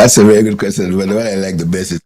That's a very good question. But the one I like the best is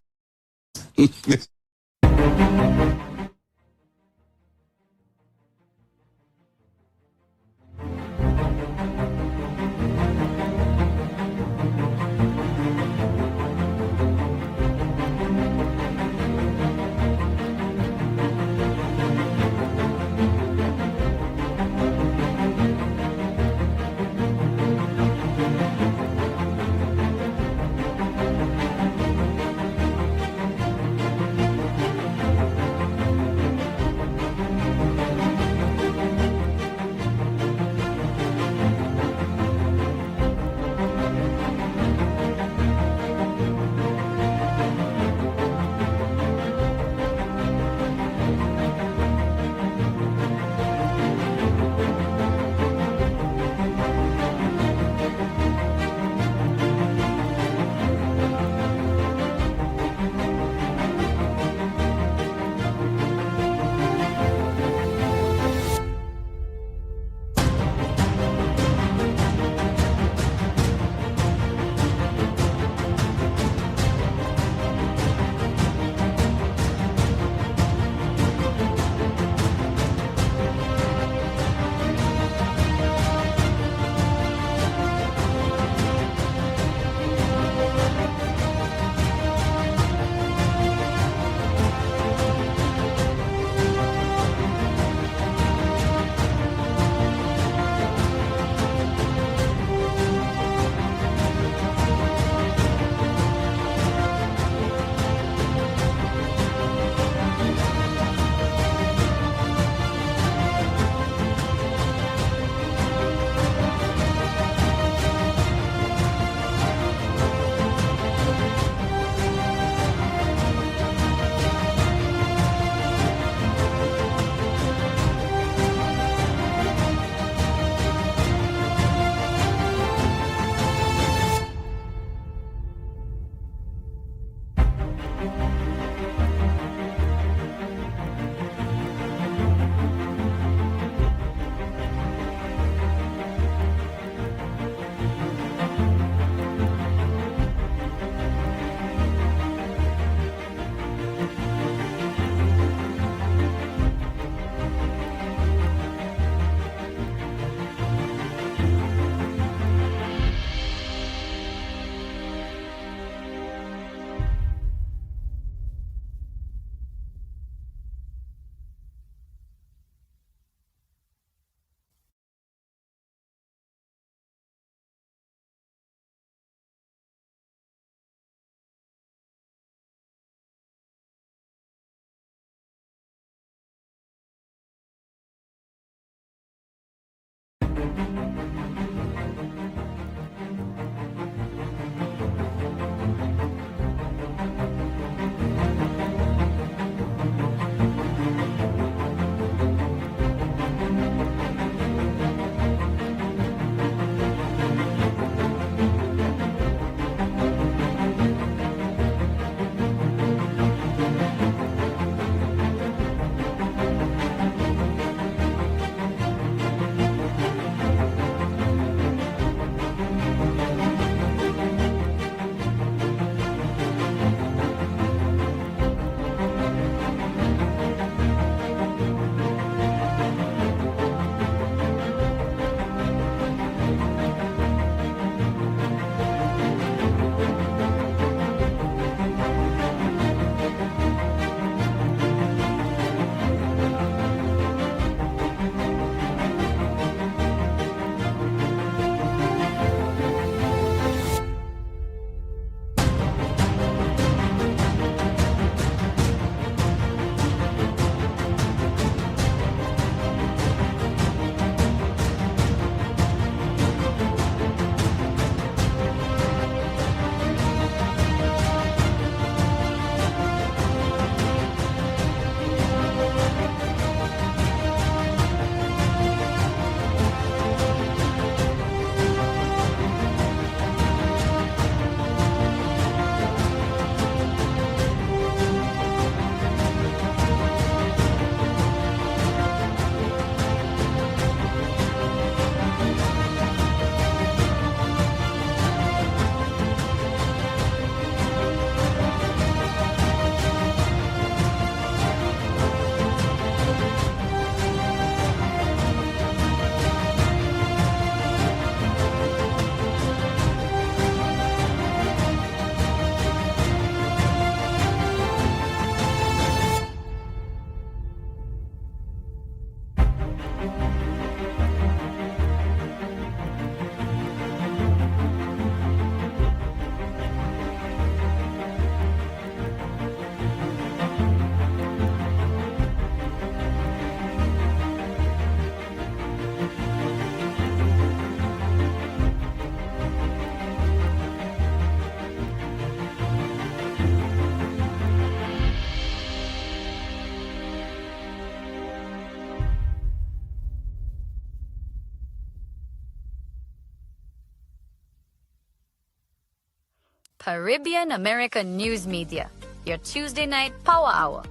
Caribbean American News Media, your Tuesday night power hour.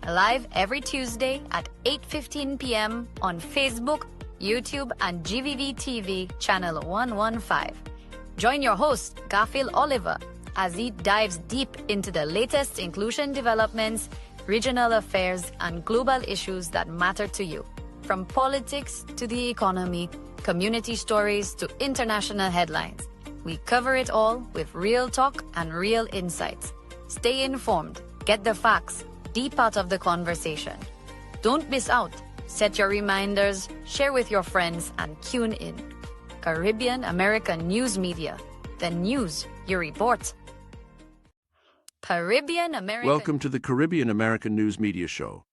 Live every Tuesday at 8:15 p.m. on Facebook, YouTube, and GVV TV channel 115. Join your host, Garfield Olliver, as he dives deep into the latest inclusion developments, regional affairs, and global issues that matter to you. From politics to the economy, community stories to international headlines, we cover it all with real talk and real insights. Stay informed, get the facts, be part of the conversation. Don't miss out. Set your reminders, share with your friends, and tune in. Caribbean American News Media, the news you report. Caribbean American. Welcome to the Caribbean American News Media Show,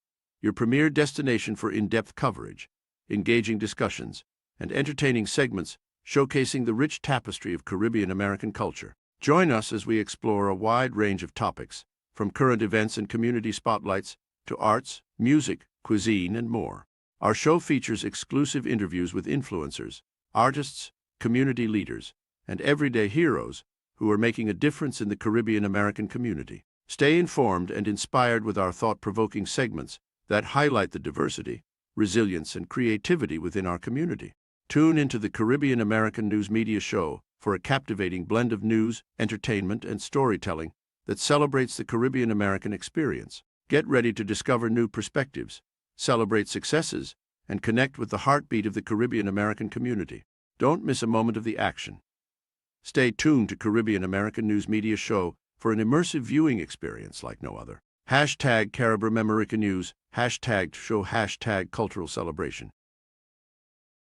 your premier destination for in-depth coverage, engaging discussions, and entertaining segments showcasing the rich tapestry of Caribbean American culture. Join us as we explore a wide range of topics, from current events and community spotlights to arts, music, cuisine, and more. Our show features exclusive interviews with influencers, artists, community leaders, and everyday heroes who are making a difference in the Caribbean American community. Stay informed and inspired with our thought-provoking segments that highlight the diversity, resilience, and creativity within our community. Tune into the Caribbean American News Media Show for a captivating blend of news, entertainment, and storytelling that celebrates the Caribbean American experience. Get ready to discover new perspectives, celebrate successes, and connect with the heartbeat of the Caribbean American community. Don't miss a moment of the action. Stay tuned to Caribbean American News Media Show for an immersive viewing experience like no other. Hashtag Caribbean American News, hashtag show, hashtag cultural celebration.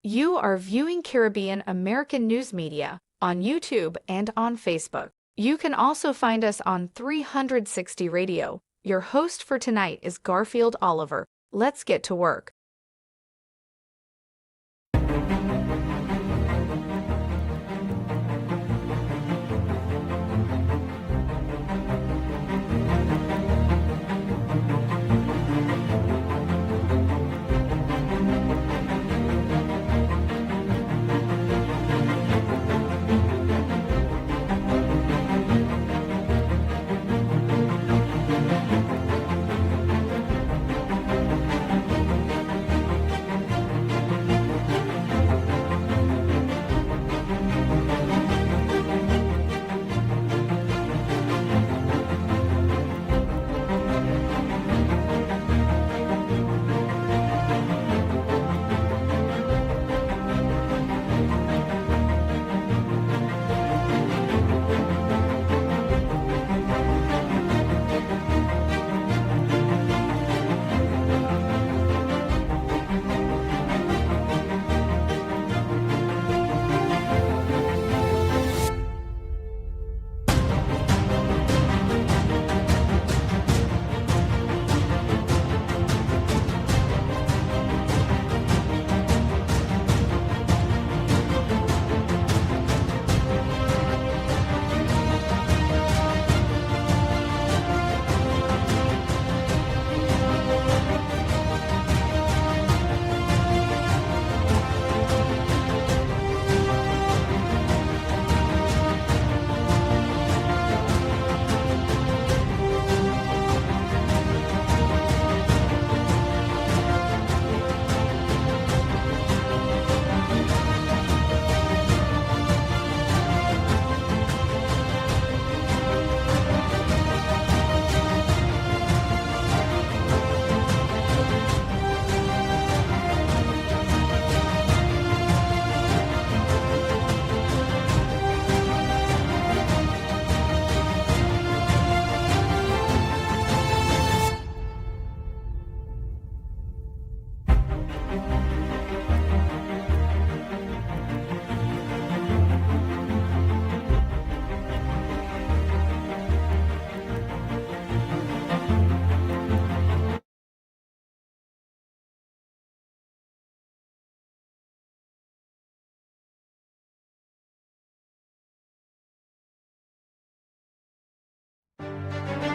You are viewing Caribbean American News Media on YouTube and on Facebook. You can also find us on 360 Radio. Your host for tonight is Garfield Olliver. Let's get to work.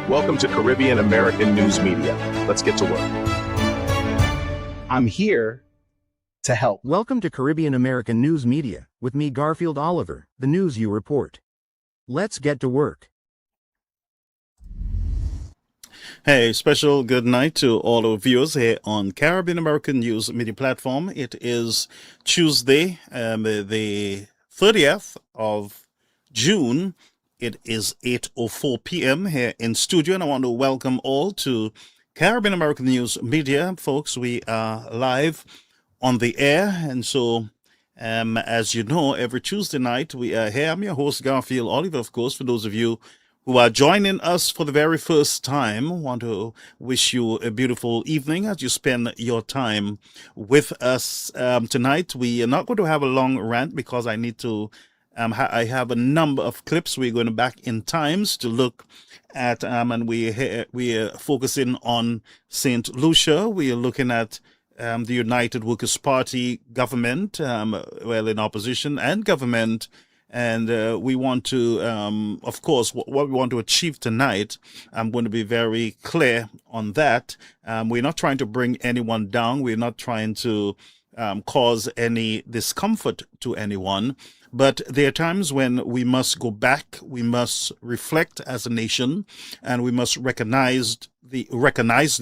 Welcome to Caribbean American News Media. Let's get to work. I'm here to help. Welcome to Caribbean American News Media, with me Garfield Olliver, the news you report. Let's get to work. Hey, special good night to all our viewers here on Caribbean American News Media Platform. It is Tuesday, the 30th of June. It is 8:04 p.m. here in studio, and I want to welcome all to Caribbean American News Media. Folks, we are live on the air, and so as you know, every Tuesday night we are here. I'm your host, Garfield Olliver, of course, for those of you who are joining us for the very first time. I want to wish you a beautiful evening as you spend your time with us tonight. We are not going to have a long rant because I need to. I have a number of clips. We're going back in times to look at, and we are focusing on Saint Lucia. We are looking at the United Workers' Party government, in opposition and government. And we want to, of course, what we want to achieve tonight, I'm going to be very clear on that. We're not trying to bring anyone down. We're not trying to cause any discomfort to anyone. But there are times when we must go back, we must reflect as a nation, and we must recognize the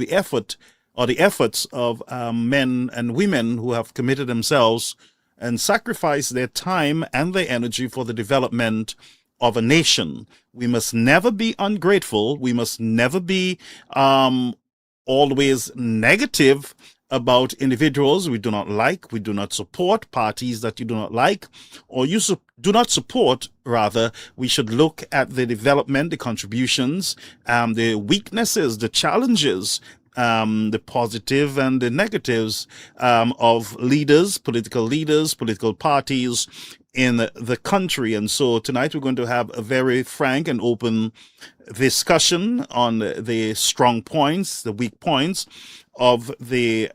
effort or the efforts of men and women who have committed themselves and sacrifice their time and their energy for the development of a nation. We must never be ungrateful. We must never be always negative about individuals we do not like. We do not support parties that you do not like, or you do not support, rather. We should look at the development, the contributions, the weaknesses, the challenges, the positive and the negatives of political parties in the country. And so tonight we're going to have a very frank and open discussion on the strong points, the weak points of the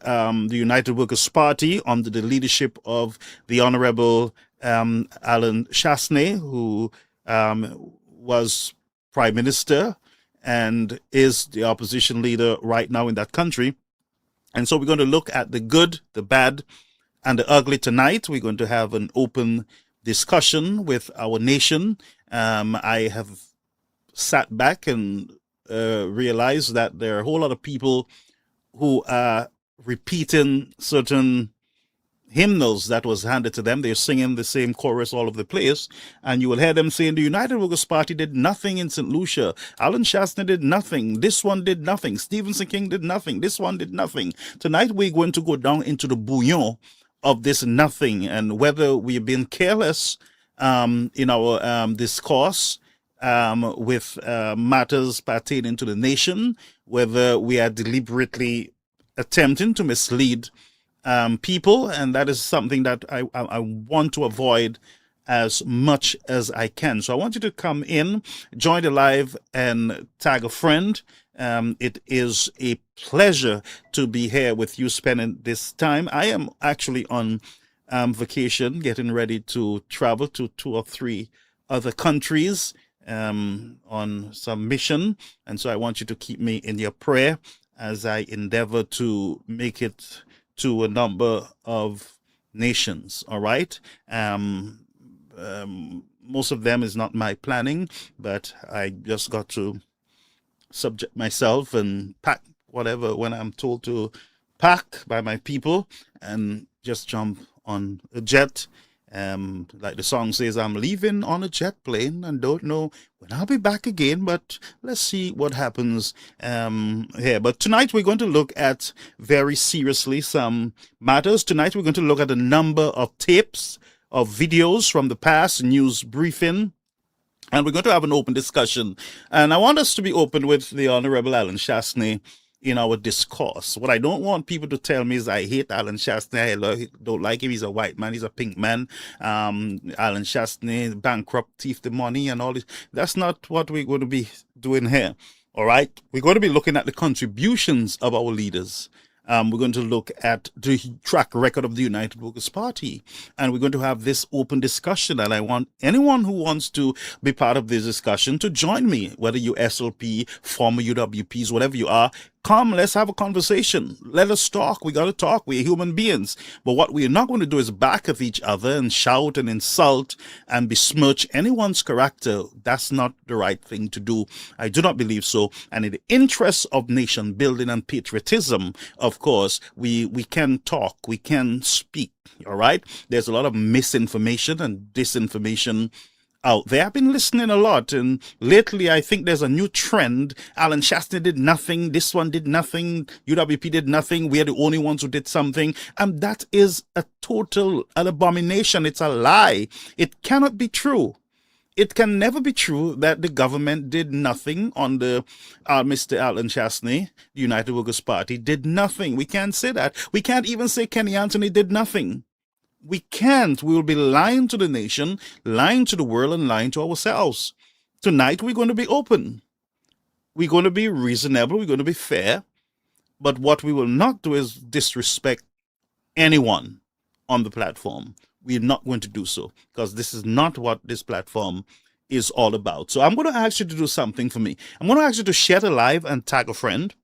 United Workers' Party under the leadership of the Honorable Alan Chasney, who was Prime Minister and is the opposition leader right now in that country. And so we're going to look at the good, the bad, and the ugly tonight. We're going to have an open discussion with our nation. I have sat back and realized that there are a whole lot of people who are repeating certain hymnals that was handed to them. They're singing the same chorus all over the place, and you will hear them saying the United Workers' Party did nothing in St. Lucia. Alan Chasney did nothing. This one did nothing. Stephenson King did nothing. This one did nothing. Tonight we're going to go down into the bouillon of this nothing, and whether we've been careless in our discourse with matters pertaining to the nation, whether we are deliberately attempting to mislead people, and that is something that I want to avoid as much as I can. So I want you to come in, join the live, and tag a friend. It is a pleasure to be here with you spending this time. I am actually on vacation, getting ready to travel to 2 or 3 other countries on some mission, and so I want you to keep me in your prayer as I endeavor to make it to a number of nations. All right. Most of them is not my planning, but I just got to subject myself and pack whatever when I'm told to pack by my people, and just jump on a jet. Like the song says, I'm leaving on a jet plane and don't know when I'll be back again, but let's see what happens here. But tonight we're going to look at very seriously some matters. Tonight we're going to look at a number of tapes of videos from the past news briefing, and we're going to have an open discussion. And I want us to be open with the Honorable Alan Chasney in our discourse. What I don't want people to tell me is I hate Alan Chasney, I don't like him, he's a white man, he's a pink man, Alan Chasney, bankrupt, thief the money and all this. That's not what we're going to be doing here. All right? We're going to be looking at the contributions of our leaders. We're going to look at the track record of the United Workers' Party, and we're going to have this open discussion. And I want anyone who wants to be part of this discussion to join me, whether you SLP, former UWPs, whatever you are. come, let's have a conversation. Let us talk. We got to talk. We're human beings. But what we're not going to do is back at each other and shout and insult and besmirch anyone's character. That's not the right thing to do. I do not believe so. And in the interests of nation building and patriotism, of course, we can talk. We can speak. All right. There's a lot of misinformation and disinformation out there. I've been listening a lot, and lately I think there's a new trend. Alan Shastney did nothing, this one did nothing, UWP did nothing, we're the only ones who did something, and that is an abomination. It's a lie. It cannot be true. It can never be true that the government did nothing under Mr. Alan Shastney. The United Workers' Party did nothing. We can't say that. We can't even say Kenny Anthony did nothing. We can't. We will be lying to the nation, lying to the world, and lying to ourselves. Tonight, we're going to be open. We're going to be reasonable. We're going to be fair. But what we will not do is disrespect anyone on the platform. We're not going to do so, because this is not what this platform is all about. So I'm going to ask you to do something for me. I'm going to ask you to share the live and tag a friend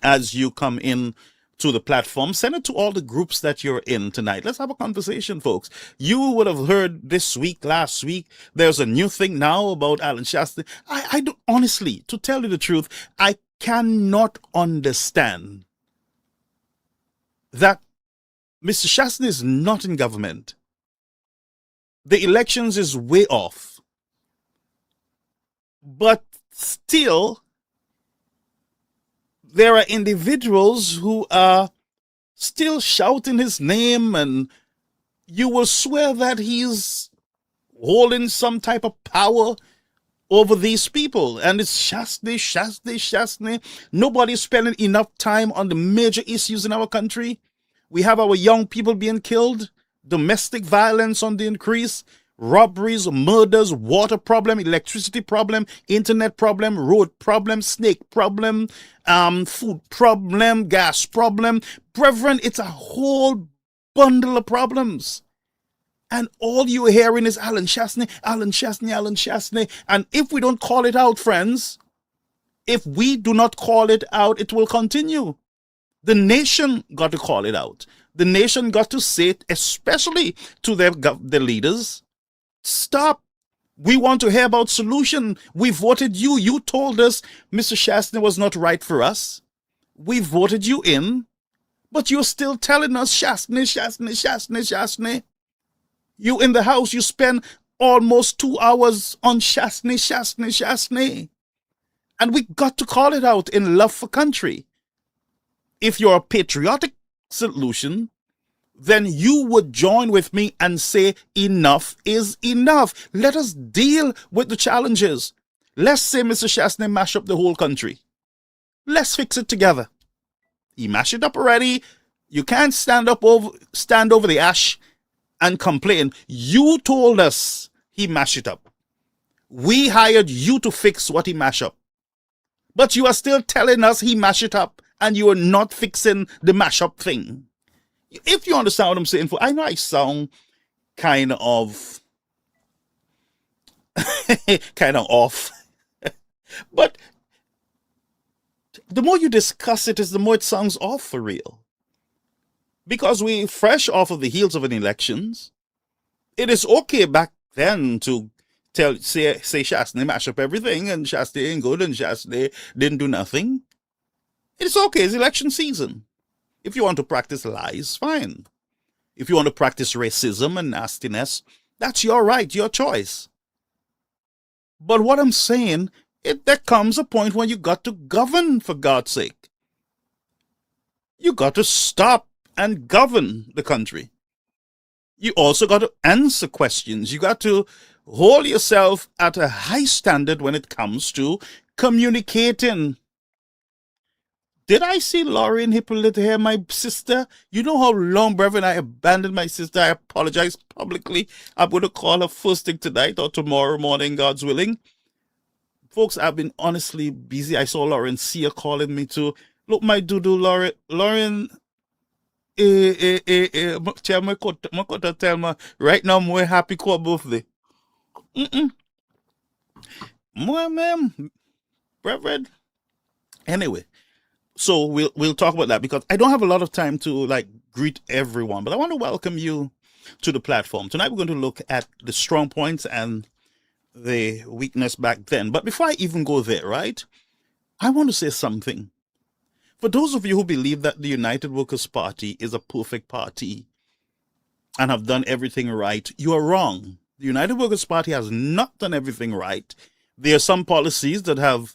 as you come in to the platform. Send it to all the groups that you're in tonight. Let's have a conversation, folks. You would have heard this week, last week, there's a new thing now about Alan Shastney. I do, honestly, to tell you the truth, I cannot understand that Mr. Shastney is not in government. The elections is way off. But still, there are individuals who are still shouting his name, and you will swear that he's holding some type of power over these people. And it's Shastney, Shastney, Shastney. Nobody's spending enough time on the major issues in our country. We have our young people being killed, domestic violence on the increase, robberies, murders, water problem, electricity problem, internet problem, road problem, snake problem, food problem, gas problem. Brethren, it's a whole bundle of problems. And all you're hearing is Alan Shastney, Alan Shastney, Alan Shastney. And if we don't call it out, friends, if we do not call it out, it will continue. The nation got to call it out. The nation got to say it, especially to their leaders. Stop. We want to hear about solution. We voted you. You told us Mr. Shastney was not right for us. We voted you in, but you're still telling us Shastney, Shastney, Shastney, Shastney. You in the house, you spend almost 2 hours on Shastney, Shastney, Shastney. And we got to call it out in love for country. If you're a patriotic solution, then you would join with me and say enough is enough. Let us deal with the challenges. Let's say Mr. Shastney mash up the whole country. Let's fix it together. He mashed it up already. You can't stand over the ash and complain. You told us he mashed it up. We hired you to fix what he mashed up. But you are still telling us he mashed it up, and you are not fixing the mash up thing. If you understand what I'm saying, I know I sound kind of off, but the more you discuss it, the more it sounds off for real. Because we fresh off of the heels of an elections. It is okay back then to say Shastney mash up everything, and Shastney ain't good, and Shastney didn't do nothing. It's okay. It's election season. If you want to practice lies, fine. If you want to practice racism and nastiness, that's your right, your choice. But what I'm saying, there comes a point when you got to govern, for God's sake. You got to stop and govern the country. You also got to answer questions. You got to hold yourself at a high standard when it comes to communicating. Did I see Lauren Hippolyte here, my sister? You know how long, brethren, I abandoned my sister. I apologize publicly. I'm going to call her first thing tonight or tomorrow morning, God's willing. Folks, I've been honestly busy. I saw Lauren Sia calling me too. Look, my doo-doo, Lauren. Lauren, tell me right now, I'm happy for birthday. More, ma'am, brethren. Anyway. So we'll talk about that because I don't have a lot of time to like greet everyone, but I want to welcome you to the platform. Tonight we're going to look at the strong points and the weakness back then. But before I even go there, right, I want to say something. For those of you who believe that the United Workers' Party is a perfect party and have done everything right, you are wrong. The United Workers' Party has not done everything right. There are some policies that have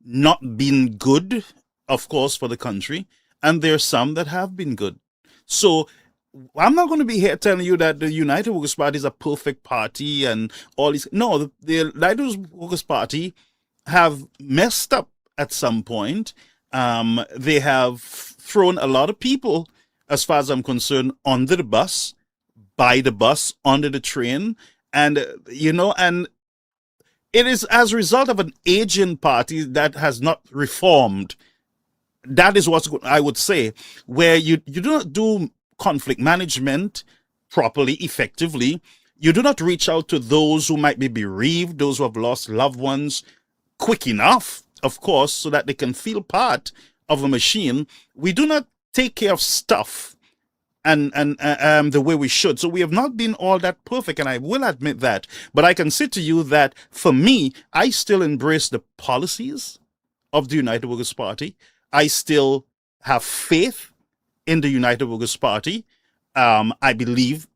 not been good, of course, for the country, and there are some that have been good. So I'm not going to be here telling you that the United Workers' Party is a perfect party and all these. No, the United Workers' Party have messed up at some point. They have thrown a lot of people, as far as I'm concerned, under the bus, by the bus, under the train. And, and it is as a result of an aging party that has not reformed. That is what I would say, where you do not do conflict management properly, effectively. You do not reach out to those who might be bereaved, those who have lost loved ones quick enough, of course, so that they can feel part of a machine. We do not take care of stuff and the way we should. So we have not been all that perfect, and I will admit that. But I can say to you that for me, I still embrace the policies of the United Workers' Party. I still have faith in the United Workers' Party. I believe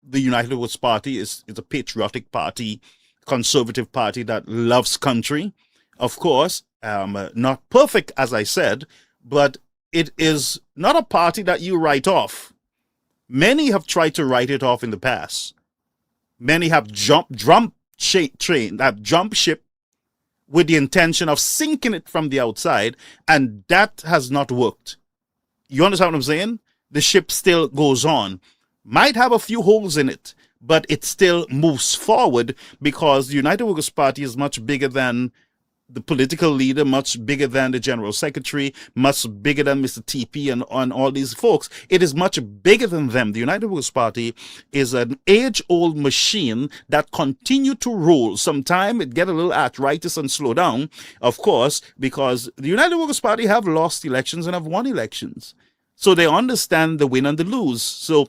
the United Workers' Party is a patriotic party, conservative party that loves country. Of course, not perfect, as I said, but it is not a party that you write off. Many have tried to write it off in the past. Many have jumped ship with the intention of sinking it from the outside, and that has not worked. You understand what I'm saying? The ship still goes on. Might have a few holes in it, but it still moves forward because the United Workers' Party is much bigger than the political leader, much bigger than the general secretary, much bigger than Mr. TP and all these folks. It is much bigger than them. The United Workers' Party is an age-old machine that continue to roll. Sometime it get a little arthritis and slow down, of course, because the United Workers' Party have lost elections and have won elections. So they understand the win and the lose. So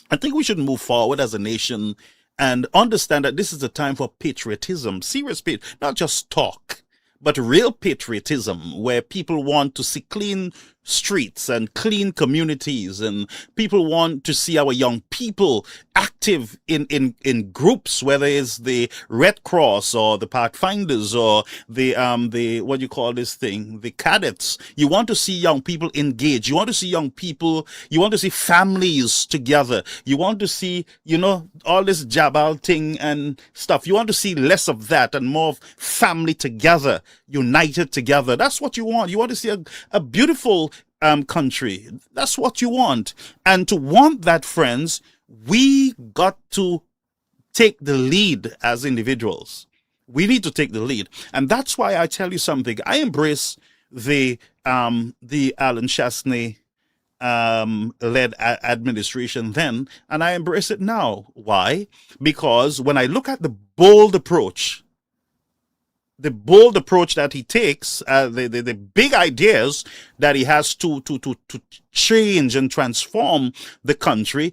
I think we should move forward as a nation and understand that this is a time for patriotism, serious patriotism, not just talk, but real patriotism, where people want to see clean streets and clean communities, and people want to see our young people active in groups, whether it's the Red Cross or the Pathfinders or the what do you call this thing, the cadets. You want to see young people engaged. You want to see young people, you want to see families together. You want to see, all this jabal thing and stuff. You want to see less of that and more of family together, united together. That's what you want. You want to see a beautiful country. That's what you want. And to want that, friends, we got to take the lead as individuals. We need to take the lead. And that's why I tell you something. I embrace the Alan Chesney led administration then, and I embrace it now. Why? Because when I look at the bold approach that he takes, the big ideas that he has to change and transform the country,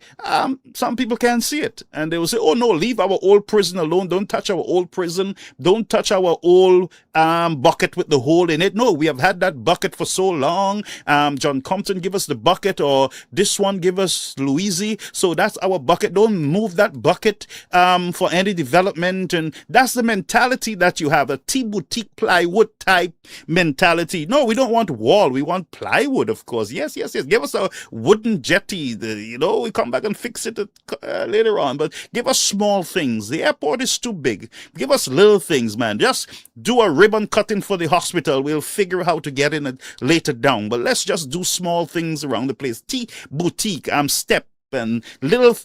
some people can't see it. And they will say, oh no, leave our old prison alone. Don't touch our old prison. Don't touch our old bucket with the hole in it. No, we have had that bucket for so long. John Compton give us the bucket, or this one give us Louise. So that's our bucket. Don't move that bucket for any development. And that's the mentality that you have, a T-boutique plywood type mentality. No, we don't want wall. We want plywood, of course. Yes. Give us a wooden jetty. We come back and fix it later on. But give us small things. The airport is too big. Give us little things, man. Just do a ribbon cutting for the hospital. We'll figure out how to get in it later down. But let's just do small things around the place. Boutique, step and little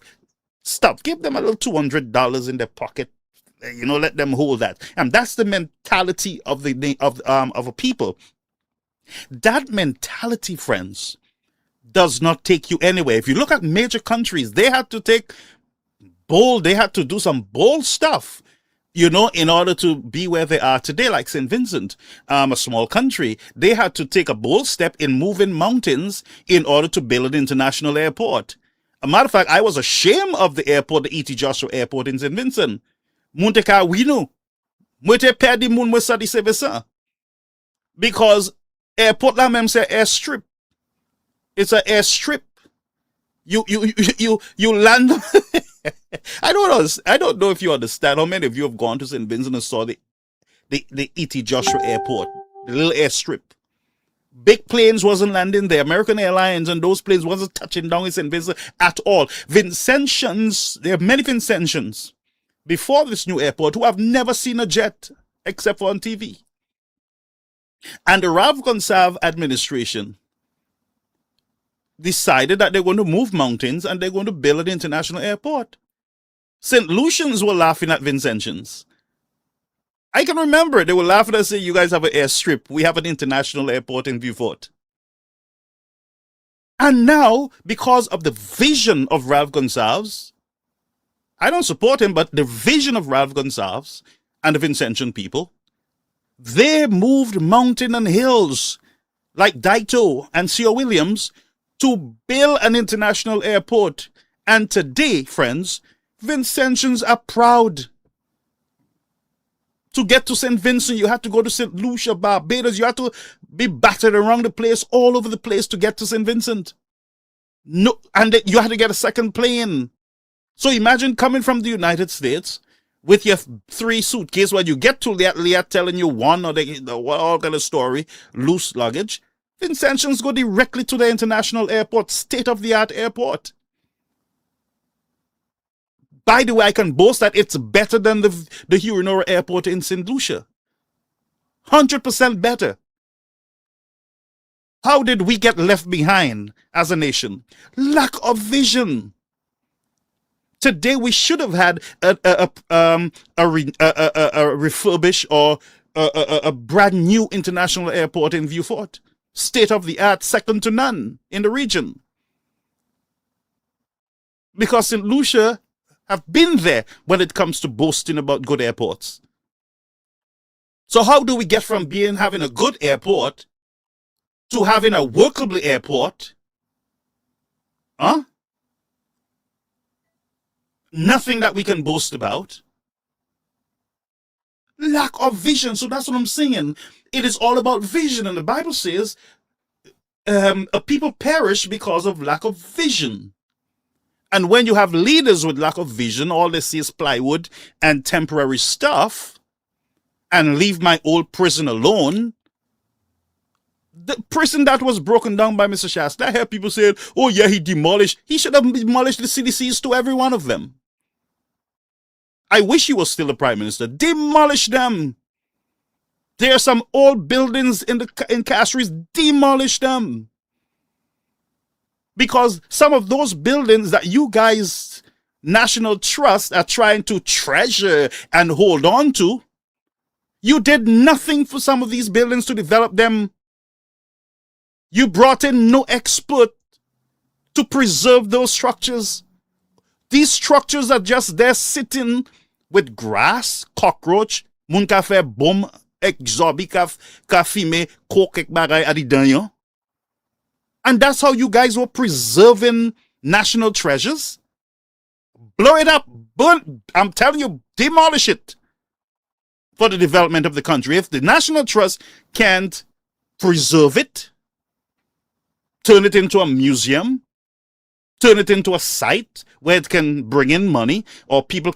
stuff. Give them a little $200 in their pocket. Let them hold that. And that's the mentality of a people. That mentality, friends, does not take you anywhere. If you look at major countries, they had to do some bold stuff. in order to be where they are today, like St. Vincent, a small country, they had to take a bold step in moving mountains in order to build an international airport. A matter of fact, I was ashamed of the airport, the E.T. Joshua Airport in St. Vincent. Munte ka wino. Mwete perdi moun mwe sa di se vesa. Because airport la même c'est airstrip. It's an airstrip. You land. I don't know if you understand. How many of you have gone to St. Vincent and saw the E.T. Joshua Airport, the little airstrip? Big planes wasn't landing there. American Airlines and those planes wasn't touching down in St. Vincent at all. Vincentians, there are many Vincentians before this new airport who have never seen a jet except for on TV. And the Rav Gonsalves administration decided that they're going to move mountains and they're going to build an international airport. St. Lucians were laughing at Vincentians. I can remember it. They were laughing and saying, you guys have an airstrip. We have an international airport in Vieux-Fort. And now, because of the vision of Ralph Gonsalves, I don't support him, but the vision of Ralph Gonsalves and the Vincentian people, they moved mountain and hills like Daito and C.O. Williams to build an international airport. And today, friends, Vincentians are proud. To get to St. Vincent, you have to go to St. Lucia, Barbados. You have to be battered around the place, all over the place to get to St. Vincent. No, and you have to get a second plane. So imagine coming from the United States with your 3 suitcases. When you get to Leah telling you one or all kind of story, loose luggage. Vincentians go directly to the international airport, state-of-the-art airport. By the way, I can boast that it's better than the Huronora Airport in St. Lucia. 100% better. How did we get left behind as a nation? Lack of vision. Today we should have had a refurbished or a brand new international airport in Vieux-Fort. State of the art, second to none in the region. Because St. Lucia have been there when it comes to boasting about good airports. So how do we get from having a good airport to having a workable airport? Huh? Nothing that we can boast about. Lack of vision. So that's what I'm saying. It is all about vision. And the Bible says a people perish because of lack of vision. And when you have leaders with lack of vision, all they see is plywood and temporary stuff, and leave my old prison alone. The prison that was broken down by Mr. Shasta, I heard people saying, oh yeah, he demolished. He should have demolished the CDCs to every one of them. I wish he was still the Prime Minister. Demolish them. There are some old buildings in Castries. Demolish them. Because some of those buildings that you guys, National Trust, are trying to treasure and hold on to, you did nothing for some of these buildings to develop them. You brought in no expert to preserve those structures. These structures are just there sitting with grass, cockroach, moun ka fe bom, ek zobi ka fime, coke ek bagay adidanyo. And that's how you guys were preserving national treasures? Blow it up. Burn. I'm telling you, demolish it for the development of the country. If the National Trust can't preserve it, turn it into a museum, turn it into a site where it can bring in money, or people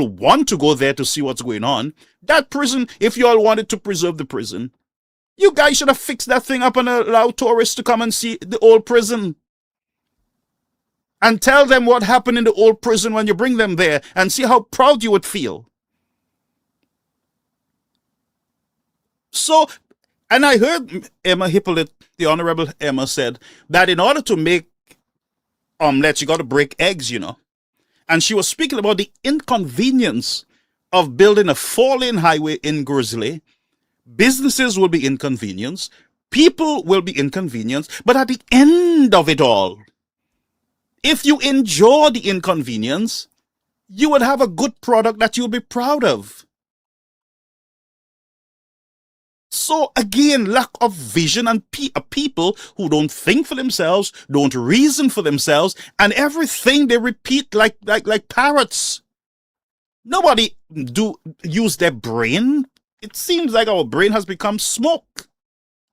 want to go there to see what's going on, that prison, if you all wanted to preserve the prison, you guys should have fixed that thing up and allowed tourists to come and see the old prison. And tell them what happened in the old prison when you bring them there, and see how proud you would feel. So, and I heard Emma Hippolyte, the Honorable Emma, said that in order to make omelets, you got to break eggs, you know. And she was speaking about the inconvenience of building a 4-lane highway in Grizzly. Businesses will be inconvenienced. People will be inconvenienced. But at the end of it all, if you endure the inconvenience, you would have a good product that you'll be proud of. So again, lack of vision and people who don't think for themselves, don't reason for themselves, and everything they repeat like parrots. Nobody do use their brain. It seems like our brain has become smoke.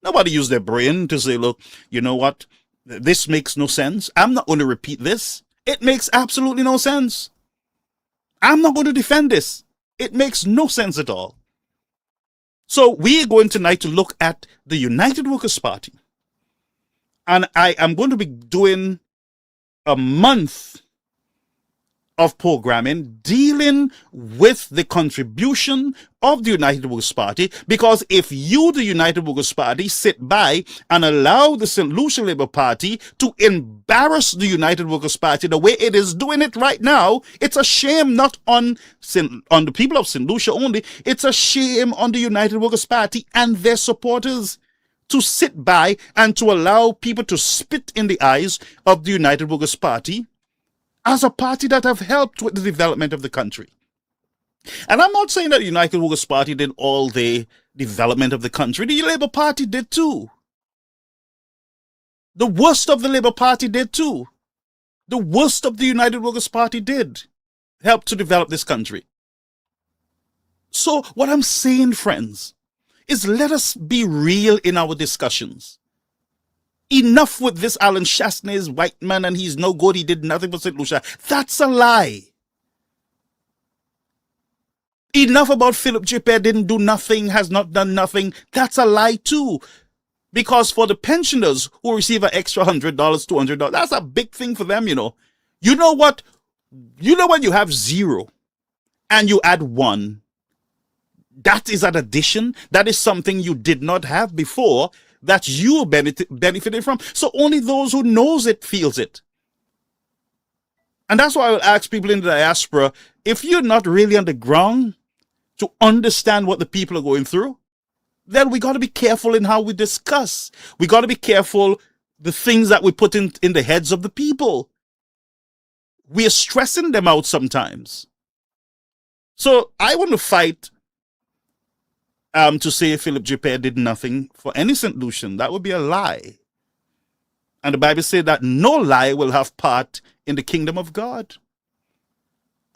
Nobody use their brain to say, look, you know what? This makes no sense. I'm not going to repeat this. It makes absolutely no sense. I'm not going to defend this. It makes no sense at all. So we are going tonight to look at the United Workers' Party. And I am going to be doing a month of programming dealing with the contribution of the United Workers' Party, because if you, the United Workers' Party, sit by and allow the St. Lucia Labour Party to embarrass the United Workers' Party the way it is doing it right now, it's a shame not on the people of St. Lucia only, it's a shame on the United Workers' Party and their supporters to sit by and to allow people to spit in the eyes of the United Workers' Party as a party that have helped with the development of the country. And I'm not saying that the United Workers' Party did all the development of the country. The Labour Party did too. The worst of the Labour Party did too. The worst of the United Workers' Party did help to develop this country. So what I'm saying, friends, is let us be real in our discussions. Enough with this Alan Chastney's white man and he's no good, he did nothing for St. Lucia. That's a lie. Enough about Philip J. didn't do nothing, has not done nothing. That's a lie too. Because for the pensioners who receive an extra $100, $200, that's a big thing for them, you know. You know what? You know when you have 0 and you add 1, that is an addition. That is something you did not have before that you benefited from. So only those who knows it feels it. And that's why I will ask people in the diaspora, if you're not really on the ground to understand what the people are going through, then we got to be careful in how we discuss. We got to be careful the things that we put in the heads of the people. We are stressing them out sometimes. So I want to fight to say Philip J. did nothing for any St. Lucian. That would be a lie. And the Bible says that no lie will have part in the kingdom of God.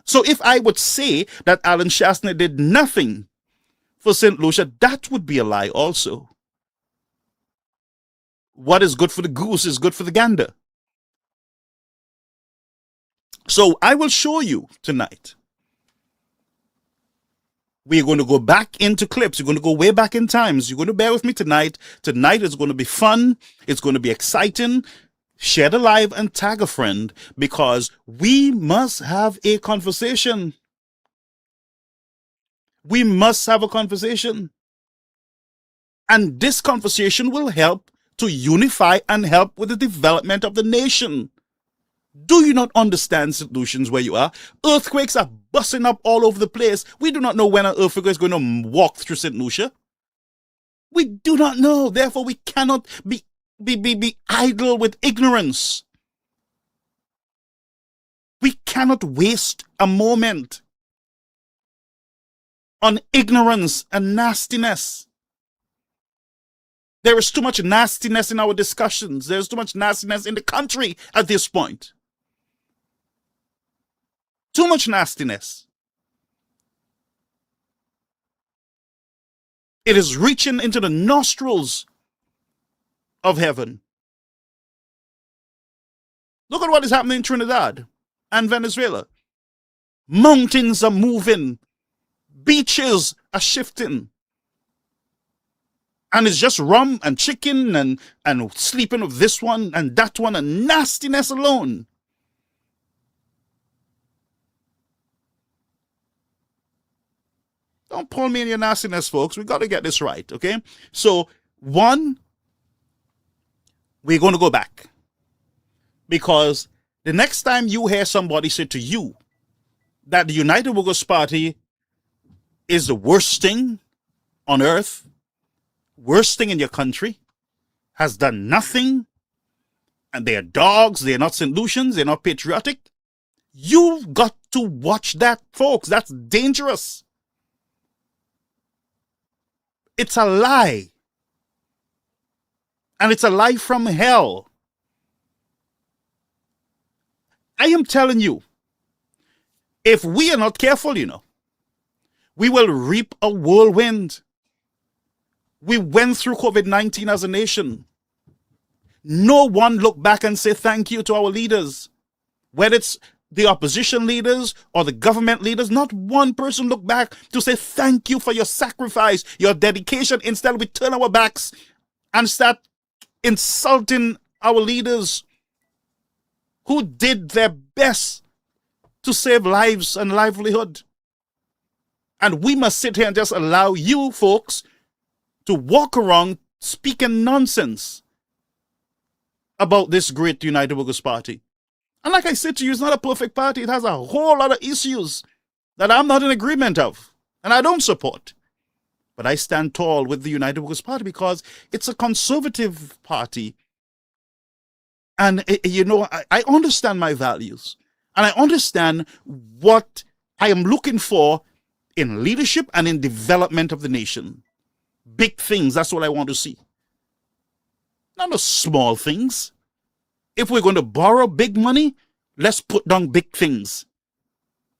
So if I would say that Alan Chastney did nothing for St. Lucia, that would be a lie also. What is good for the goose is good for the gander. So I will show you tonight. We're going to go back into clips. We're going to go way back in times. You're going to bear with me tonight. Tonight is going to be fun. It's going to be exciting. Share the live and tag a friend because we must have a conversation. We must have a conversation. And this conversation will help to unify and help with the development of the nation. Do you not understand solutions where you are? Earthquakes are busting up all over the place. We do not know when an earthquake is going to walk through St. Lucia. We do not know. Therefore, we cannot be idle with ignorance. We cannot waste a moment on ignorance and nastiness. There is too much nastiness in our discussions. There's too much nastiness in the country at this point. Too much nastiness. It is reaching into the nostrils of heaven. Look at what is happening in Trinidad and Venezuela. Mountains are moving. Beaches are shifting. And it's just rum and chicken and sleeping with this one and that one and nastiness alone. Don't pull me in your nastiness, folks. We got to get this right, okay? So, one, we're going to go back. Because the next time you hear somebody say to you that the United Workers' Party is the worst thing on earth, worst thing in your country, has done nothing, and they are dogs, they're not St. Lucians, they're not patriotic, you've got to watch that, folks. That's dangerous. It's a lie. And it's a lie from hell. I am telling you, if we are not careful, we will reap a whirlwind. We went through COVID-19 as a nation. No one looked back and said thank you to our leaders. Whether it's the opposition leaders or the government leaders, not one person looked back to say thank you for your sacrifice, your dedication. Instead, we turn our backs and start insulting our leaders who did their best to save lives and livelihood. And we must sit here and just allow you folks to walk around speaking nonsense about this great United Workers' Party. And like I said to you, it's not a perfect party. It has a whole lot of issues that I'm not in agreement of and I don't support. But I stand tall with the United Workers' Party because it's a conservative party. And, I understand my values. And I understand what I am looking for in leadership and in development of the nation. Big things, that's what I want to see. Not the small things. If we're going to borrow big money, let's put down big things.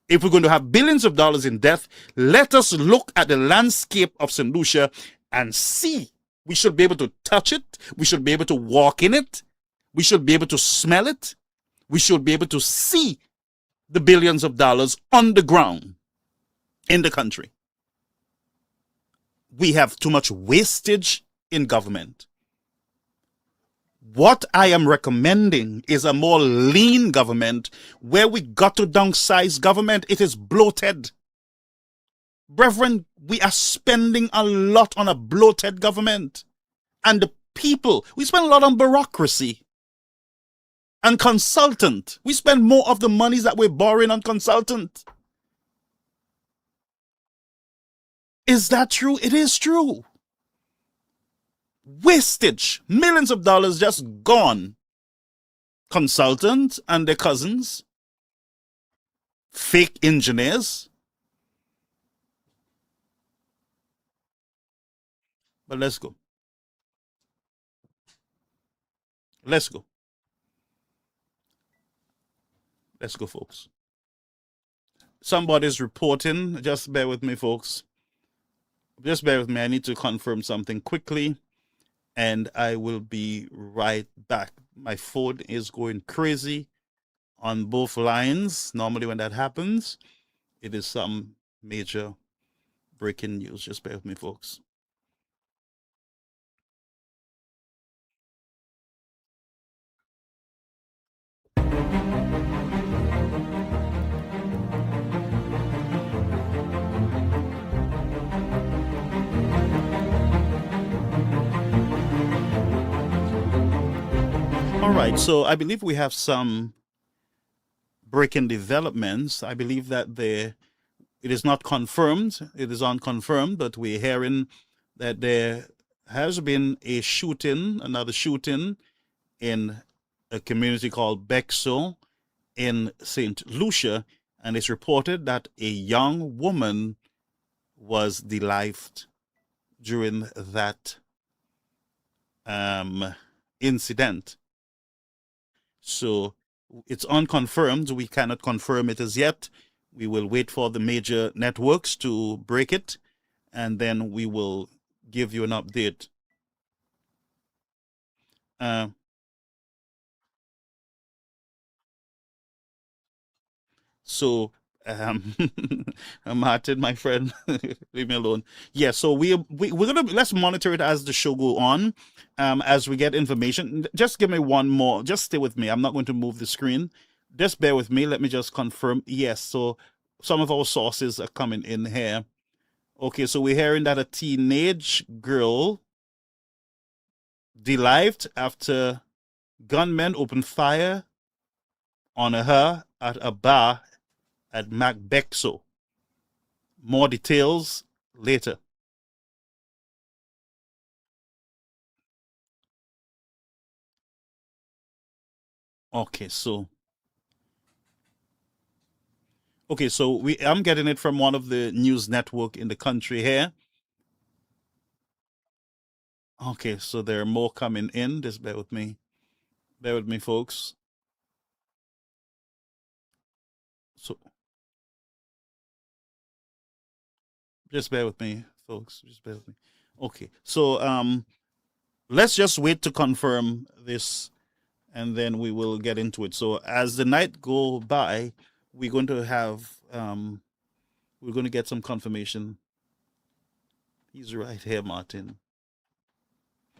If we're going to have billions of dollars in debt, let us look at the landscape of St. Lucia and see. We should be able to touch it. We should be able to walk in it. We should be able to smell it. We should be able to see the billions of dollars on the ground in the country. We have too much wastage in government. What I am recommending is a more lean government where we got to downsize government. It is bloated. Brethren, we are spending a lot on a bloated government. And the people, we spend a lot on bureaucracy and consultant. We spend more of the monies that we're borrowing on consultant. Is that true? It is true. Wastage. Millions of dollars just gone. Consultants and their cousins. Fake engineers. But let's go. Let's go. Let's go, folks. Somebody's reporting. Just bear with me, folks. Just bear with me. I need to confirm something quickly. And I will be right back. My phone is going crazy on both lines. Normally when that happens, it is some major breaking news. Just bear with me, folks. All right, so I believe we have some breaking developments. I believe that it is not confirmed, it is unconfirmed, but we're hearing that there has been a shooting, another shooting in a community called Bexo in St. Lucia, and it's reported that a young woman was delived during that incident. So it's unconfirmed. We cannot confirm it as yet. We will wait for the major networks to break it, and then we will give you an update. So, Martin, my friend, leave me alone. Yeah, so we're gonna let's monitor it as the show go on, as we get information. Just give me one more. Just stay with me. I'm not going to move the screen. Just bear with me. Let me just confirm. Yes, so some of our sources are coming in here. Okay, so we're hearing that a teenage girl delived after gunmen opened fire on her at a bar at Macbexo. More details later. Okay, so I'm getting it from one of the news network in the country here. Okay, so there are more coming in. Just bear with me. Bear with me, folks. So just bear with me, folks. Just bear with me. Okay, so let's just wait to confirm this, and then we will get into it. So as the night go by, we're going to have we're going to get some confirmation. He's right here, Martin.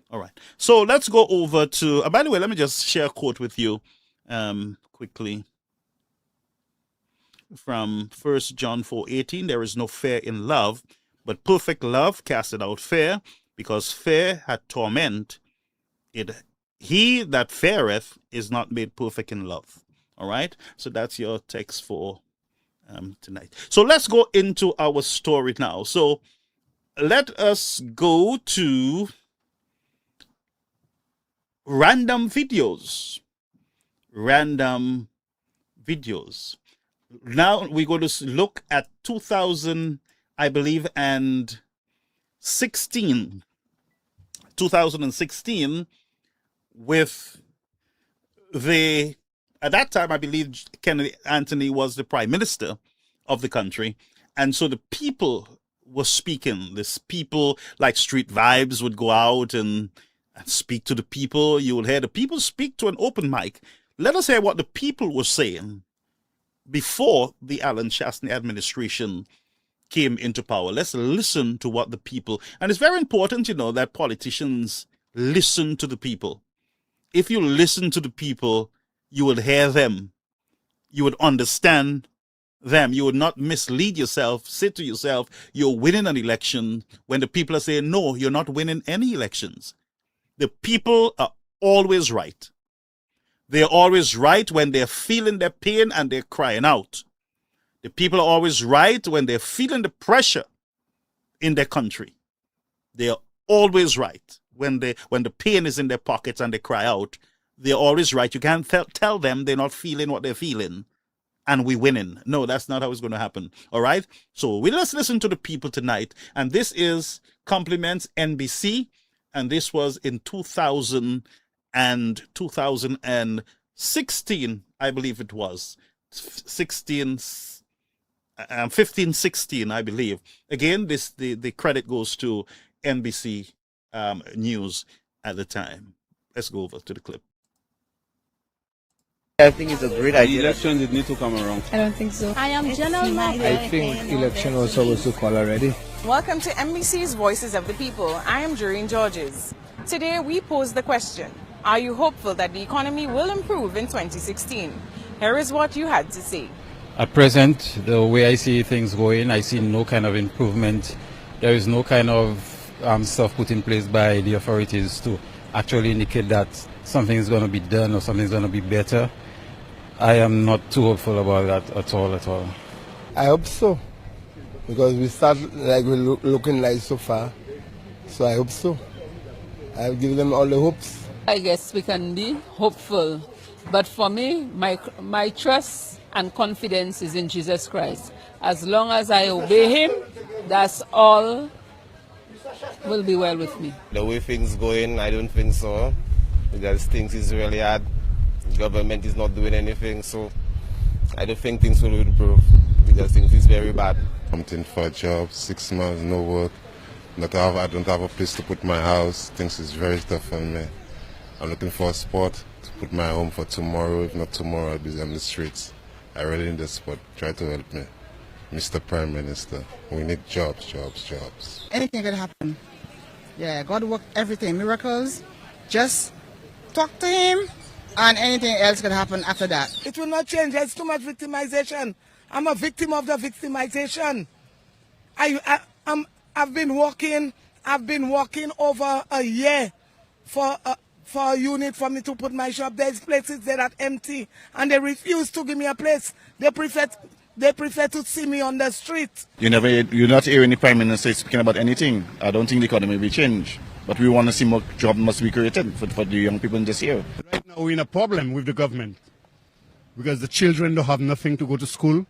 All right. So let's go over to. By the way, let me just share a quote with you, quickly. From 1 John 4:18, there is no fear in love, but perfect love casteth out fear, because fear hath torment. He that feareth is not made perfect in love. All right. So that's your text for tonight. So let's go into our story now. So let us go to random videos. Random videos. Now we're going to look at 2000, I believe, and 2016, with at that time, I believe Kennedy Anthony was the prime minister of the country. And so the people were speaking. This people, like Street Vibes, would go out and speak to the people. You will hear the people speak to an open mic. Let us hear what the people were saying before the Alan Chastney administration came into power. Let's listen to what the people, and it's very important, that politicians listen to the people. If you listen to the people, you would hear them. You would understand them. You would not mislead yourself, say to yourself, you're winning an election, when the people are saying, no, you're not winning any elections. The people are always right. They're always right when they're feeling their pain and they're crying out. The people are always right when they're feeling the pressure in their country. They're always right when the pain is in their pockets and they cry out. They're always right. You can't tell them they're not feeling what they're feeling and we're winning. No, that's not how it's going to happen. All right? So let's listen to the people tonight. And this is Compliments NBC. And this was in 2016, I believe it was. 15, 16, I believe. Again, the credit goes to NBC News at the time. Let's go over to the clip. I think it's a great idea. The election did need to come around. I don't think so. I am General I think election was supposed to call already. Welcome to NBC's Voices of the People. I am Doreen Georges. Today we pose the question, are you hopeful that the economy will improve in 2016? Here is what you had to say. At present, the way I see things going, I see no kind of improvement. There is no kind of stuff put in place by the authorities to actually indicate that something is going to be done or something is going to be better. I am not too hopeful about that at all. I hope so, because we start like we're looking like so far. So I hope so. I'll give them all the hopes. I guess we can be hopeful, but for me, my trust and confidence is in Jesus Christ. As long as I obey Him, that's all will be well with me. The way things going, I don't think so, because things is really hard. Government is not doing anything, so I don't think things will improve, because things is very bad. I'm looking for a job, 6 months, no work. I don't have a place to put my house. Things is very tough for me. I'm looking for a spot to put my home for tomorrow. If not tomorrow, I'll be on the streets. I really need a spot. Try to help me. Mr. Prime Minister, we need jobs. Anything can happen. Yeah, God worked everything, miracles. Just talk to Him, and anything else can happen after that. It will not change. There's too much victimization. I'm a victim of the victimization. I've been working over a year for a unit for me to put my shop. There's places that are empty, and they refuse to give me a place. They prefer to see me on the street. You're not hearing the Prime Minister speaking about anything. I don't think the economy will change. But we want to see more jobs must be created for the young people in this year. Right now we're in a problem with the government, because the children don't have nothing to go to school.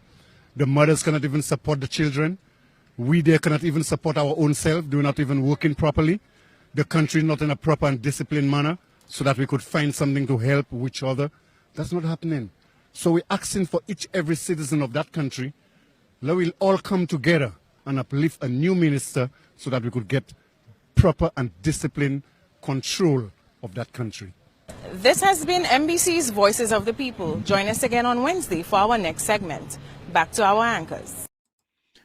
The mothers cannot even support the children. We there cannot even support our own self. They're not even working properly. the country not in a proper and disciplined manner so that we could find something to help each other. That's not happening. So we're asking for every citizen of that country, let we all come together and uplift a new minister so that we could get proper and disciplined control of that country. This has been MBC's Voices of the People. Join us again on Wednesday for our next segment. Back to our anchors.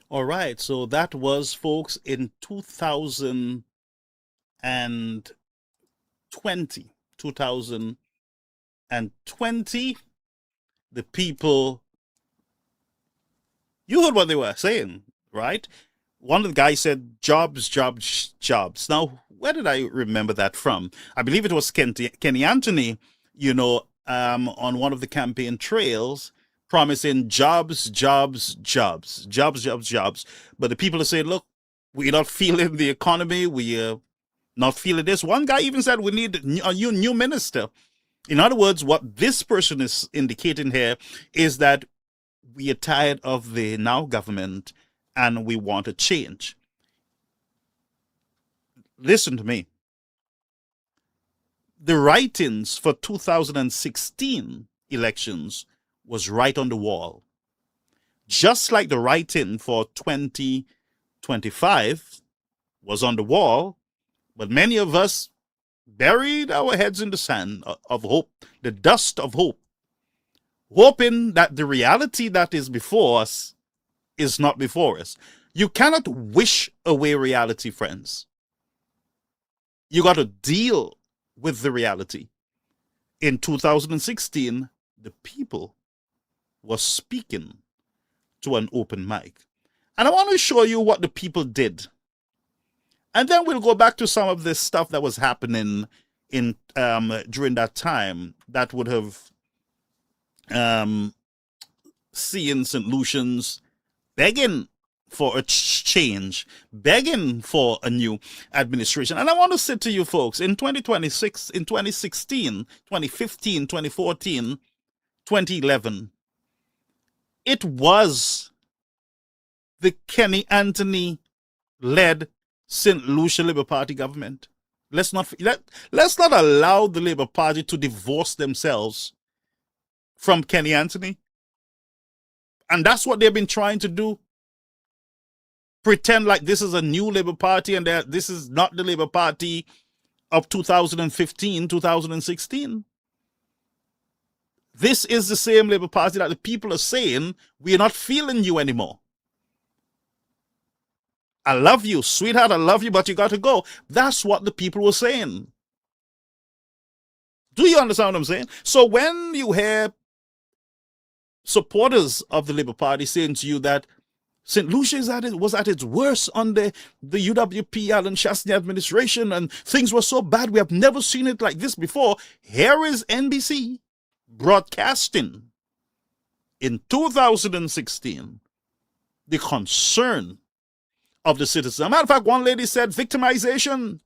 All right, so that was, folks, in 2020. 2020, the people, you heard what they were saying, right? One of the guys said, jobs, jobs, jobs. Now, where did I remember that from? I believe it was Kenny Anthony, on one of the campaign trails, promising jobs, jobs, jobs, jobs, jobs, jobs. But the people are saying, look, we're not feeling the economy. We're not feeling this. One guy even said we need a new minister. In other words, what this person is indicating here is that we are tired of the now government and we want a change. Listen to me. The writings for 2016 elections was right on the wall. Just like the writing for 2025 was on the wall, but many of us buried our heads in the sand of hope, the dust of hope, hoping that the reality that is before us is not before us. You cannot wish away reality, friends. You got to deal with the reality. In 2016, the people were speaking to an open mic. And I want to show you what the people did. And then we'll go back to some of this stuff that was happening in during that time that would have seen St. Lucians begging for a change, begging for a new administration. And I want to say to you folks, in 2026, in 2016, 2015, 2014, 2011, it was the Kenny Anthony-led St. Lucia Labour Party government. Let's not allow the Labour Party to divorce themselves from Kenny Anthony. And that's what they've been trying to do. Pretend like this is a new Labour Party and that this is not the Labour Party of 2015, 2016. This is the same Labour Party that the people are saying, we are not feeling you anymore. I love you, sweetheart, I love you, but you got to go. That's what the people were saying. Do you understand what I'm saying? So when you hear supporters of the Labour Party saying to you that St. Lucia was at its worst under the UWP Alan Shastney administration and things were so bad, we have never seen it like this before. Here is NBC broadcasting in 2016 the concern of the citizens. As a matter of fact, one lady said victimization.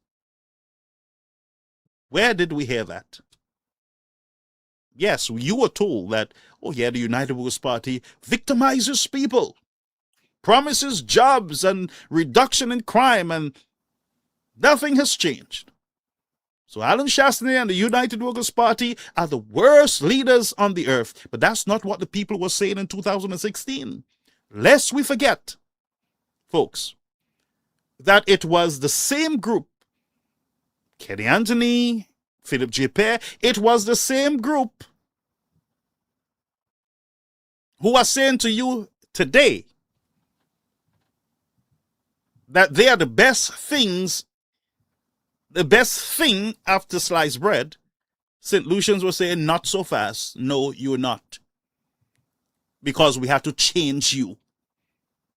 Where did we hear that? Yes, you were told that, oh yeah, the United Workers' Party victimizes people, promises jobs and reduction in crime, and nothing has changed. So Alan Shastney and the United Workers' Party are the worst leaders on the earth. But that's not what the people were saying in 2016. Lest we forget, folks, that it was the same group, Kenny Anthony, Philip J. Pear, it was the same group who are saying to you today that they are the best things, the best thing after sliced bread. St. Lucians were saying, not so fast. No, you're not. Because we had to change you.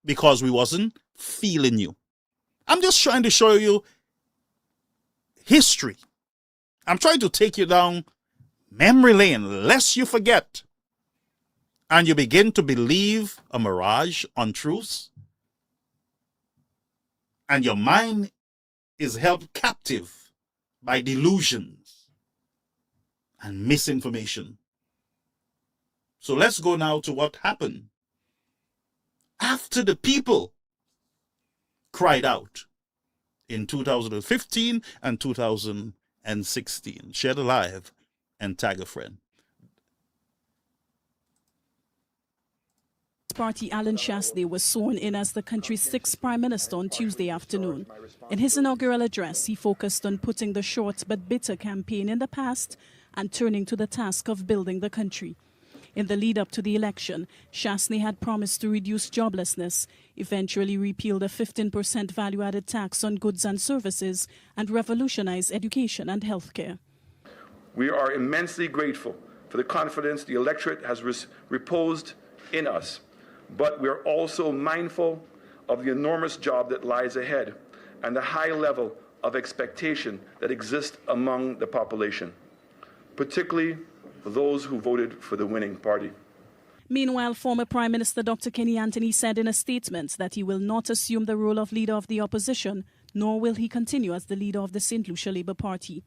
Because we wasn't feeling you. I'm just trying to show you history. I'm trying to take you down memory lane, lest you forget. And you begin to believe a mirage, untruths. And your mind is held captive by delusions and misinformation. So let's go now to what happened after the people cried out in 2015 and 2016. Share the live and tag a friend. Party Alan Shastney was sworn in as the country's sixth prime minister on Tuesday afternoon. In his inaugural address, he focused on putting the short but bitter campaign in the past and turning to the task of building the country. In the lead up to the election, Shastney had promised to reduce joblessness, eventually repeal the 15% value-added tax on goods and services, and revolutionize education and healthcare. We are immensely grateful for the confidence the electorate has reposed in us, but we are also mindful of the enormous job that lies ahead and the high level of expectation that exists among the population, particularly those who voted for the winning party. Meanwhile, former Prime Minister Dr. Kenny Anthony said in a statement that he will not assume the role of leader of the opposition, nor will he continue as the leader of the St. Lucia Labour Party.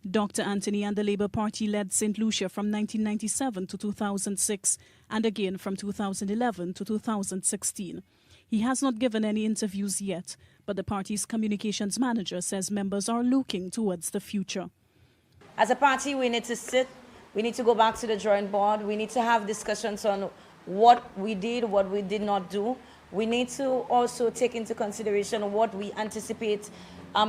Dr. Anthony and the Labour Party led St. Lucia from 1997 to 2006 and again from 2011 to 2016. He has not given any interviews yet, but the party's communications manager says members are looking towards the future. As a party, we need to sit. We need to go back to the drawing board. We need to have discussions on what we did, what we did not do. We need to also take into consideration what we anticipate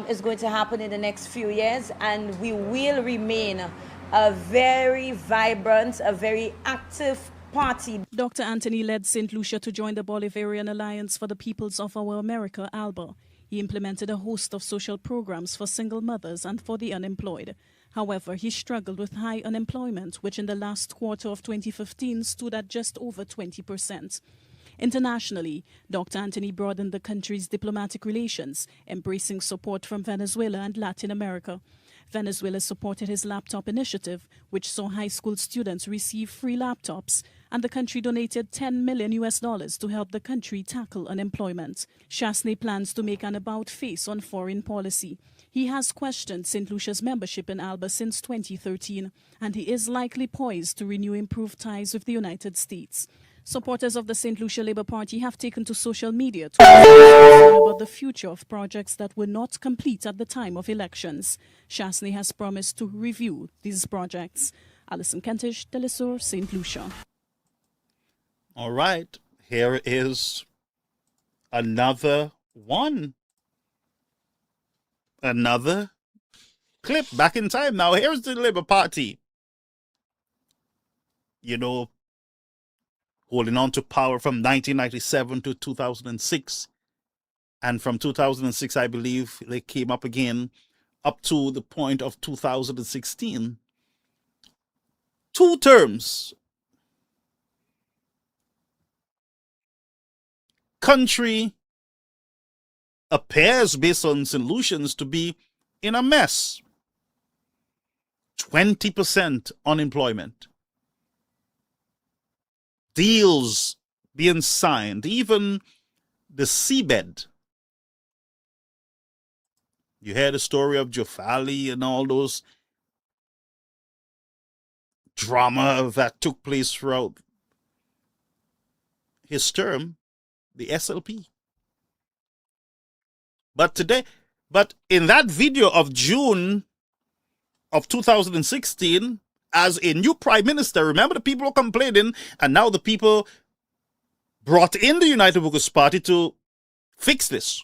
is going to happen in the next few years, and we will remain a very vibrant, a very active party. Dr. Anthony led St. Lucia to join the Bolivarian Alliance for the Peoples of Our America, ALBA. He implemented a host of social programs for single mothers and for the unemployed. However, he struggled with high unemployment, which in the last quarter of 2015 stood at just over 20%. Internationally, Dr. Anthony broadened the country's diplomatic relations, embracing support from Venezuela and Latin America. Venezuela supported his laptop initiative, which saw high school students receive free laptops, and the country donated $10 million to help the country tackle unemployment. Shastney plans to make an about-face on foreign policy. He has questioned St. Lucia's membership in ALBA since 2013, and he is likely poised to renew improved ties with the United States. Supporters of the St. Lucia Labour Party have taken to social media to discuss about the future of projects that were not complete at the time of elections. Shastney has promised to review these projects. Alison Kentish, Telesur, St. Lucia. All right, here is another one. Another clip back in time. Now, here's the Labour Party. You know, holding on to power from 1997 to 2006. And from 2006, I believe, they came up again up to the point of 2016. 2 terms. Country appears, based on solutions, to be in a mess. 20% unemployment. Deals being signed, even the seabed. You heard the story of Jofali and all those drama that took place throughout his term, the SLP. But in that video of June of 2016, as a new prime minister, remember the people were complaining, and now the people brought in the United Workers' Party to fix this.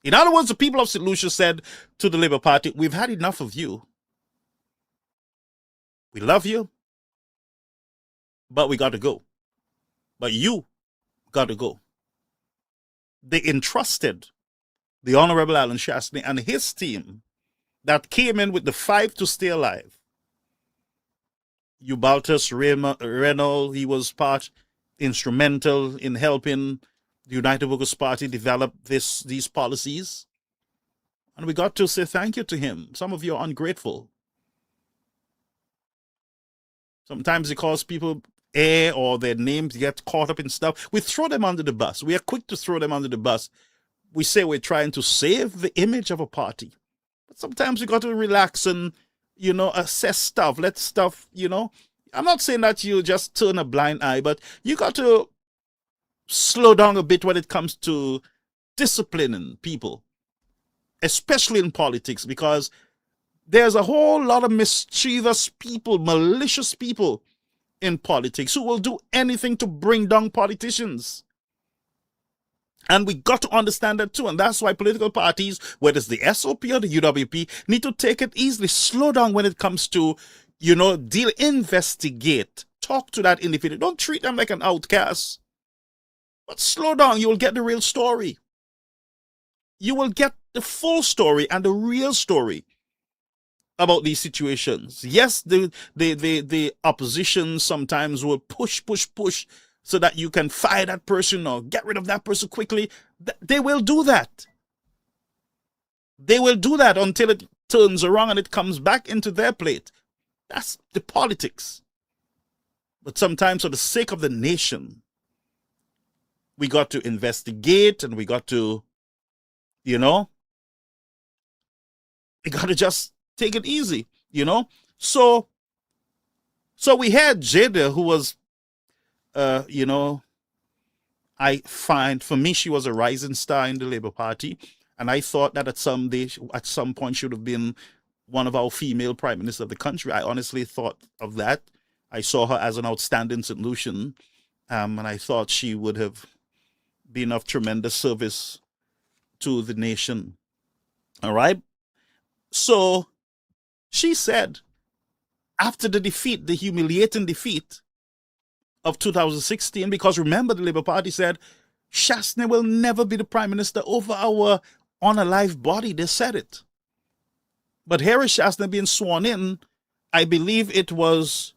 In other words, the people of St. Lucia said to the Labour Party, we've had enough of you. We love you, but we got to go. But you got to go. They entrusted the Honorable Alan Shastney and his team that came in with the 5 to stay alive. Eubaltus Reynolds, he was instrumental in helping the United Workers' Party develop these policies. And we got to say thank you to him. Some of you are ungrateful. Sometimes because people air or their names get caught up in stuff, we throw them under the bus. We are quick to throw them under the bus. We say we're trying to save the image of a party. But sometimes we got to relax and, assess stuff. Let stuff, I'm not saying that you just turn a blind eye, but you got to slow down a bit when it comes to disciplining people. especially in politics, because there's a whole lot of mischievous people, malicious people in politics who will do anything to bring down politicians. And we got to understand that too. And that's why political parties, whether it's the SOP or the UWP, need to take it easily, slow down when it comes to, investigate, talk to that individual. Don't treat them like an outcast. But slow down, you will get the real story. You will get the full story and the real story about these situations. Yes, the opposition sometimes will push so that you can fire that person or get rid of that person quickly. They will do that. They will do that until it turns around and it comes back into their plate. That's the politics. But sometimes for the sake of the nation, we got to investigate and we got to, we got to just take it easy, So we had Jada, who was, I find, for me, she was a rising star in the Labour Party. And I thought that at some point, should have been one of our female prime ministers of the country. I honestly thought of that. I saw her as an outstanding solution. And I thought she would have been of tremendous service to the nation. All right. So she said, after the defeat, the humiliating defeat of 2016, because remember, the Labour Party said, Shastney will never be the prime minister over our unalive body. They said it. But here is Shastney being sworn in. I believe it was,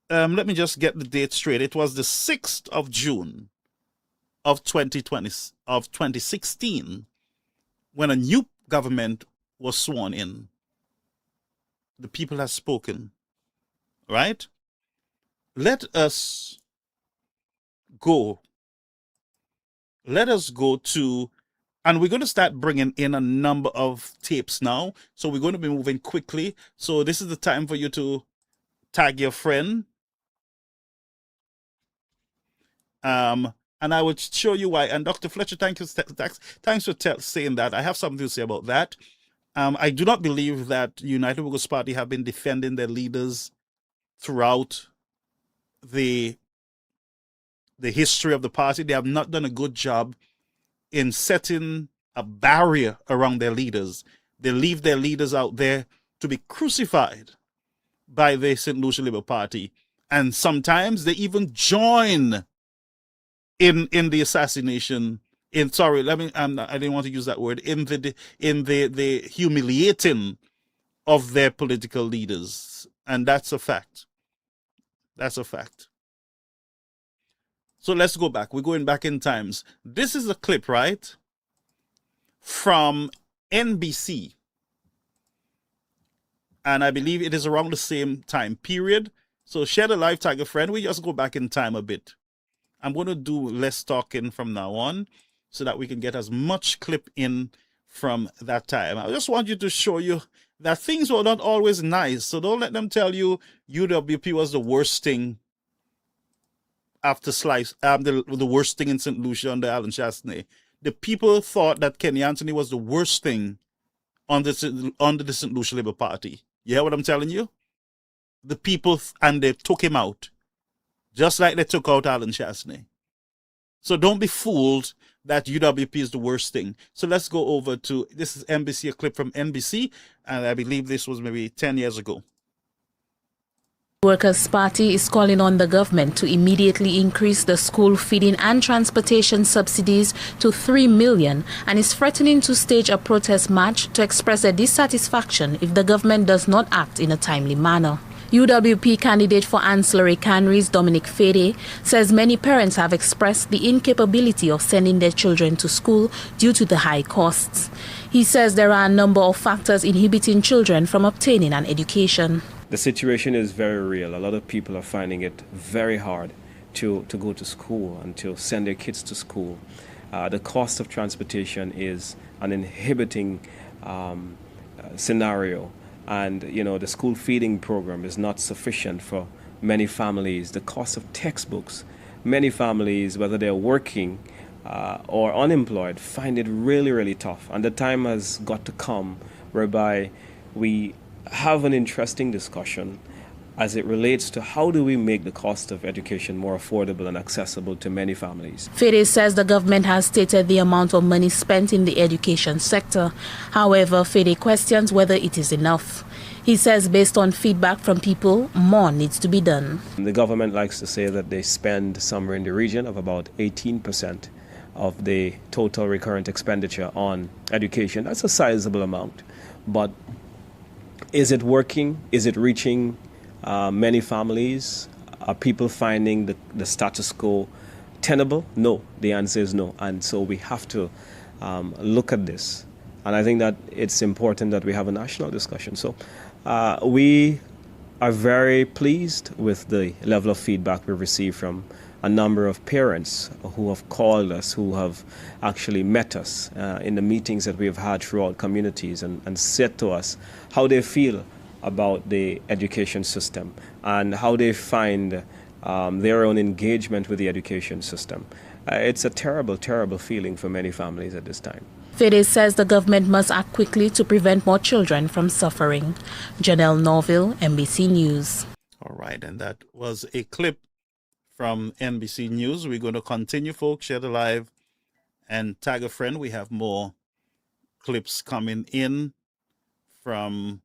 let me just get the date straight. It was the 6th of June of 2016, when a new government was sworn in. The people have spoken, right? Let us go to, and we're going to start bringing in a number of tapes now. So we're going to be moving quickly. So this is the time for you to tag your friend. And I would show you why. And Dr. Fletcher, thanks for saying that. I have something to say about that. I do not believe that United Workers' Party have been defending their leaders throughout the history of the party. They have not done a good job in setting a barrier around their leaders. They leave their leaders out there to be crucified by the St. Lucia Labour Party. And sometimes they even join in the assassination. I didn't want to use that word, in the humiliating of their political leaders. And that's a fact. That's a fact. So let's go back. We're going back in times. This is a clip, right, from NBC. And I believe it is around the same time period. So share the live, tag a friend. We just go back in time a bit. I'm going to do less talking from now on so that we can get as much clip in from that time. I just want you to show you that things were not always nice. So don't let them tell you UWP was the worst thing after the worst thing in St. Lucia under Alan Shastney. The people thought that Kenny Anthony was the worst thing under the St. Lucia Labour Party. You hear what I'm telling you? The people, and they took him out, just like they took out Alan Shastney. So don't be fooled that UWP is the worst thing. So let's go over to, this is NBC, a clip from NBC, and I believe this was maybe 10 years ago. Workers' Party is calling on the government to immediately increase the school feeding and transportation subsidies to $3 million and is threatening to stage a protest march to express their dissatisfaction if the government does not act in a timely manner. UWP candidate for ancillary canneries Dominic Fede says many parents have expressed the incapability of sending their children to school due to the high costs. He says there are a number of factors inhibiting children from obtaining an education. The situation is very real. A lot of people are finding it very hard to go to school and to send their kids to school. The cost of transportation is an inhibiting scenario. And, the school feeding program is not sufficient for many families. The cost of textbooks, many families, whether they're working or unemployed find it really, really tough. And the time has got to come whereby we have an interesting discussion as it relates to how do we make the cost of education more affordable and accessible to many families. Fede says the government has stated the amount of money spent in the education sector. However, Fede questions whether it is enough. He says based on feedback from people, more needs to be done. The government likes to say that they spend somewhere in the region of about 18% of the total recurrent expenditure on education. That's a sizable amount. But is it working? Is it reaching many families? Are people finding the status quo tenable? No. The answer is no. And so we have to look at this. And I think that it's important that we have a national discussion. So we are very pleased with the level of feedback we've received from a number of parents who have called us, who have actually met us in the meetings that we have had throughout communities and said to us how they feel about the education system and how they find their own engagement with the education system. It's a terrible, terrible feeling for many families at this time. Fede says the government must act quickly to prevent more children from suffering. Janelle Norville, NBC News. All right, and that was a clip from NBC News. We're going to continue, folks. Share the live and tag a friend. We have more clips coming in from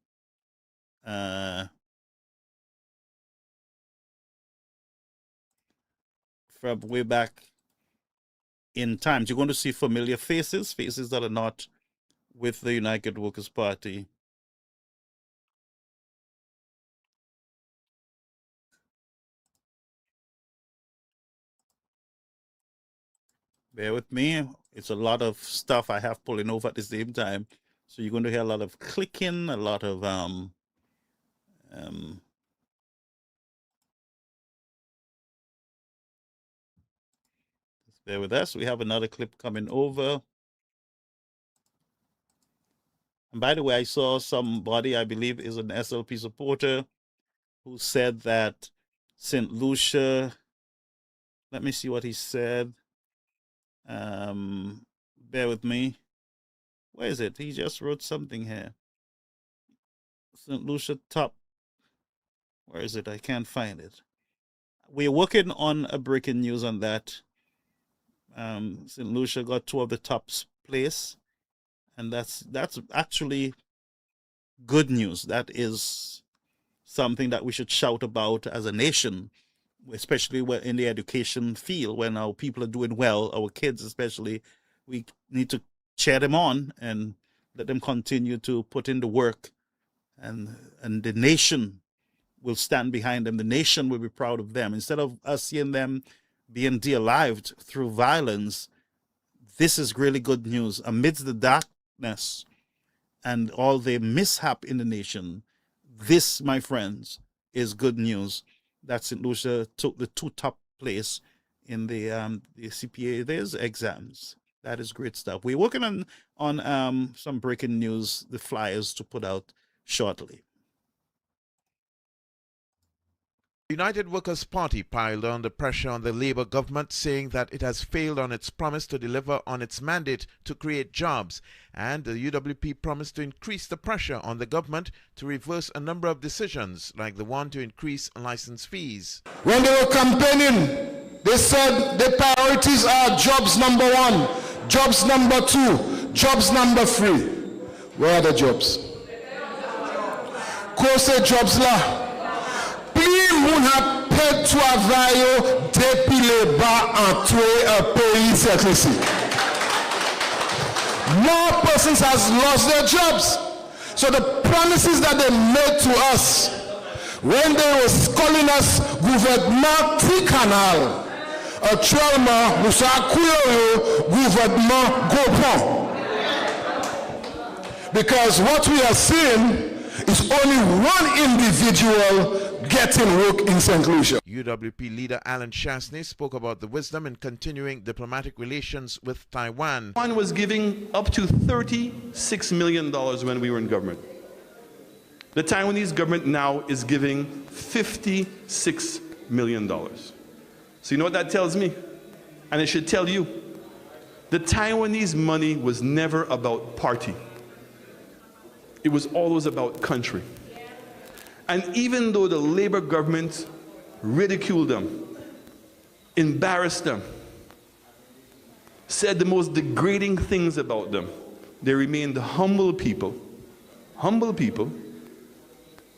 way back in times. You're going to see familiar faces that are not with the United Workers' Party. Bear with me. It's a lot of stuff I have pulling over at the same time. So you're going to hear a lot of clicking, a lot of just bear with us. We have another clip coming over. And by the way, I saw somebody, I believe is an SLP supporter, who said that St. Lucia, let me see what he said. Bear with me. Where is it? He just wrote something here. St. Lucia top. Where is it? I can't find it. We're working on a breaking news on that. St. Lucia got 2 of the top place. And that's actually good news. That is something that we should shout about as a nation, especially in the education field. When our people are doing well, our kids especially, we need to cheer them on and let them continue to put in the work. And the nation will stand behind them. The nation will be proud of them. Instead of us seeing them being de-lived through violence, this is really good news. Amidst the darkness and all the mishap in the nation, this, my friends, is good news. That St. Lucia took the 2 top place in the CPA there's exams. That is great stuff. We're working on some breaking news, the flyers to put out shortly. The United Workers' Party piled on the pressure on the Labour government, saying that it has failed on its promise to deliver on its mandate to create jobs, and the UWP promised to increase the pressure on the government to reverse a number of decisions, like the one to increase license fees. When they were campaigning, they said the priorities are jobs number 1, jobs number 2, jobs number 3. Where are the jobs? Kose jobs la. Plus moun a ped travail depuis le bas entre un pays ici. More persons has lost their jobs. So the promises that they made to us when they was calling us gouvernement tricanal, actuellement nous sommes couleur gouvernement gopon. Because what we are seeing is only one individual getting work in St. Lucia. UWP leader Alan Chasney spoke about the wisdom in continuing diplomatic relations with Taiwan. Taiwan was giving up to $36 million when we were in government. The Taiwanese government now is giving $56 million. So you know what that tells me? And it should tell you The Taiwanese money was never about party. It was always about country. And even though the Labour government ridiculed them, embarrassed them, said the most degrading things about them, they remained humble people,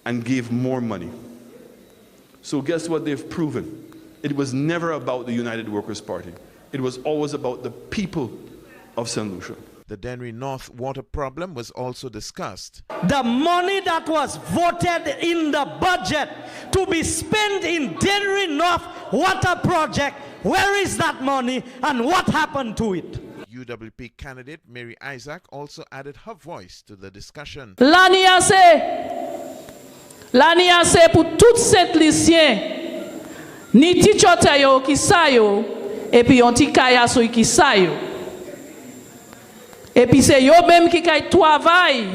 and gave more money. So guess what they've proven? It was never about the United Workers' Party. It was always about the people of St. Lucia. The Dennery North water problem was also discussed. The money that was voted in the budget to be spent in Dennery North water project, where is that money and what happened to it? UWP candidate Mary Isaac also added her voice to the discussion. L'année assez pour tout Saint-Lucien, ni ti chote yo ki sa yo, et puis on ti kaya so ki sa yo. Et puis c'est yo même qui kay travail,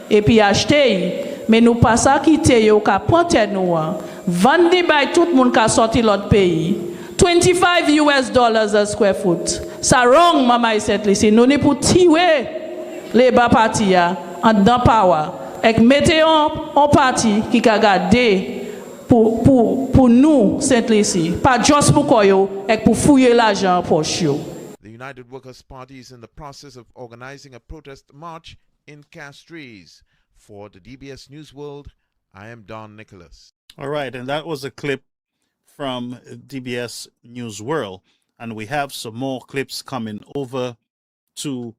et puis acheter, mais nous pas ça quitter yo ka prendre nous, vendre by tout moun ka sorti l'autre pays. $25 a square foot. Ça wrong, Mama Saint-Lucie. Nous n'est pour tirer les bas partis en dedans power. Et mettez en parti qui a gardé pour nous, Saint-Lucie. Pas juste pour koyo, et pour fouiller l'argent pour chou. The United Workers' Party is in the process of organizing a protest march in Castries. For the DBS News World, I am Don Nicholas. All right, and that was a clip from DBS News World, and we have some more clips coming over to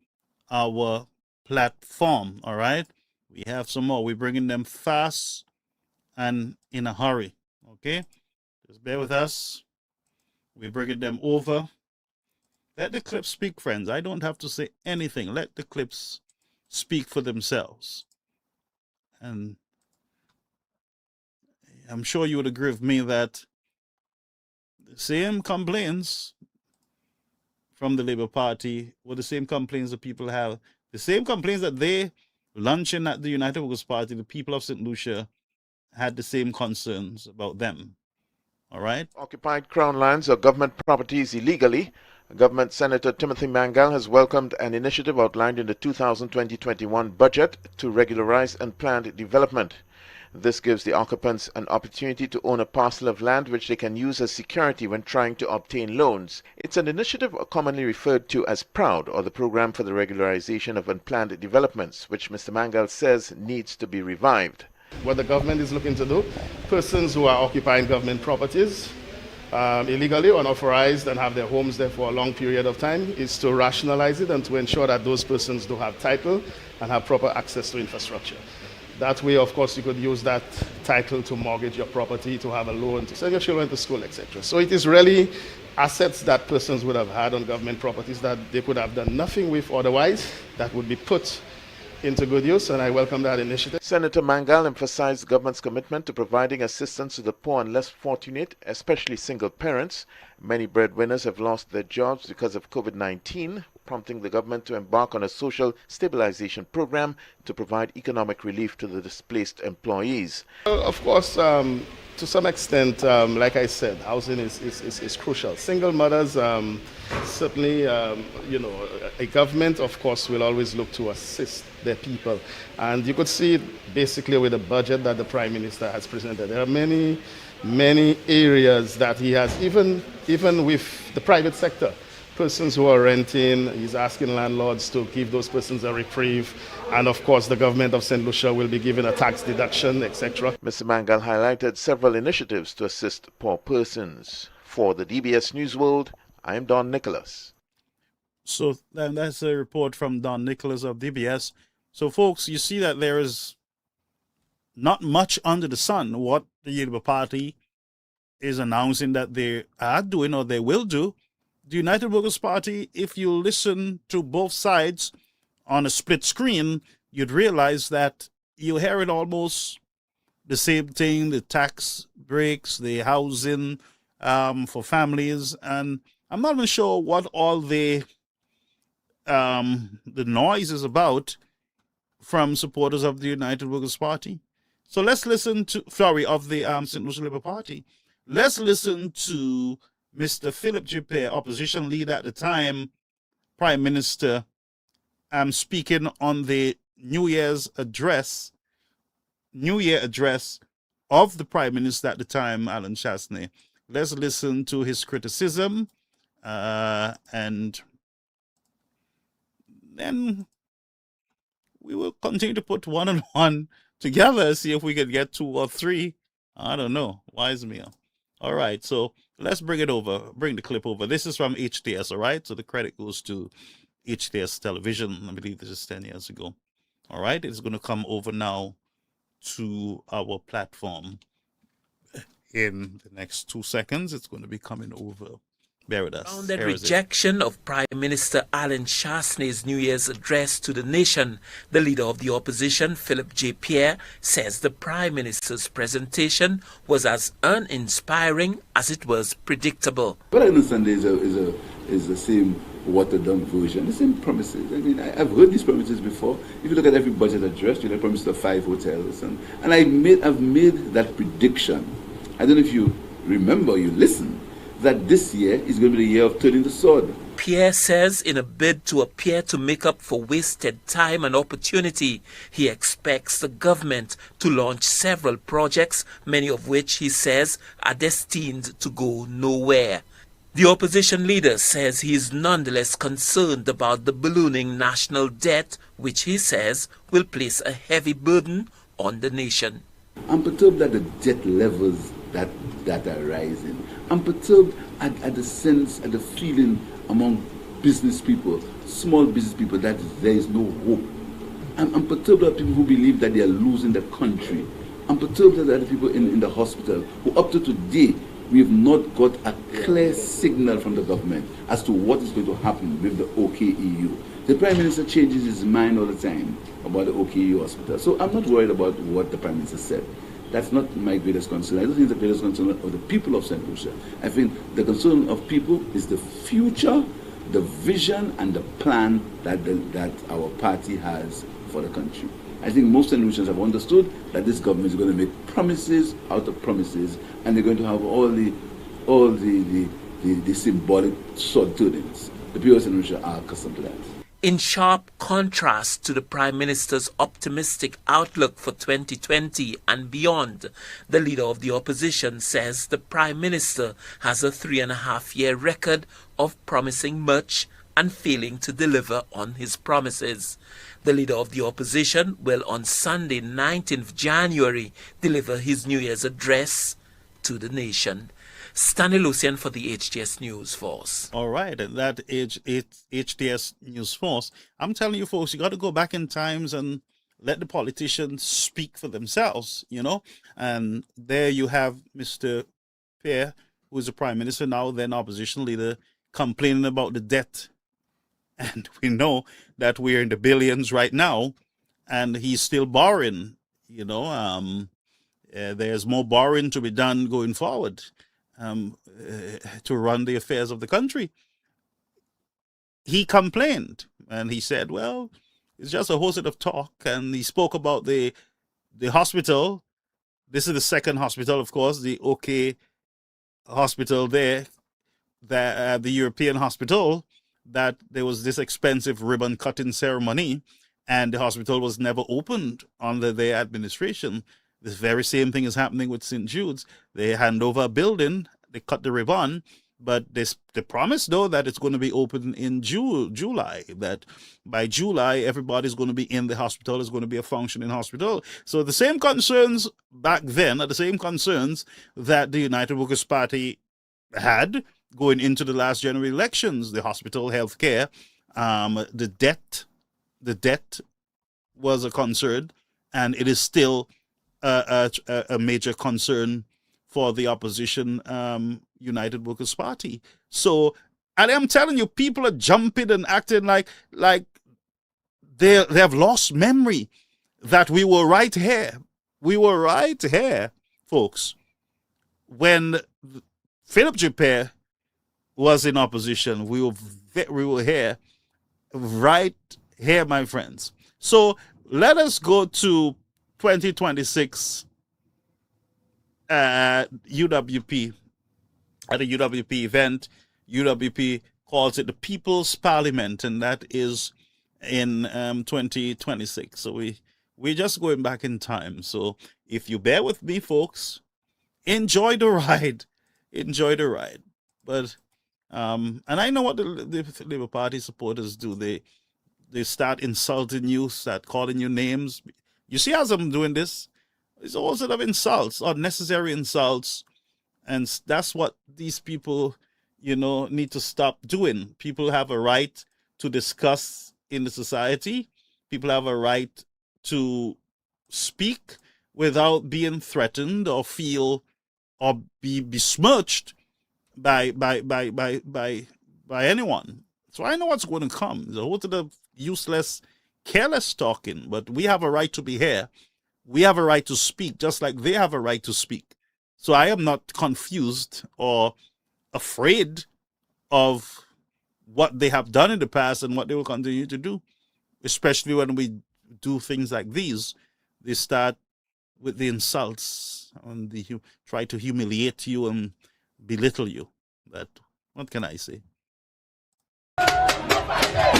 our platform. All right, we have some more. We're bringing them fast and in a hurry. Okay, just bear with us. We're bringing them over. Let the clips speak, friends. I don't have to say anything. Let the clips speak for themselves. And I'm sure you would agree with me that the same complaints from the Labour Party were the same complaints that people have. The same complaints that they lunching at the United Workers' Party, the people of St. Lucia had the same concerns about them. All right? Occupied crown lands or government properties illegally. Government Senator Timothy Mangal has welcomed an initiative outlined in the 2020-21 budget to regularize unplanned development. This gives the occupants an opportunity to own a parcel of land which they can use as security when trying to obtain loans. It's an initiative commonly referred to as PROUD, or the Program for the Regularization of Unplanned Developments, which Mr. Mangal says needs to be revived. What the government is looking to do, persons who are occupying government properties illegally, unauthorized, and have their homes there for a long period of time, is to rationalize it and to ensure that those persons do have title and have proper access to infrastructure. That way, of course, you could use that title to mortgage your property, to have a loan, to send your children to school, etc. So it is really assets that persons would have had on government properties that they could have done nothing with otherwise, that would be put into good use, and I welcome that initiative. Senator Mangal emphasized the government's commitment to providing assistance to the poor and less fortunate, especially single parents. Many breadwinners have lost their jobs because of COVID-19, prompting the government to embark on a social stabilization program to provide economic relief to the displaced employees. Of course, to some extent, like I said, housing is crucial. Single mothers, certainly, you know, a government, of course, will always look to assist their people. And you could see it basically with the budget that the Prime Minister has presented. There are many, many areas that he has, even with the private sector. Persons who are renting, he's asking landlords to give those persons a reprieve. And of course, the government of St. Lucia will be given a tax deduction, etc. Mr. Mangal highlighted several initiatives to assist poor persons. For the DBS News World, I am Don Nicholas. So that's a report from Don Nicholas of DBS. So folks, you see that there is not much under the sun what the Labour Party is announcing that they are doing or they will do. The United Workers' Party, if you listen to both sides on a split screen, you'd realize that you're hearing almost the same thing, the tax breaks, the housing for families, and I'm not even sure what all the noise is about from supporters of the United Workers' Party. So let's listen to, of the St. Lucia Labour Party. Let's listen to Mr. Philip Juppé, opposition leader at the time, Prime Minister speaking on the New Year address of the Prime Minister at the time, Alan Chasney. Let's listen to his criticism, and then we will continue to put one and one together, see if we can get 2 or 3. I don't know. Wise me. All right, so let's bring the clip over. This is from HTS, all right? So the credit goes to HTS Television. I believe this is 10 years ago. All right, it's going to come over now to our platform in the next 2 seconds. It's going to be coming over. Bear with us. Founded rejection of Prime Minister Alan Chasney's New Year's address to the nation, the leader of the opposition, Philip J. Pierre, says the Prime Minister's presentation was as uninspiring as it was predictable. What I understand is the same watered-down version, the same promises. I mean, I've heard these promises before. If you look at every budget address, promised of 5 hotels, and I've made that prediction. I don't know if you remember, you listened, that this year is going to be the year of turning the sword. Pierre says in a bid to appear to make up for wasted time and opportunity, he expects the government to launch several projects, many of which he says are destined to go nowhere. The opposition leader says he is nonetheless concerned about the ballooning national debt, which he says will place a heavy burden on the nation. I'm perturbed at the debt levels that are rising. I'm perturbed at the sense, at the feeling among business people, small business people, that there is no hope. I'm perturbed at people who believe that they are losing the country. I'm perturbed at the people in the hospital who up to today, we have not got a clear signal from the government as to what is going to happen with the OKEU. The Prime Minister changes his mind all the time about the OKEU hospital. So I'm not worried about what the Prime Minister said. That's not my greatest concern. I don't think it's the greatest concern of the people of St. Lucia. I think the concern of people is the future, the vision, and the plan that our party has for the country. I think most St. Lucians have understood that this government is going to make promises out of promises, and they're going to have all the symbolic sword turnings. The people of St. Lucia are accustomed to that. In sharp contrast to the Prime Minister's optimistic outlook for 2020 and beyond, the leader of the opposition says the Prime Minister has a 3.5-year record of promising much and failing to deliver on his promises. The leader of the opposition will on Sunday, 19th January, deliver his New Year's address to the nation. Stanley Lucian for the HTS News Force. All right, and that HTS News Force. I'm telling you, folks, you got to go back in times and let the politicians speak for themselves, And there you have Mr. Pierre, who is the Prime Minister now, then opposition leader, complaining about the debt. And we know that we're in the billions right now, and he's still borrowing, There's more borrowing to be done going forward. To run the affairs of the country. He complained and he said, well, it's just a whole set of talk. And he spoke about the hospital. This is the second hospital, of course, the OK hospital there, the European hospital, that there was this expensive ribbon cutting ceremony and the hospital was never opened under their administration. This very same thing is happening with St. Jude's. They hand over a building, they cut the ribbon, but they promise, though, that it's going to be open in July, that by July, everybody's going to be in the hospital, it's going to be a functioning hospital. So the same concerns back then are the same concerns that the United Workers' Party had going into the last general elections. The hospital, healthcare, the debt was a concern, and it is still a major concern for the opposition United Workers' Party. So, and I'm telling you, people are jumping and acting like they have lost memory that we were right here. We were right here, folks, when Philip J. Pierre was in opposition. We were here, right here, my friends. So let us go to 2026 UWP, at a UWP event. UWP calls it the People's Parliament, and that is in 2026. So we're just going back in time. So if you bear with me, folks, enjoy the ride. Enjoy the ride. But and I know what the Labour Party supporters do. They start insulting you, start calling you names. You see as I'm doing this? It's all sort of insults, unnecessary insults. And that's what these people, need to stop doing. People have a right to discuss in the society. People have a right to speak without being threatened or feel or be besmirched by anyone. So I know what's going to come. There's a whole lot of useless, careless talking, but we have a right to be here. We have a right to speak, just like they have a right to speak. So I am not confused or afraid of what they have done in the past and what they will continue to do, especially when we do things like these. They start with the insults and try to humiliate you and belittle you. But what can I say?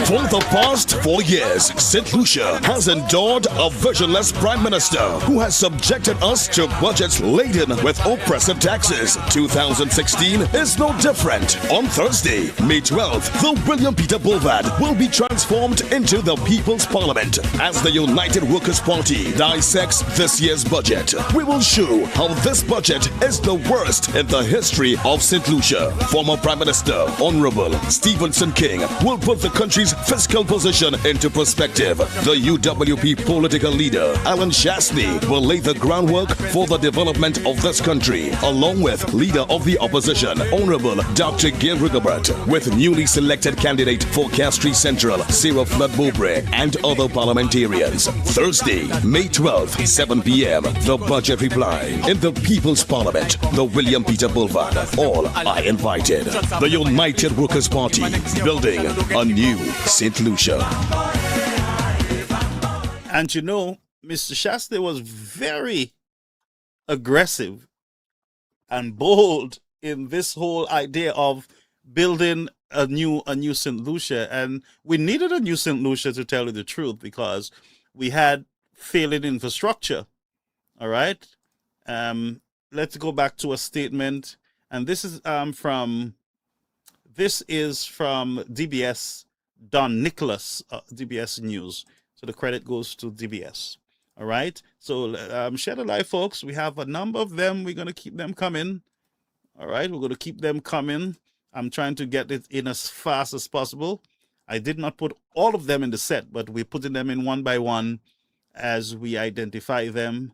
For the past 4 years, St. Lucia has endured a visionless prime minister who has subjected us to budgets laden with oppressive taxes. 2016 is no different. On Thursday, May 12th, the William Peter Boulevard will be transformed into the People's Parliament as the United Workers' Party dissects this year's budget. We will show how this budget is the worst in the history of St. Lucia. Former Prime Minister Honorable Stephenson King will put the country's fiscal position into perspective. The UWP political leader, Alan Shastney, will lay the groundwork for the development of this country, along with leader of the opposition, Honorable Dr. Gail Rigobert, with newly selected candidate for Castries Central, Sarah Flood Mowbray, and other parliamentarians. Thursday, May 12th, 7 p.m., the budget reply in the People's Parliament, the William Peter Boulevard. All are invited. The United Workers' Party, building a new St. Lucia. And Mr. Shastney was very aggressive and bold in this whole idea of building a new St. Lucia. And we needed a new St. Lucia, to tell you the truth, because we had failing infrastructure. All right. Let's go back to a statement. And this is from DBS, Don Nicholas, DBS News. So the credit goes to DBS. All right. So share the live, folks. We have a number of them. We're going to keep them coming. All right. We're going to keep them coming. I'm trying to get it in as fast as possible. I did not put all of them in the set, but we're putting them in one by one as we identify them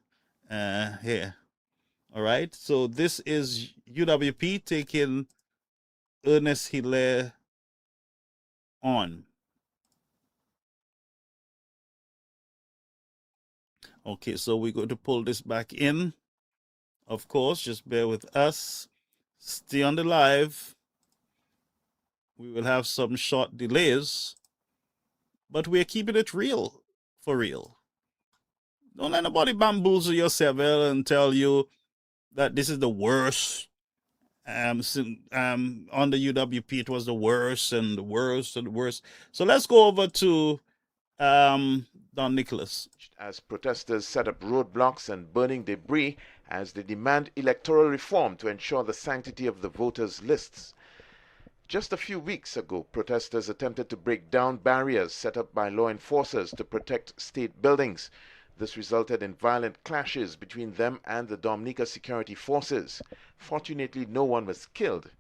here. All right. So this is UWP taking Ernest Hilaire on. Okay, so we're going to pull this back in. Of course, just bear with us. Stay on the live. We will have some short delays, but we're keeping it real, for real. Don't let nobody bamboozle your cerveau and tell you that this is the worst. On the UWP, it was the worst and the worst and the worst. So let's go over to Don Nicholas. As protesters set up roadblocks and burning debris as they demand electoral reform to ensure the sanctity of the voters' lists. Just a few weeks ago, protesters attempted to break down barriers set up by law enforcers to protect state buildings. This resulted in violent clashes between them and the Dominica security forces. Fortunately, no one was killed.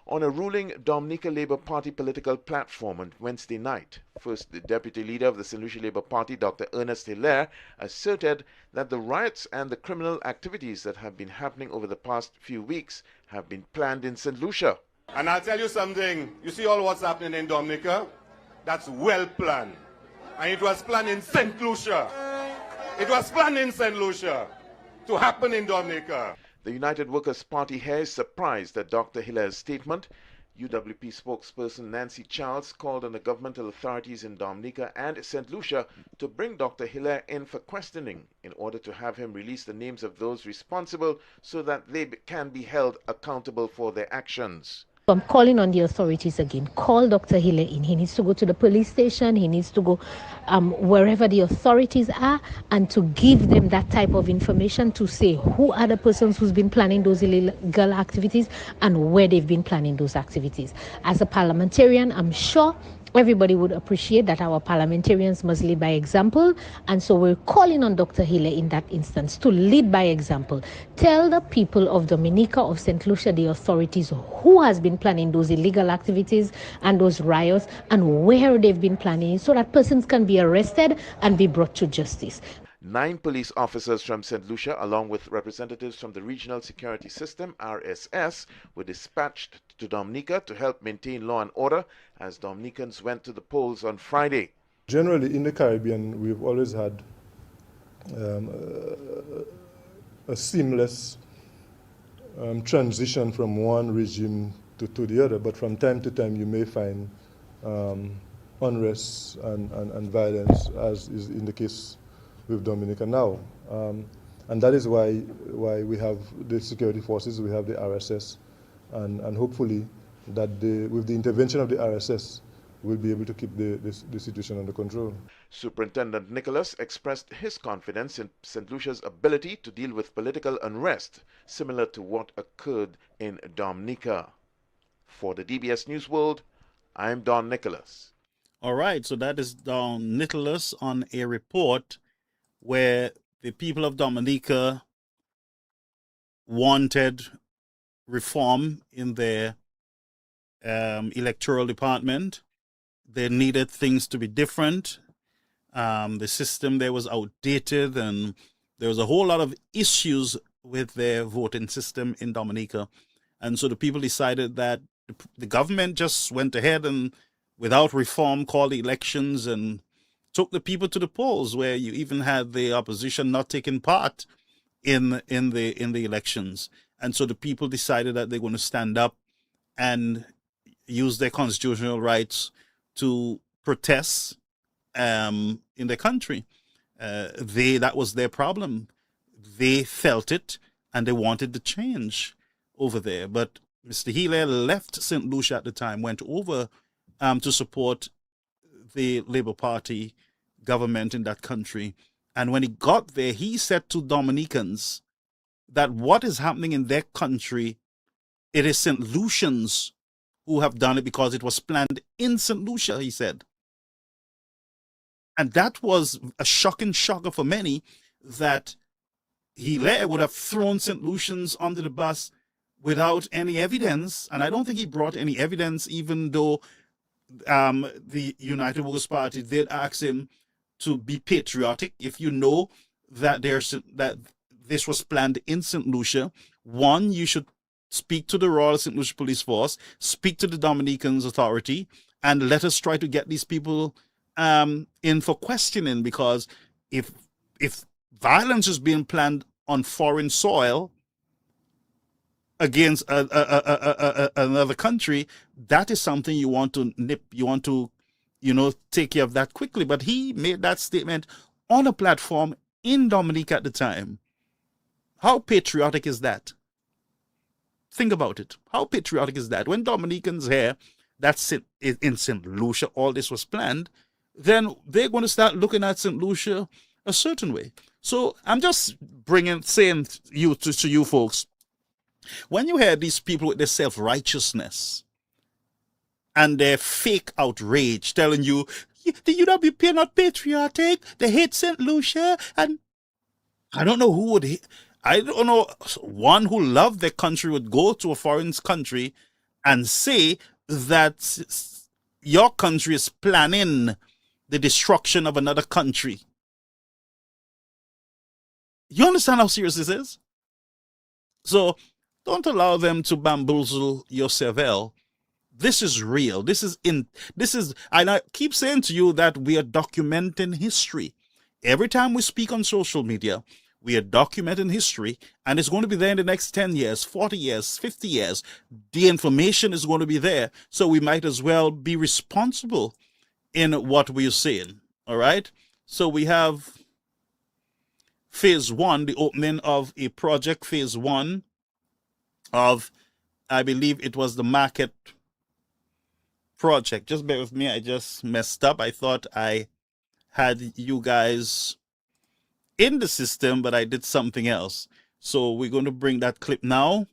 On a ruling Dominica Labour Party political platform on Wednesday night, first the deputy leader of the St. Lucia Labour Party, Dr. Ernest Hilaire, asserted that the riots and the criminal activities that have been happening over the past few weeks have been planned in St. Lucia. And I'll tell you something, you see all what's happening in Dominica? That's well planned. And it was planned in St. Lucia. It was planned in St. Lucia to happen in Dominica. The United Workers' Party here is surprised at Dr. Hilaire's statement. UWP spokesperson Nancy Charles called on the governmental authorities in Dominica and St. Lucia to bring Dr. Hilaire in for questioning in order to have him release the names of those responsible so that they can be held accountable for their actions. I'm calling on the authorities again. Call Dr. Hille in. He needs to go to the police station. He needs to go wherever the authorities are and to give them that type of information to say who are the persons who's been planning those illegal activities and where they've been planning those activities. As a parliamentarian, I'm sure everybody would appreciate that our parliamentarians must lead by example, and so we're calling on Dr. Hille in that instance to lead by example. Tell the people of Dominica, of St. Lucia, the authorities, who has been planning those illegal activities and those riots and where they've been planning, so that persons can be arrested and be brought to justice. 9 police officers from St. Lucia, along with representatives from the Regional Security System, RSS, were dispatched to Dominica to help maintain law and order as Dominicans went to the polls on Friday. Generally, in the Caribbean, we've always had a seamless transition from one regime to the other, but from time to time you may find unrest and violence, as is in the case with Dominica now. And that is why we have the security forces, we have the RSS, and hopefully that with the intervention of the RSS, we'll be able to keep the situation under control. Superintendent Nicholas expressed his confidence in St. Lucia's ability to deal with political unrest, similar to what occurred in Dominica. For the DBS News World, I'm Don Nicholas. All right, so that is Don Nicholas on a report where the people of Dominica wanted reform in their electoral department. They needed things to be different. The system there was outdated, and there was a whole lot of issues with their voting system in Dominica. And so the people decided that the government just went ahead and, without reform, called elections and took the people to the polls, where you even had the opposition not taking part in the elections. And so the people decided that they're going to stand up and use their constitutional rights to protest in their country. That was their problem. They felt it and they wanted the change over there. But Mr. Hille left St. Lucia at the time, went over to support the Labour Party government in that country. And when he got there, he said to Dominicans that what is happening in their country, it is St. Lucians who have done it because it was planned in St. Lucia, he said. And that was a shocking shocker for many, that Hille would have thrown St. Lucians under the bus without any evidence. And I don't think he brought any evidence, even though the United Workers' Party did ask him to be patriotic. If you know that this was planned in St. Lucia, one, you should speak to the Royal St. Lucia Police Force, speak to the Dominicans Authority, and let us try to get these people in for questioning, because if violence is being planned on foreign soil against another country, that is something you want to nip, you want to take care of that quickly. But he made that statement on a platform in Dominica at the time. How patriotic is that? Think about it. How patriotic is that? When Dominicans hear that in St. Lucia all this was planned, then they're going to start looking at St. Lucia a certain way. So I'm just saying to you folks, when you hear these people with their self-righteousness and their fake outrage telling you, the UWP are not patriotic, they hate St. Lucia, and I don't know who would I don't know, one who loved their country would go to a foreign country and say that your country is planning the destruction of another country. You understand how serious this is? So don't allow them to bamboozle your cervelle. This is real. And I keep saying to you that we are documenting history. Every time we speak on social media, we are documenting history, and it's going to be there in the next 10 years, 40 years, 50 years. The information is going to be there, so we might as well be responsible in what we are saying, all right? So we have phase one, the opening of a project, phase one of I believe it was the market project. Just bear with me. I just messed up. I thought I had you guys in the system, but I did something else. So we're going to bring that clip now.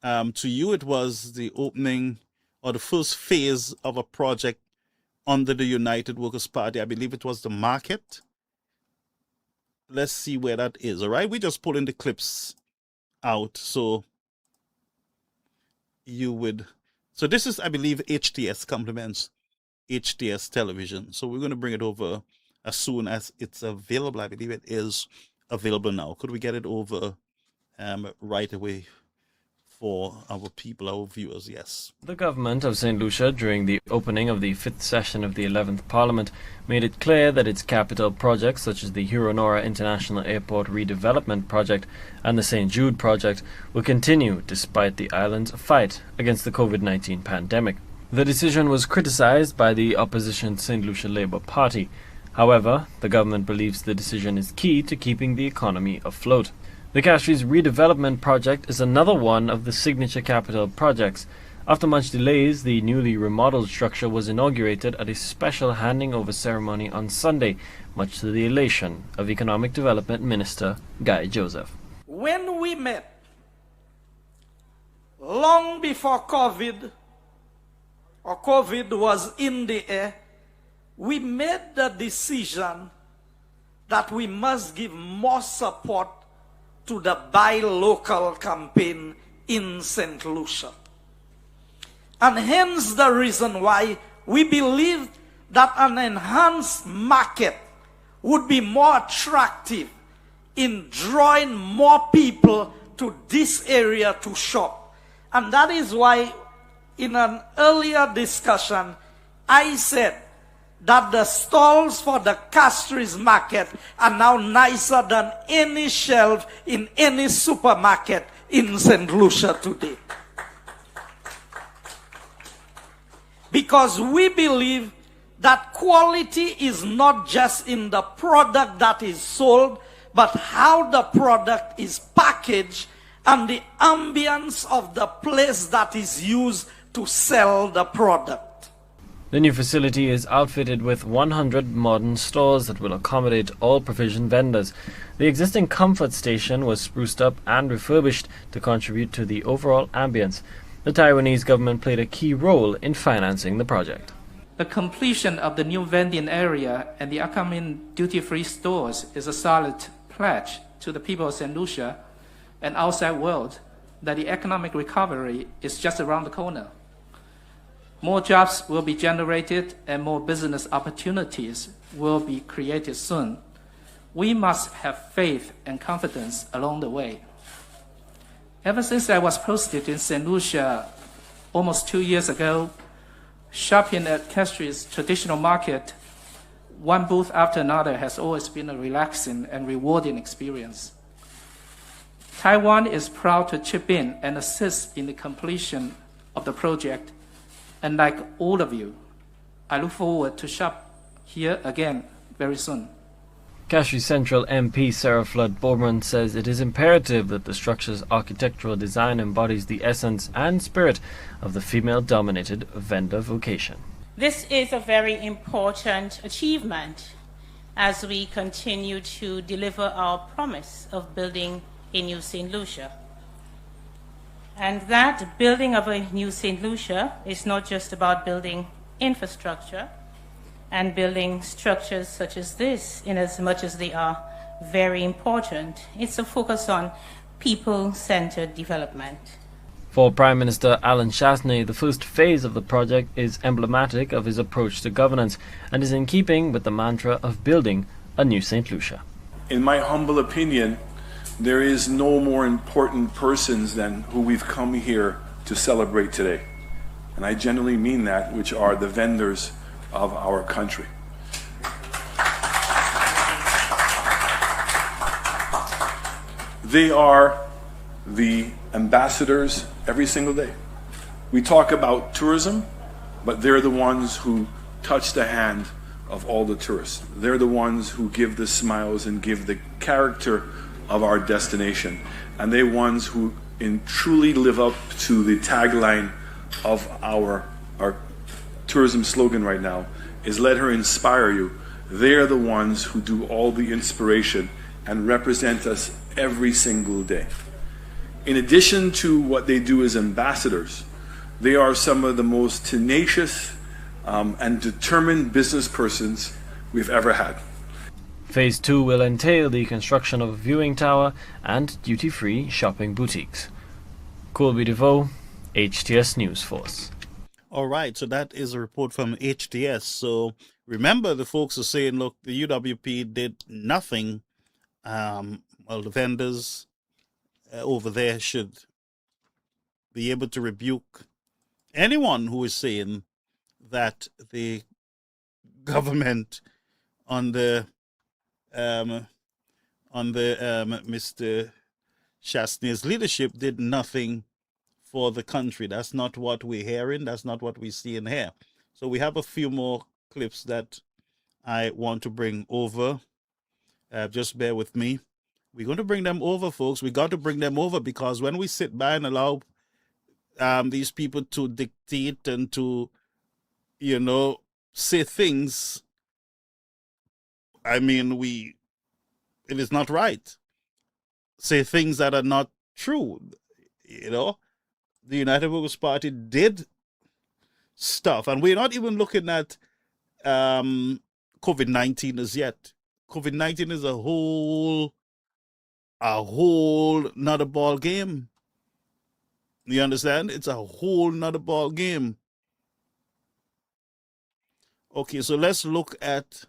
To you, it was the opening or the first phase of a project under the United Workers' Party. I believe it was the market. Let's see where that is. All right. We're just pulling the clips out. So you would. So this is, I believe, HTS compliments HTS television. So we're going to bring it over as soon as it's available. I believe it is available now. Could we get it over right away for our people, our viewers? Yes. The government of St. Lucia, during the opening of the 5th session of the 11th Parliament, made it clear that its capital projects such as the Huronora International Airport Redevelopment Project and the St. Jude Project will continue despite the island's fight against the COVID-19 pandemic. The decision was criticized by the opposition St. Lucia Labour Party. However, the government believes the decision is key to keeping the economy afloat. The Castries redevelopment project is another one of the signature capital projects. After much delays, the newly remodeled structure was inaugurated at a special handing over ceremony on Sunday, much to the elation of Economic Development Minister Guy Joseph. When we met, long before COVID was in the air, we made the decision that we must give more support to the Buy Local campaign in St. Lucia. And hence the reason why we believe that an enhanced market would be more attractive in drawing more people to this area to shop. And that is why in an earlier discussion, I said that the stalls for the Castries market are now nicer than any shelf in any supermarket in St. Lucia today. Because we believe that quality is not just in the product that is sold, but how the product is packaged and the ambience of the place that is used to sell the product. The new facility is outfitted with 100 modern stores that will accommodate all provision vendors. The existing comfort station was spruced up and refurbished to contribute to the overall ambience. The Taiwanese government played a key role in financing the project. The completion of the new vending area and the upcoming duty-free stores is a solid pledge to the people of St. Lucia and outside world that the economic recovery is just around the corner. More jobs will be generated and more business opportunities will be created soon. We must have faith and confidence along the way. Ever since I was posted in St. Lucia almost 2 years ago, shopping at Castries traditional market, one booth after another has always been a relaxing and rewarding experience. Taiwan is proud to chip in and assist in the completion of the project. And like all of you, I look forward to shop here again very soon. Castries Central MP Sarah Flood-Bowman says it is imperative that the structure's architectural design embodies the essence and spirit of the female-dominated vendor vocation. This is a very important achievement as we continue to deliver our promise of building a new St. Lucia. And that building of a new St. Lucia is not just about building infrastructure and building structures such as this, in as much as they are very important. It's a focus on people-centered development. For Prime Minister Alan Chasney, the first phase of the project is emblematic of his approach to governance and is in keeping with the mantra of building a new St. Lucia. In my humble opinion, there is no more important persons than who we've come here to celebrate today. And I genuinely mean that, which are the vendors of our country. They are the ambassadors every single day. We talk about tourism, but they're the ones who touch the hand of all the tourists. They're the ones who give the smiles and give the character of our destination, and they're ones who and truly live up to the tagline of our tourism slogan right now, is let her inspire you. They are the ones who do all the inspiration and represent us every single day. In addition to what they do as ambassadors, they are some of the most tenacious and determined business persons we've ever had. Phase 2 will entail the construction of a viewing tower and duty-free shopping boutiques. Colby DeVoe, HTS News Force. All right, so that is a report from HTS. So remember, the folks are saying, look, the UWP did nothing. Well, the vendors over there should be able to rebuke anyone who is saying that the government under Mr. Chasney's leadership did nothing for the country. That's not what we're hearing. That's not what we see in here. So we have a few more clips that I want to bring over. Just bear with me. We're going to bring them over, folks. We got to bring them over, because when we sit by and allow these people to dictate and to, say things, I mean, it is not right. Say things that are not true. The United Workers' Party did stuff, and we're not even looking at COVID-19 as yet. COVID-19 is a whole nother ball game. You understand? It's a whole nother ball game. Okay, so let's look at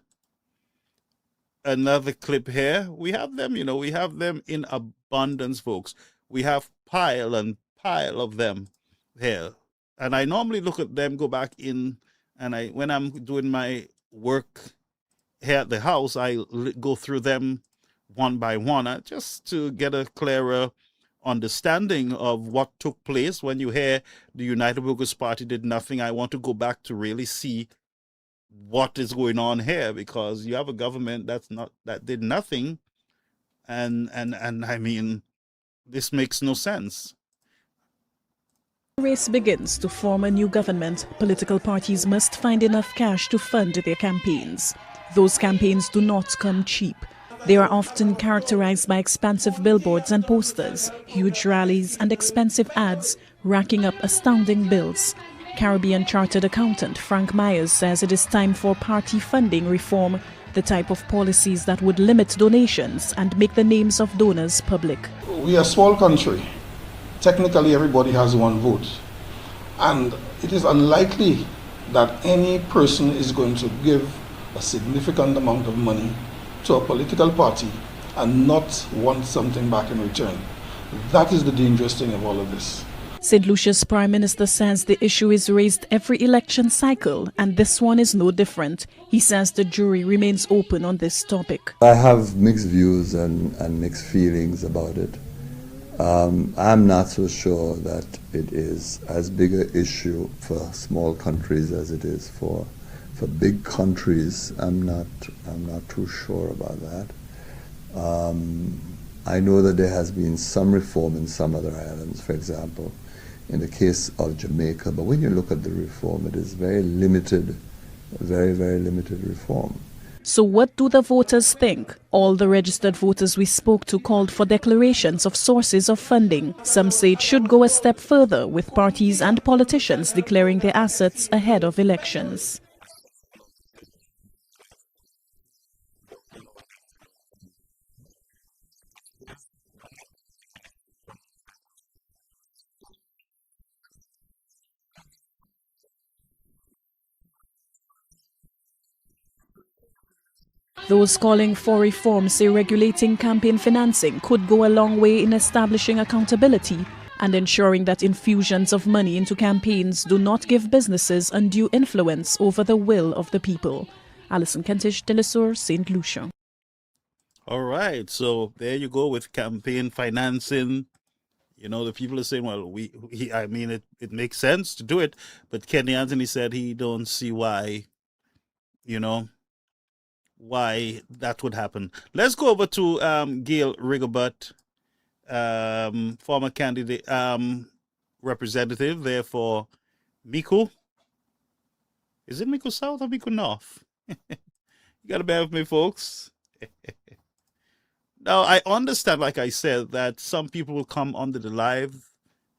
another clip here. We have them, we have them in abundance, folks. We have pile and pile of them here. And I normally look at them, go back in, and when I'm doing my work here at the house, I go through them one by one, just to get a clearer understanding of what took place. When you hear the United Workers' Party did nothing, I want to go back to really see what is going on here, because you have a government that did nothing, and I mean, this makes no sense. The race begins to form a new government. Political parties must find enough cash to fund their campaigns. Those campaigns do not come cheap. They are often characterized by expansive billboards and posters, huge rallies, and expensive ads, racking up astounding bills. Caribbean chartered accountant Frank Myers says it is time for party funding reform, the type of policies that would limit donations and make the names of donors public. We are a small country. Technically, everybody has one vote. And it is unlikely that any person is going to give a significant amount of money to a political party and not want something back in return. That is the dangerous thing of all of this. St. Lucia's Prime Minister says the issue is raised every election cycle, and this one is no different. He says the jury remains open on this topic. I have mixed views and mixed feelings about it. I'm not so sure that it is as big an issue for small countries as it is for big countries. I'm not too sure about that. I know that there has been some reform in some other islands, for example, in the case of Jamaica, but when you look at the reform, it is very limited, very, very limited reform. So what do the voters think? All the registered voters we spoke to called for declarations of sources of funding. Some say it should go a step further, with parties and politicians declaring their assets ahead of elections. Those calling for reform say regulating campaign financing could go a long way in establishing accountability and ensuring that infusions of money into campaigns do not give businesses undue influence over the will of the people. Alison Kentish, De La Source, St. Lucia. All right, so there you go with campaign financing. The people are saying, well, it makes sense to do it, but Kenny Anthony said he don't see why, why that would happen. Let's go over to Gail Rigobert former candidate, representative there for Mico. Is it Mico South or Mico North? You gotta bear with me, folks. Now, I understand, like I said, that some people will come under the live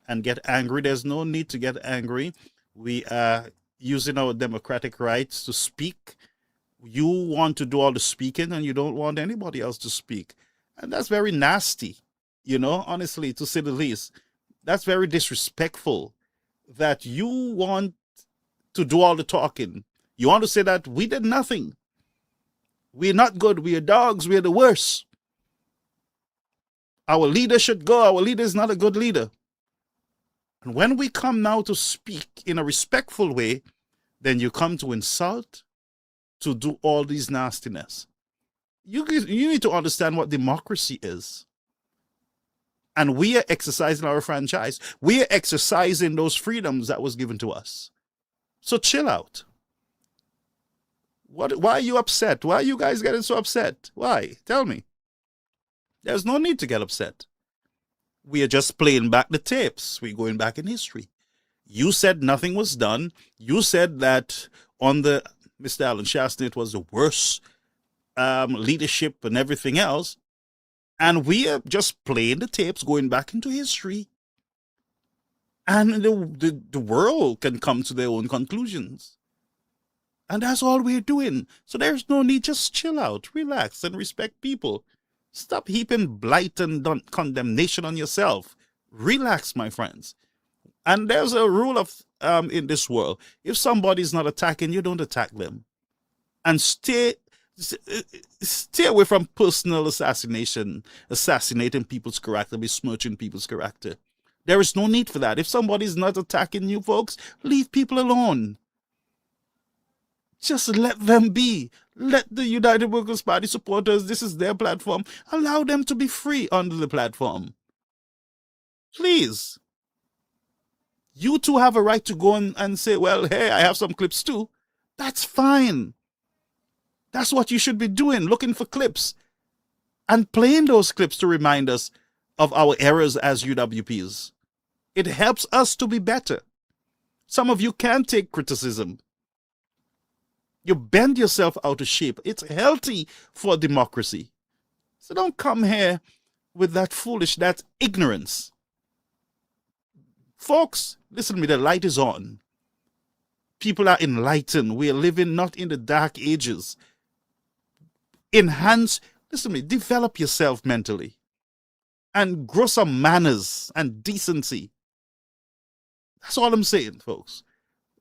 and get angry. There's no need to get angry. We are using our democratic rights to speak. You want to do all the speaking and you don't want anybody else to speak. And that's very nasty, you know, honestly, to say the least. That's very disrespectful that you want to do all the talking. You want to say that we did nothing. We're not good. We are dogs. We are the worst. Our leader should go. Our leader is not a good leader. And when we come now to speak in a respectful way, then you come to insult, to do all these nastiness. You need to understand what democracy is. And we are exercising our franchise. We are exercising those freedoms that was given to us. So chill out. Why are you upset? Why are you guys getting so upset? Why? Tell me. There's no need to get upset. We are just playing back the tapes. We're going back in history. You said nothing was done. You said that on the Mr. Alan Shaston, it was the worst leadership and everything else. And we are just playing the tapes, going back into history. And the world can come to their own conclusions. And that's all we're doing. So there's no need. Just chill out, relax, and respect people. Stop heaping blight and condemnation on yourself. Relax, my friends. And there's a rule of in this world. If somebody's not attacking you, don't attack them. And stay away from personal assassination, assassinating people's character, besmirching people's character. There is no need for that. If somebody's not attacking you, folks, leave people alone. Just let them be. Let the United Workers' Party supporters, this is their platform, allow them to be free under the platform. Please. You two have a right to go and say, well, hey, I have some clips too. That's fine. That's what you should be doing, looking for clips and playing those clips to remind us of our errors as UWPs. It helps us to be better. Some of you can't take criticism. You bend yourself out of shape. It's healthy for democracy. So don't come here with that that ignorance. Folks, listen to me, the light is on. People are enlightened. We are living not in the dark ages. Enhance, listen to me, develop yourself mentally. And grow some manners and decency. That's all I'm saying, folks.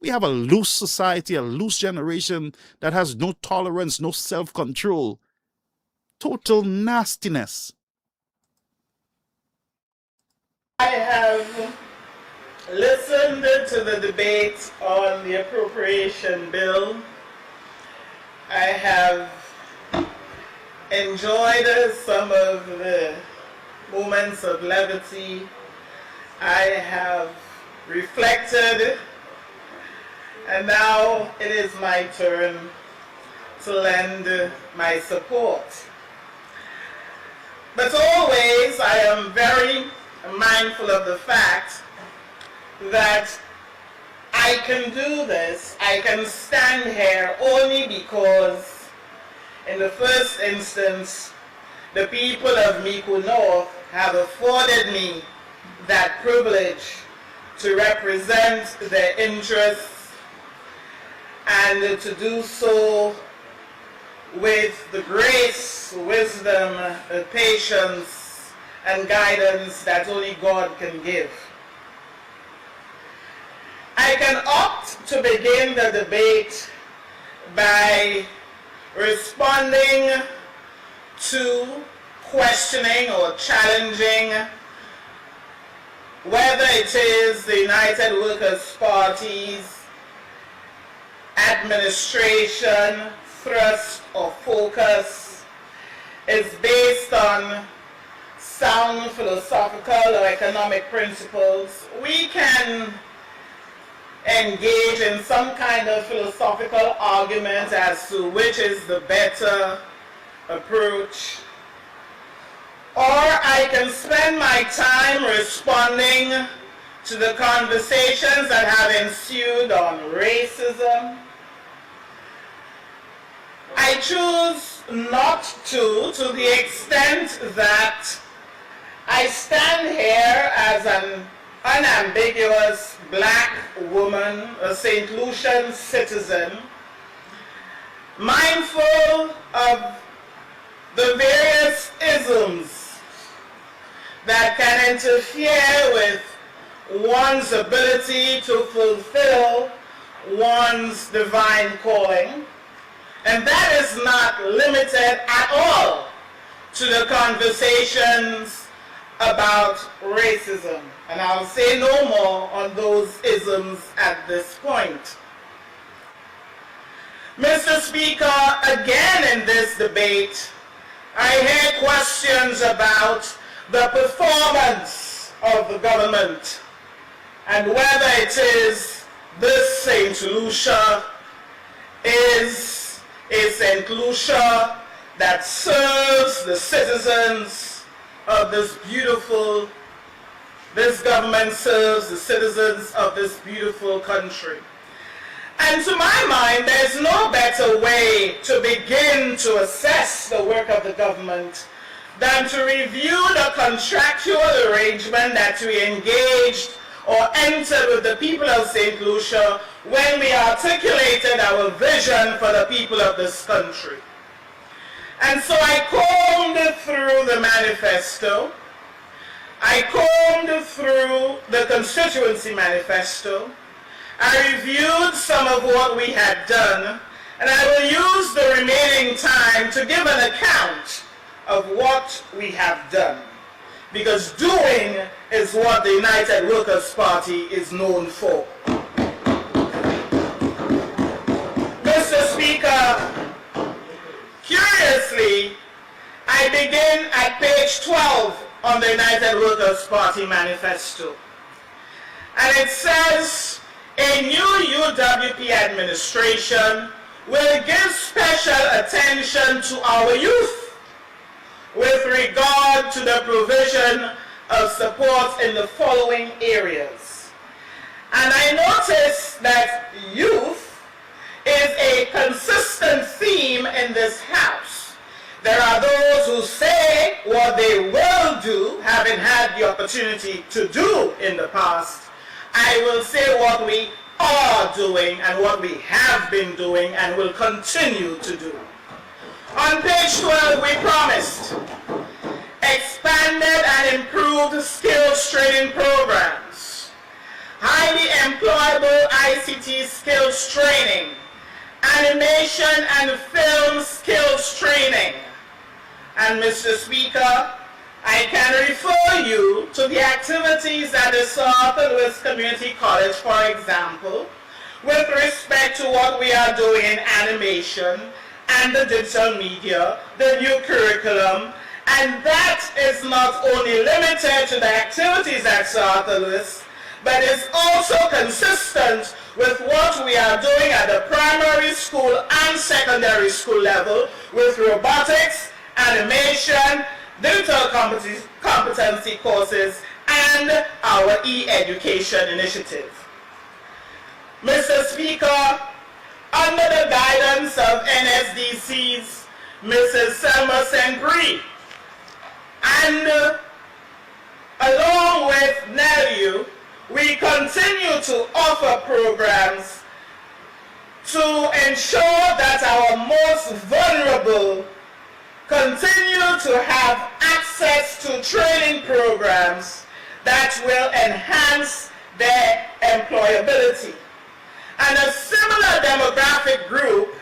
We have a loose society, a loose generation that has no tolerance, no self-control. Total nastiness. I have listened to the debate on the appropriation bill. I have enjoyed some of the moments of levity. I have reflected. And now it is my turn to lend my support. But always I am very mindful of the fact that I can do this, I can stand here only because in the first instance, the people of Mico North have afforded me that privilege to represent their interests and to do so with the grace, wisdom, patience, and guidance that only God can give. I can opt to begin the debate by responding to questioning or challenging whether it is the United Workers' Party's administration, thrust, or focus is based on sound philosophical or economic principles. We can engage in some kind of philosophical argument as to which is the better approach. or I can spend my time responding to the conversations that have ensued on racism. I choose not to the extent that I stand here as an unambiguous black woman, a St. Lucian citizen, mindful of the various isms that can interfere with one's ability to fulfill one's divine calling. And that is not limited at all to the conversations about racism. And I'll say no more on those isms at this point. Mr. Speaker, again in this debate, I hear questions about the performance of the government and whether it is this St. Lucia is a St. Lucia that serves the citizens of this government serves the citizens of this beautiful country. And to my mind, there's no better way to begin to assess the work of the government than to review the contractual arrangement that we engaged or entered with the people of St. Lucia when we articulated our vision for the people of this country. And so I combed through the manifesto, I combed through the constituency manifesto, I reviewed some of what we had done, and I will use the remaining time to give an account of what we have done. Because doing is what the United Workers' Party is known for. Mr. Speaker, curiously, I begin at page 12 on the United Workers' Party manifesto. And it says, a new UWP administration will give special attention to our youth with regard to the provision of support in the following areas. And I notice that youth is a consistent theme in this House. There are those who say what they will do, having had the opportunity to do in the past. I will say what we are doing and what we have been doing and will continue to do. On page 12, we promised expanded and improved skills training programs, highly employable ICT skills training, animation and film skills training. And Mr. Speaker, I can refer you to the activities at the South Louis Community College, for example, with respect to what we are doing in animation and the digital media, the new curriculum, and that is not only limited to the activities at South Louis, but is also consistent with what we are doing at the primary school and secondary school level with robotics, animation, digital competency courses, and our e-education initiative. Mr. Speaker, under the guidance of NSDC's Mrs. Selma Sengri, and along with NELU, we continue to offer programs to ensure that our most vulnerable continue to have access to training programs that will enhance their employability. And a similar demographic group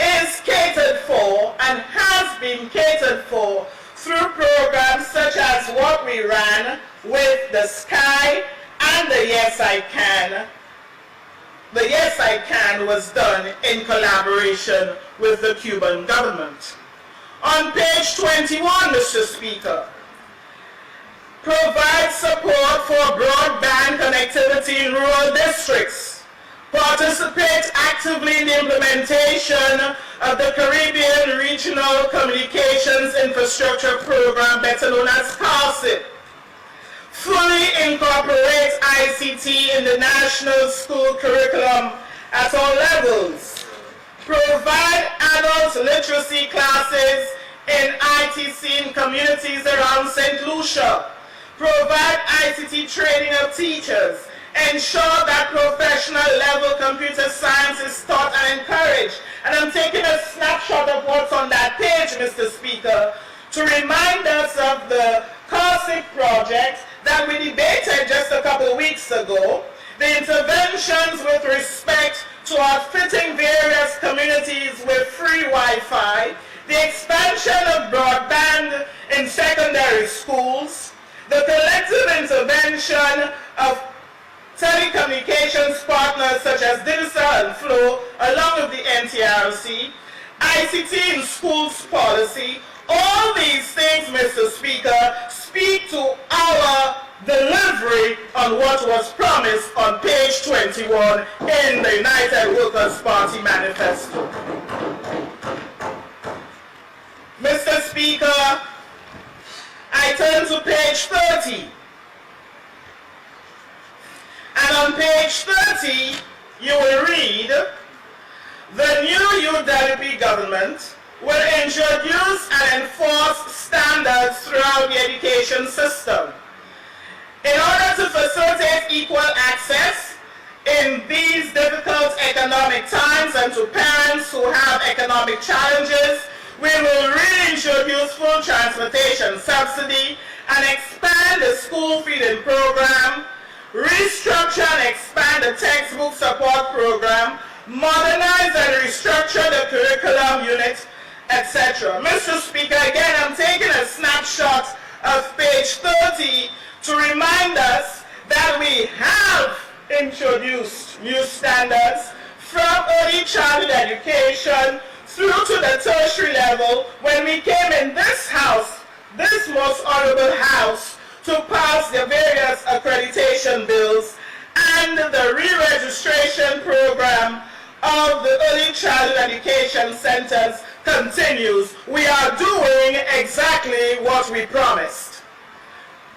is catered for and has been catered for through programs such as what we ran with the SKY and the Yes I Can. The Yes I Can was done in collaboration with the Cuban government. On page 21, Mr. Speaker, provide support for broadband connectivity in rural districts, participate actively in the implementation of the Caribbean Regional Communications Infrastructure Program, better known as CARSIP, fully incorporates ICT in the national school curriculum at all levels, provide adult literacy classes in ITC in communities around St. Lucia, provide ICT training of teachers, ensure that professional level computer science is taught and encouraged. And I'm taking a snapshot of what's on that page, Mr. Speaker, to remind us of the CARSIP project that we debated just a couple of weeks ago, the interventions with respect to outfitting various communities with free Wi-Fi, the expansion of broadband in secondary schools, the collective intervention of telecommunications partners such as Digital and Flow, along with the NTRC, ICT in schools policy. All these things, Mr. Speaker, speak to our delivery on what was promised on page 21 in the United Workers' Party Manifesto. Mr. Speaker, I turn to page 30. And on page 30, you will read, the new UWP government will introduce and enforce standards throughout the education system. In order to facilitate equal access in these difficult economic times and to parents who have economic challenges, we will reintroduce full transportation subsidy and expand the school feeding program, restructure and expand the textbook support program, modernize and restructure the curriculum unit, etc. Mr. Speaker, again, I'm taking a snapshot of page 30 to remind us that we have introduced new standards from early childhood education through to the tertiary level when we came in this house, this most honorable house, to pass the various accreditation bills and the re-registration program of the early childhood education centers continues. We are doing exactly what we promised.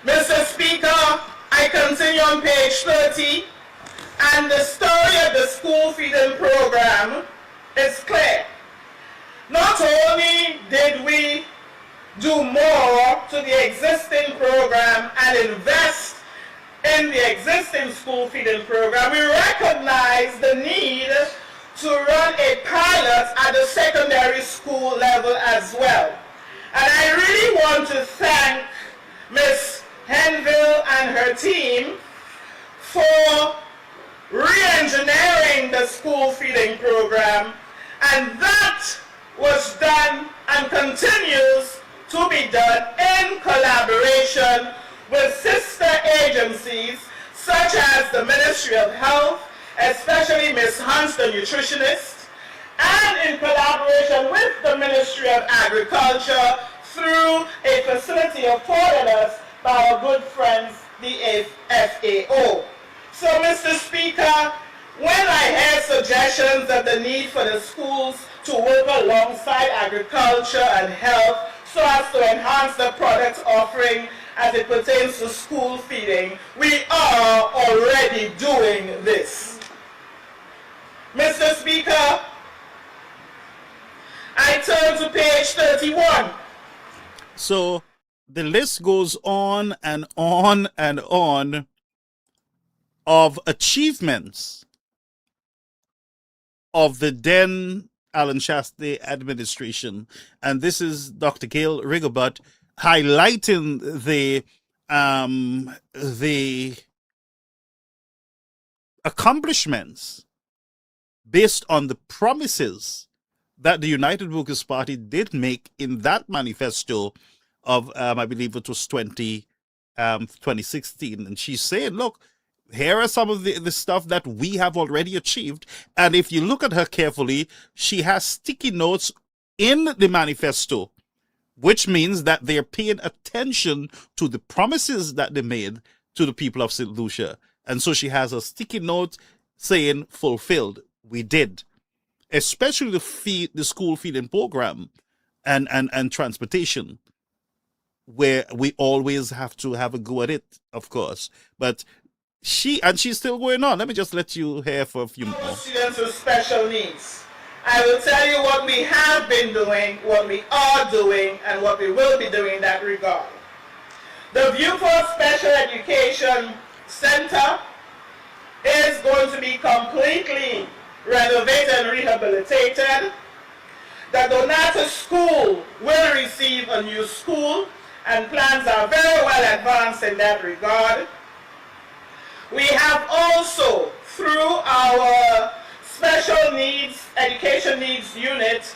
Mr. Speaker, I continue on page 30, and the story of the school feeding program is clear. Not only did we do more to the existing program and invest in the existing school feeding program, we recognize the need to run a pilot at the secondary school level as well. And I really want to thank Ms. Henville and her team for re-engineering the school feeding program, and that was done and continues to be done in collaboration with sister agencies such as the Ministry of Health, especially Ms. Hunt, the nutritionist, and in collaboration with the Ministry of Agriculture through a facility afforded us by our good friends, the FAO. So, Mr. Speaker, when I hear suggestions of the need for the schools to work alongside agriculture and health so as to enhance the product offering as it pertains to school feeding, we are already doing this. Mr. Speaker, I turn to page 31. So the list goes on and on and on of achievements of the then Alan Shastey administration. And this is Dr. Gail Rigobert highlighting the accomplishments based on the promises that the United Workers' Party did make in that manifesto of, I believe it was 2016. And she's saying, look, here are some of the stuff that we have already achieved. And if you look at her carefully, she has sticky notes in the manifesto, which means that they're paying attention to the promises that they made to the people of St. Lucia. And so she has a sticky note saying fulfilled. We did. especially the school feeding program and transportation, where we always have to have a go at it, of course. But she's still going on. Let me just let you hear for a few more. Students with special needs. I will tell you what we have been doing, what we are doing, and what we will be doing in that regard. The Viewport Special Education Center is going to be completely renovated and rehabilitated. The Donata School will receive a new school, and plans are very well advanced in that regard. We have also, through our Special Needs, Education Needs Unit,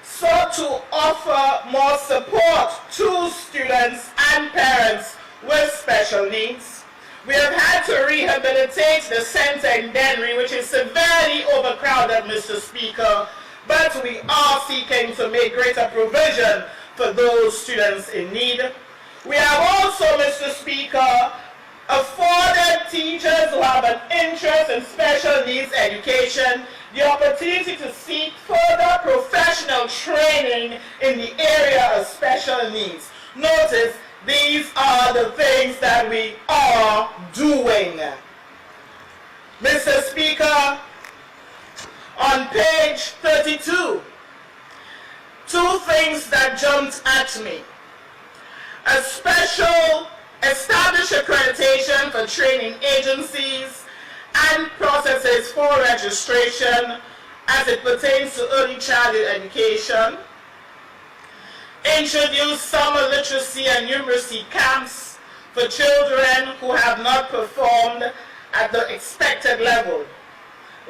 sought to offer more support to students and parents with special needs. We have had to rehabilitate the center in Dennery, which is severely overcrowded, Mr. Speaker, but we are seeking to make greater provision for those students in need. We have also, Mr. Speaker, afforded teachers who have an interest in special needs education the opportunity to seek further professional training in the area of special needs. Notice, these are the things that we are doing. Mr. Speaker, on page 32, two things that jumped at me. A special established accreditation for training agencies and processes for registration as it pertains to early childhood education. Introduce summer literacy and numeracy camps for children who have not performed at the expected level.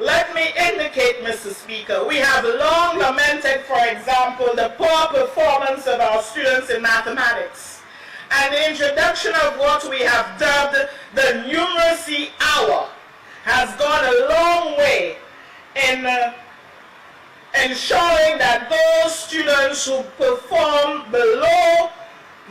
Let me indicate, Mr. Speaker, we have long lamented, for example, the poor performance of our students in mathematics. And the introduction of what we have dubbed the numeracy hour has gone a long way in ensuring that those students who perform below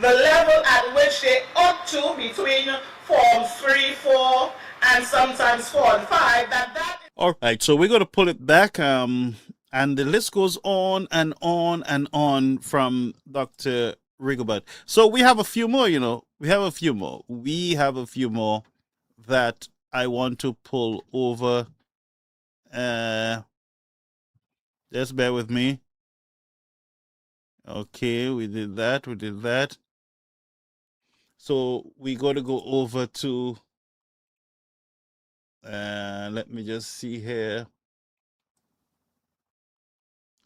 the level at which they ought to, between forms 3, 4, and sometimes 4 and 5, that All right, so we're going to pull it back, and the list goes on and on and on from Dr. Rigobert. So we have a few more, We have a few more that I want to pull over. Just bear with me. Okay, we did that. So we got to go over to, let me just see here.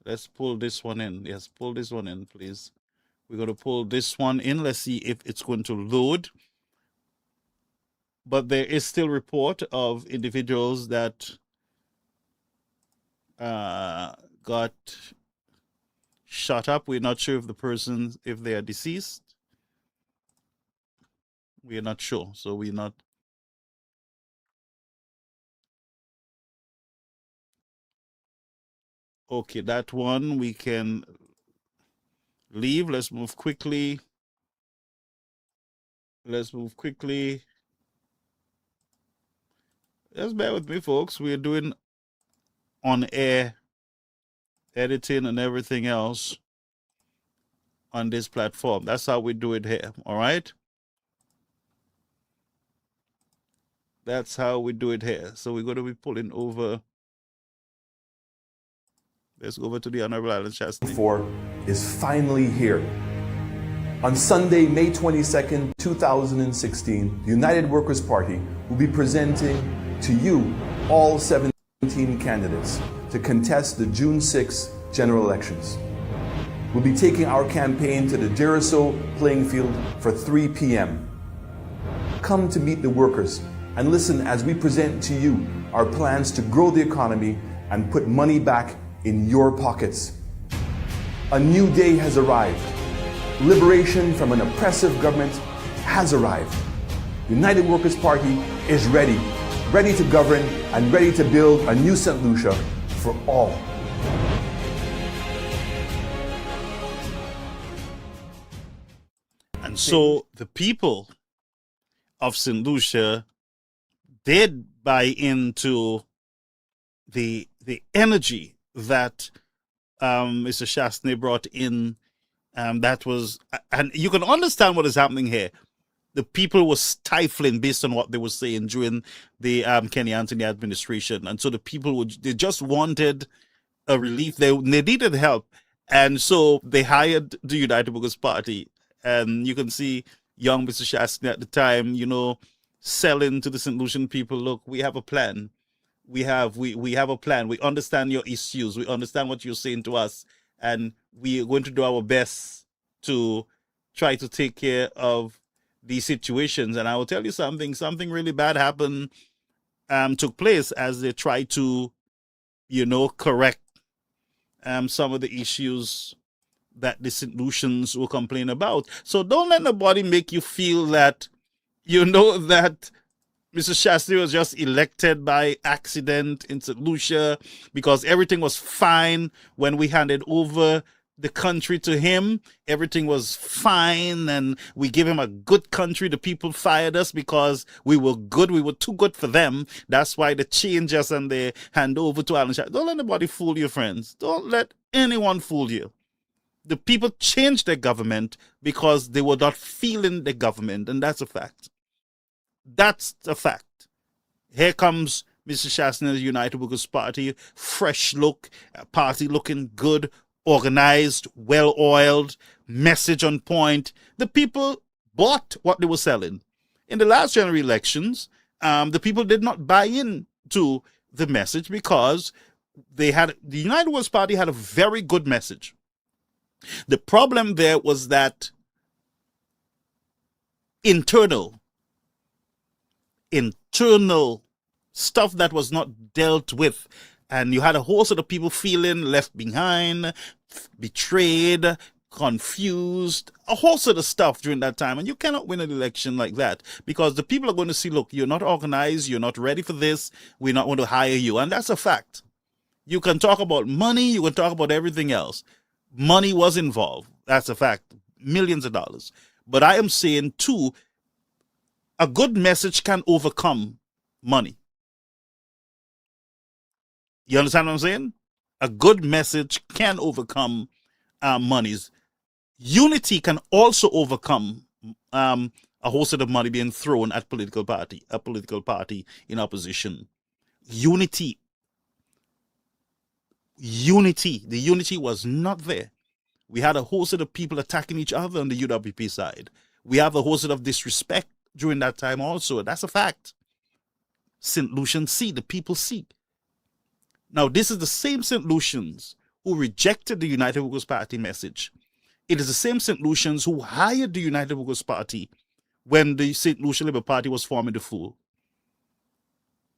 Let's pull this one in. Yes, pull this one in, please. We're going to pull this one in. Let's see if it's going to load. But there is still report of individuals that got shot up. We're not sure if if they are deceased. We are not sure. So we're not. Okay, that one we can leave. Let's move quickly. Just bear with me, folks. We're doing on-air editing and everything else on this platform. That's how we do it here, all right? That's how we do it here. So we're going to be pulling over. Let's go over to the Honorable Island Chastity. Is finally here. On Sunday, May 22nd, 2016, the United Workers' Party will be presenting to you all 17 candidates to contest the June 6th general elections. We'll be taking our campaign to the Jericho playing field for 3 p.m. Come to meet the workers and listen as we present to you our plans to grow the economy and put money back in your pockets. A new day has arrived. Liberation from an oppressive government has arrived. United Workers' Party is ready to govern and ready to build a new St. Lucia for all. And so the people of St. Lucia did buy into the energy that Mr. Shastney brought in, that was, and you can understand what is happening here. The people were stifling based on what they were saying during the Kenny Anthony administration. And so the people they just wanted a relief. They needed help. And so they hired the United Workers Party. And you can see young Mr. Shastney at the time, selling to the St. Lucian people, look, we have a plan. We have a plan. We understand your issues. We understand what you're saying to us. And we are going to do our best to try to take care of these situations. And I will tell you something really bad happened, took place as they tried to, correct some of the issues that the St. Lucians will complain about. So don't let nobody make you feel that, that Mr. Shastney was just elected by accident in St. Lucia because everything was fine when we handed over the country to him. Everything was fine and we gave him a good country. The people fired us because we were good. We were too good for them. That's why they change us and they hand over to Alan Shastney. Don't let anybody fool you, friends. Don't let anyone fool you. The people changed their government because they were not feeling the government, and that's a fact. That's a fact. Here comes Mr. Shastney's United Workers Party, fresh look, party looking good, organized, well-oiled, message on point. The people bought what they were selling. In the last general elections, the people did not buy into the message because the United Workers Party had a very good message. The problem there was that internal stuff that was not dealt with. And you had a host of the people feeling left behind, betrayed, confused, a host of the stuff during that time. And you cannot win an election like that because the people are going to see, look, you're not organized, you're not ready for this, we're not going to hire you. And that's a fact. You can talk about money, you can talk about everything else. Money was involved. That's a fact. Millions of dollars. But I am saying, too, a good message can overcome money. You understand what I'm saying? A good message can overcome monies. Unity can also overcome a host of the money being thrown at a political party in opposition. Unity. The unity was not there. We had a host of the people attacking each other on the UWP side. We have a host of disrespect during that time also. That's a fact. St. Lucians see, the people see. Now, this is the same St. Lucians who rejected the United Workers Party message. It is the same St. Lucians who hired the United Workers Party when the St. Lucia Labour Party was forming the fool.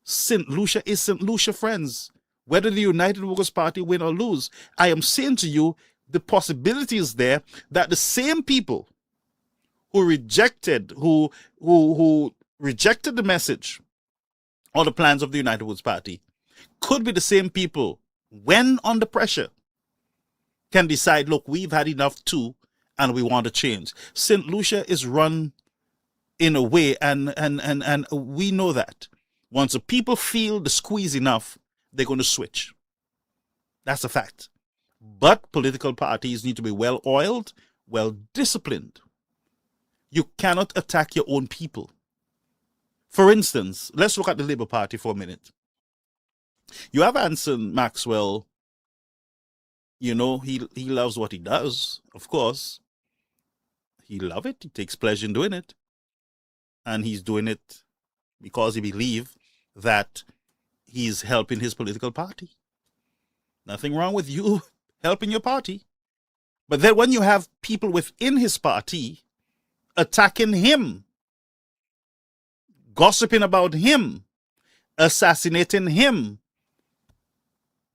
St. Lucia is St. Lucia, friends. Whether the United Workers Party win or lose, I am saying to you, the possibility is there that the same people who rejected the message or the plans of the United Workers Party could be the same people, when under pressure, can decide, look, we've had enough too, and we want to change. St. Lucia is run in a way, and we know that. Once the people feel the squeeze enough, they're going to switch. That's a fact. But political parties need to be well-oiled, well-disciplined. You cannot attack your own people. For instance, let's look at the Labour Party for a minute. You have Anson Maxwell. He loves what he does, of course. He loves it. He takes pleasure in doing it. And he's doing it because he believes that he's helping his political party. Nothing wrong with you helping your party. But then when you have people within his party attacking him, gossiping about him, assassinating him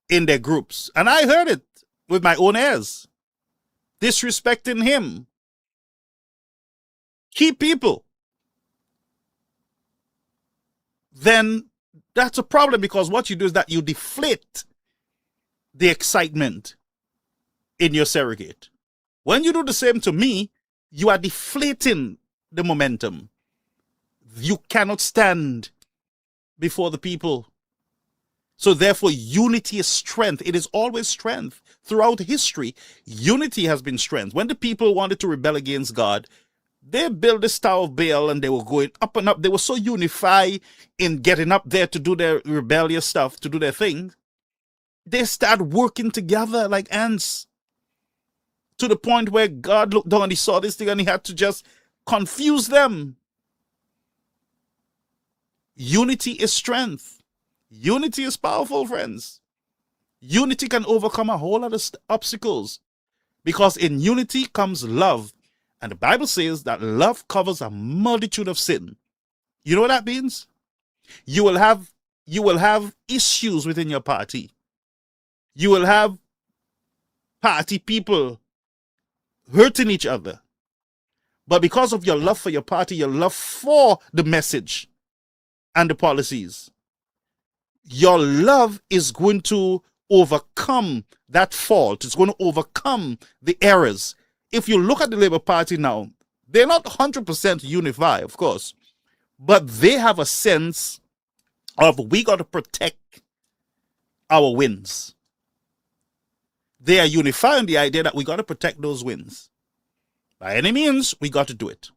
in their groups, and I heard it with my own ears, disrespecting him, key people, then that's a problem, because what you do is that you deflate the excitement in your surrogate. When you do the same to me, you are deflating the momentum. You cannot stand before the people So therefore, unity is strength. It is always strength. Throughout history, unity has been strength. When the people wanted to rebel against God, they built this Tower of Baal and they were going up and up. They were so unified in getting up there to do their rebellious stuff, to do their thing. They started working together like ants, to the point where God looked down and he saw this thing and he had to just confuse them. Unity is strength. Unity is powerful, friends. Unity can overcome a whole lot of obstacles, because in unity comes love. And the Bible says that love covers a multitude of sin. You know what that means? You will have issues within your party. You will have party people hurting each other. But because of your love for your party, your love for the message and the policies, your love is going to overcome that fault. It's going to overcome the errors. If you look at the Labour Party now, they're not 100% unified, of course, but they have a sense of we got to protect our wins. They are unified in the idea that we got to protect those wins. By any means, we got to do it.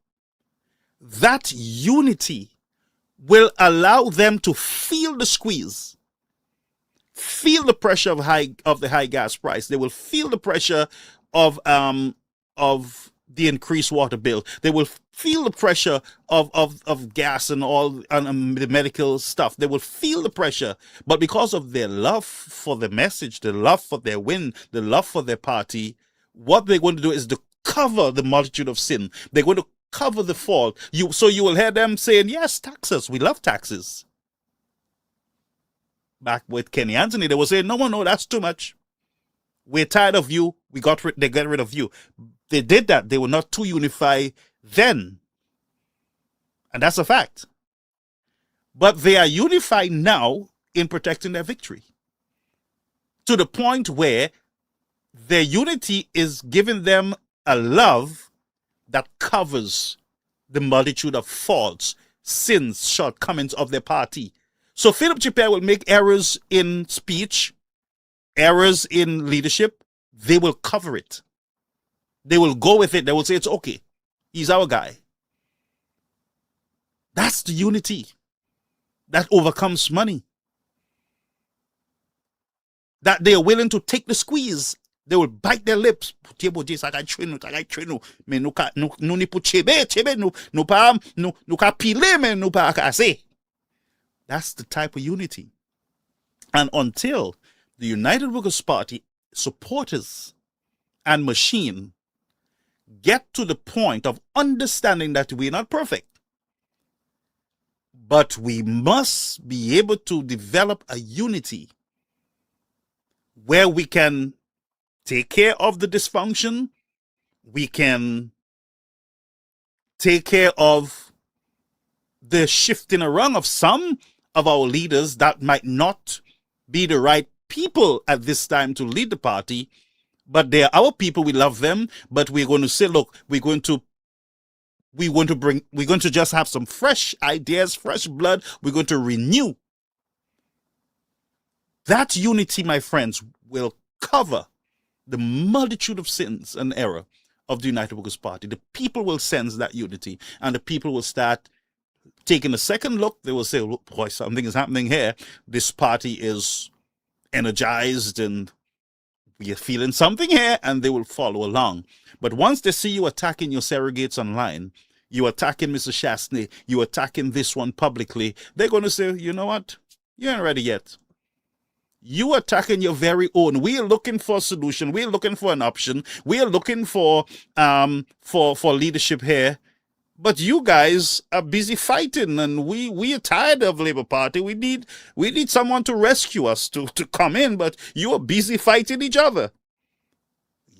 That unity will allow them to feel the squeeze, feel the pressure of the high gas price. They will feel the pressure of the increased water bill. They will feel the pressure of gas and all and the medical stuff. They will feel the pressure, but because of their love for the message, the love for their win, the love for their party, what they're going to do is to cover the multitude of sin. They're going to cover the fault. So you will hear them saying, yes, taxes. We love taxes. Back with Kenny Anthony, they were saying, no, that's too much. We're tired of you. They got rid of you. They did that. They were not too unified then. And that's a fact. But they are unified now in protecting their victory, to the point where their unity is giving them a love that covers the multitude of faults, sins, shortcomings of their party. So Philip Chipper will make errors in speech, errors in leadership. They will cover it. They will go with it. They will say, it's okay. He's our guy. That's the unity that overcomes money. That they are willing to take the squeeze. They will bite their lips. That's the type of unity. And until the United Workers' Party supporters and machine get to the point of understanding that we're not perfect, but we must be able to develop a unity where we can take care of the dysfunction, we can take care of the shifting around of some of our leaders that might not be the right people at this time to lead the party, but they're our people. We love them, but we're going to say, look, we're going to just have some fresh ideas, fresh blood. We're going to renew. That unity, my friends, will cover the multitude of sins and error of the United Workers' Party. The people will sense that unity, and the people will start taking a second look. They will say, look, boy, something is happening here. This party is energized and we are feeling something here, and they will follow along. But once they see you attacking your surrogates online, you attacking Mr. Shastney, you attacking this one publicly, they're going to say, you know what? You ain't ready yet. You attacking your very own. We are looking for a solution. We are looking for an option. We are looking for leadership here. But you guys are busy fighting, and we are tired of Labour Party. We need someone to rescue us, to come in, but you are busy fighting each other.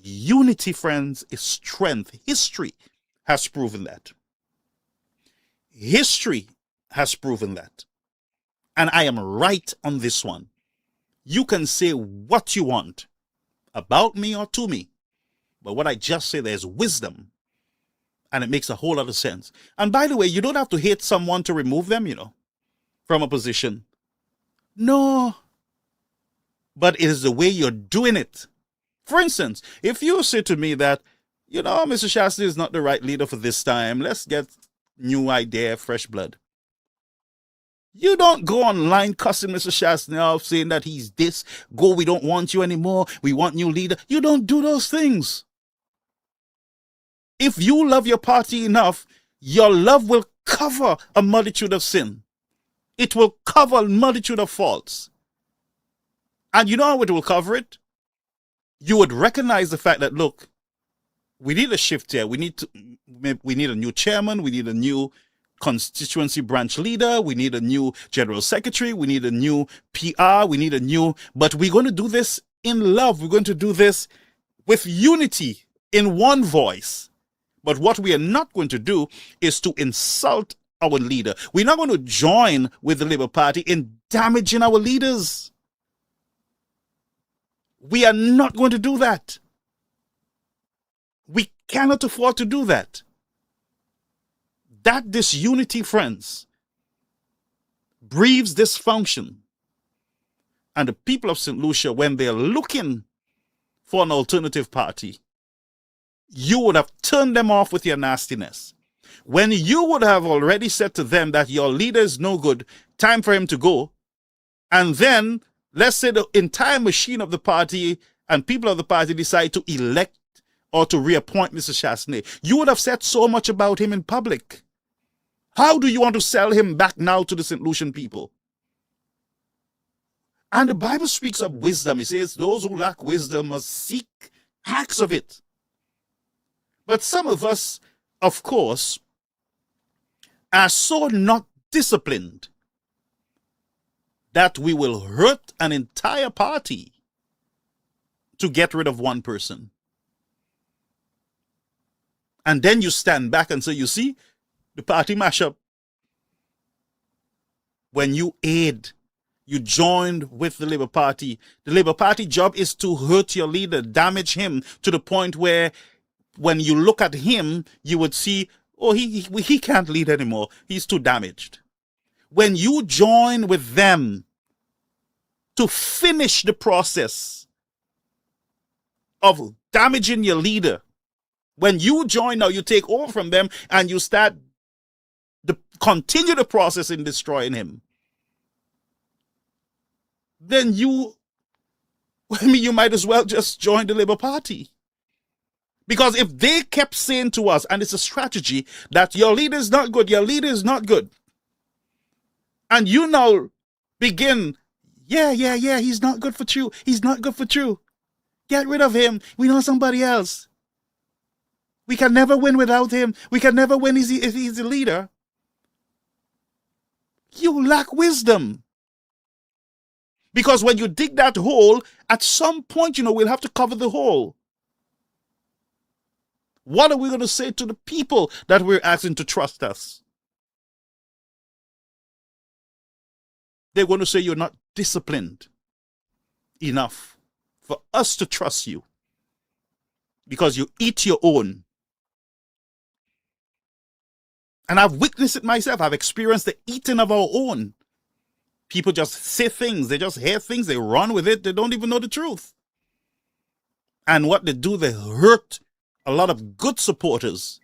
Unity, friends, is strength. History has proven that. History has proven that. And I am right on this one. You can say what you want about me or to me, but what I just say, there's wisdom. And it makes a whole lot of sense. And by the way, you don't have to hate someone to remove them, from a position. No, but it is the way you're doing it. For instance, if you say to me that, Mr. Shastri is not the right leader for this time, let's get new idea, fresh blood. You don't go online cussing Mr. Shastri off, saying that he's this, go, we don't want you anymore, we want new leader. You don't do those things. If you love your party enough, your love will cover a multitude of sin. It will cover a multitude of faults. And you know how it will cover it? You would recognize the fact that, look, we need a shift here. We need a new chairman. We need a new constituency branch leader. We need a new general secretary. We need a new PR. But we're going to do this in love. We're going to do this with unity in one voice. But what we are not going to do is to insult our leader. We're not going to join with the Labour Party in damaging our leaders. We are not going to do that. We cannot afford to do that. That disunity, friends, breeds dysfunction. And the people of St. Lucia, when they're looking for an alternative party, you would have turned them off with your nastiness. When you would have already said to them that your leader is no good, time for him to go, and then, let's say the entire machine of the party and people of the party decide to elect or to reappoint Mr. Shastri, you would have said so much about him in public. How do you want to sell him back now to the St. Lucian people? And the Bible speaks of wisdom. It says those who lack wisdom must seek acts of it. But some of us, of course, are so not disciplined that we will hurt an entire party to get rid of one person. And then you stand back and say, you see, the party mashup. When you joined with the Labour Party job is to hurt your leader, damage him to the point where when you look at him, you would see, oh, he can't lead anymore. He's too damaged. When you join with them to finish the process of damaging your leader, when you join now, you take over from them and you start to continue the process in destroying him, then you might as well just join the Labour Party. Because if they kept saying to us, and it's a strategy, that your leader is not good, and you now begin, he's not good for you, get rid of him, we know somebody else. We can never win without him. We can never win if he's the leader. You lack wisdom. Because when you dig that hole, at some point, we'll have to cover the hole. What are we going to say to the people that we're asking to trust us? They're going to say you're not disciplined enough for us to trust you because you eat your own. And I've witnessed it myself. I've experienced the eating of our own. People just say things. They just hear things. They run with it. They don't even know the truth. And what they do, they hurt a lot of good supporters,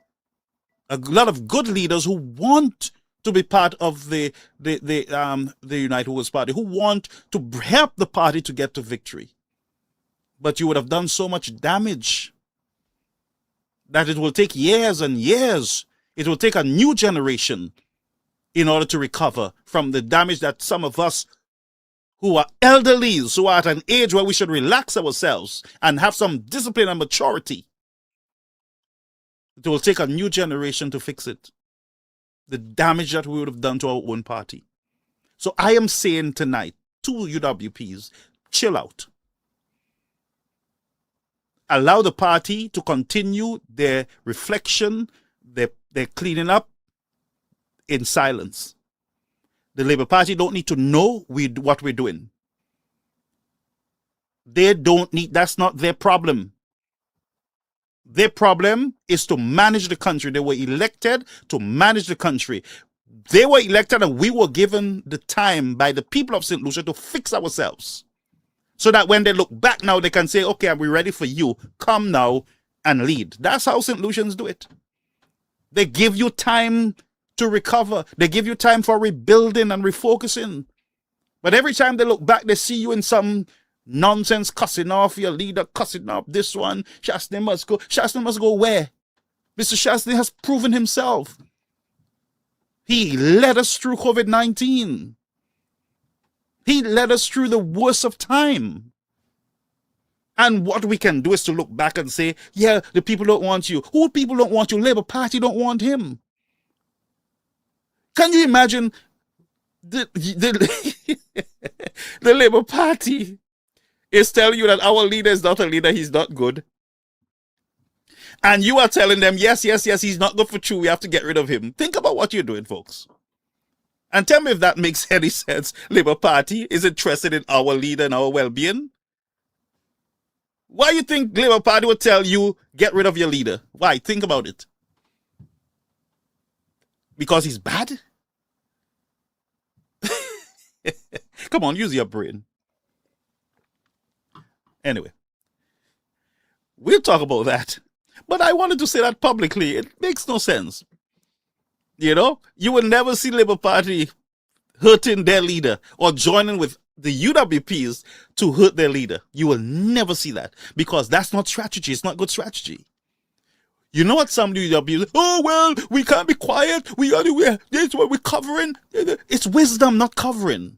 a lot of good leaders who want to be part of the United Workers' Party, who want to help the party to get to victory. But you would have done so much damage that it will take years and years. It will take a new generation in order to recover from the damage that some of us who are elderly, who are at an age where we should relax ourselves and have some discipline and maturity. It will take a new generation to fix it. The damage that we would have done to our own party. So I am saying tonight to UWPs, chill out. Allow the party to continue their reflection, their cleaning up in silence. The Labour Party don't need to know what we're doing. They don't need, that's not their problem. Their problem is to manage the country. They were elected to manage the country. They were elected and we were given the time by the people of St. Lucia to fix ourselves. So that when they look back now, they can say, okay, we're ready for you. Come now and lead. That's how St. Lucians do it. They give you time to recover. They give you time for rebuilding and refocusing. But every time they look back, they see you in some nonsense cussing off your leader, cussing off this one. Shastney must go. Shastney must go where? Mr. Shastney has proven himself. He led us through COVID-19. He led us through the worst of time. And what we can do is to look back and say, yeah, the people don't want you. Who people don't want you? Labour Party don't want him. Can you imagine the Labour Party is telling you that our leader is not a leader, he's not good. And you are telling them, yes, he's not good for true, we have to get rid of him. Think about what you're doing, folks. And tell me if that makes any sense. Labour Party is interested in our leader and our well-being. Why you think Labour Party would tell you, get rid of your leader? Why? Think about it. Because he's bad? Come on, use your brain. Anyway, we'll talk about that. But I wanted to say that publicly. It makes no sense. You know, you will never see Labour Party hurting their leader or joining with the UWPs to hurt their leader. You will never see that because that's not strategy. It's not good strategy. You know what some UWPs, oh, well, we can't be quiet. This is what we're covering. It's wisdom, not covering.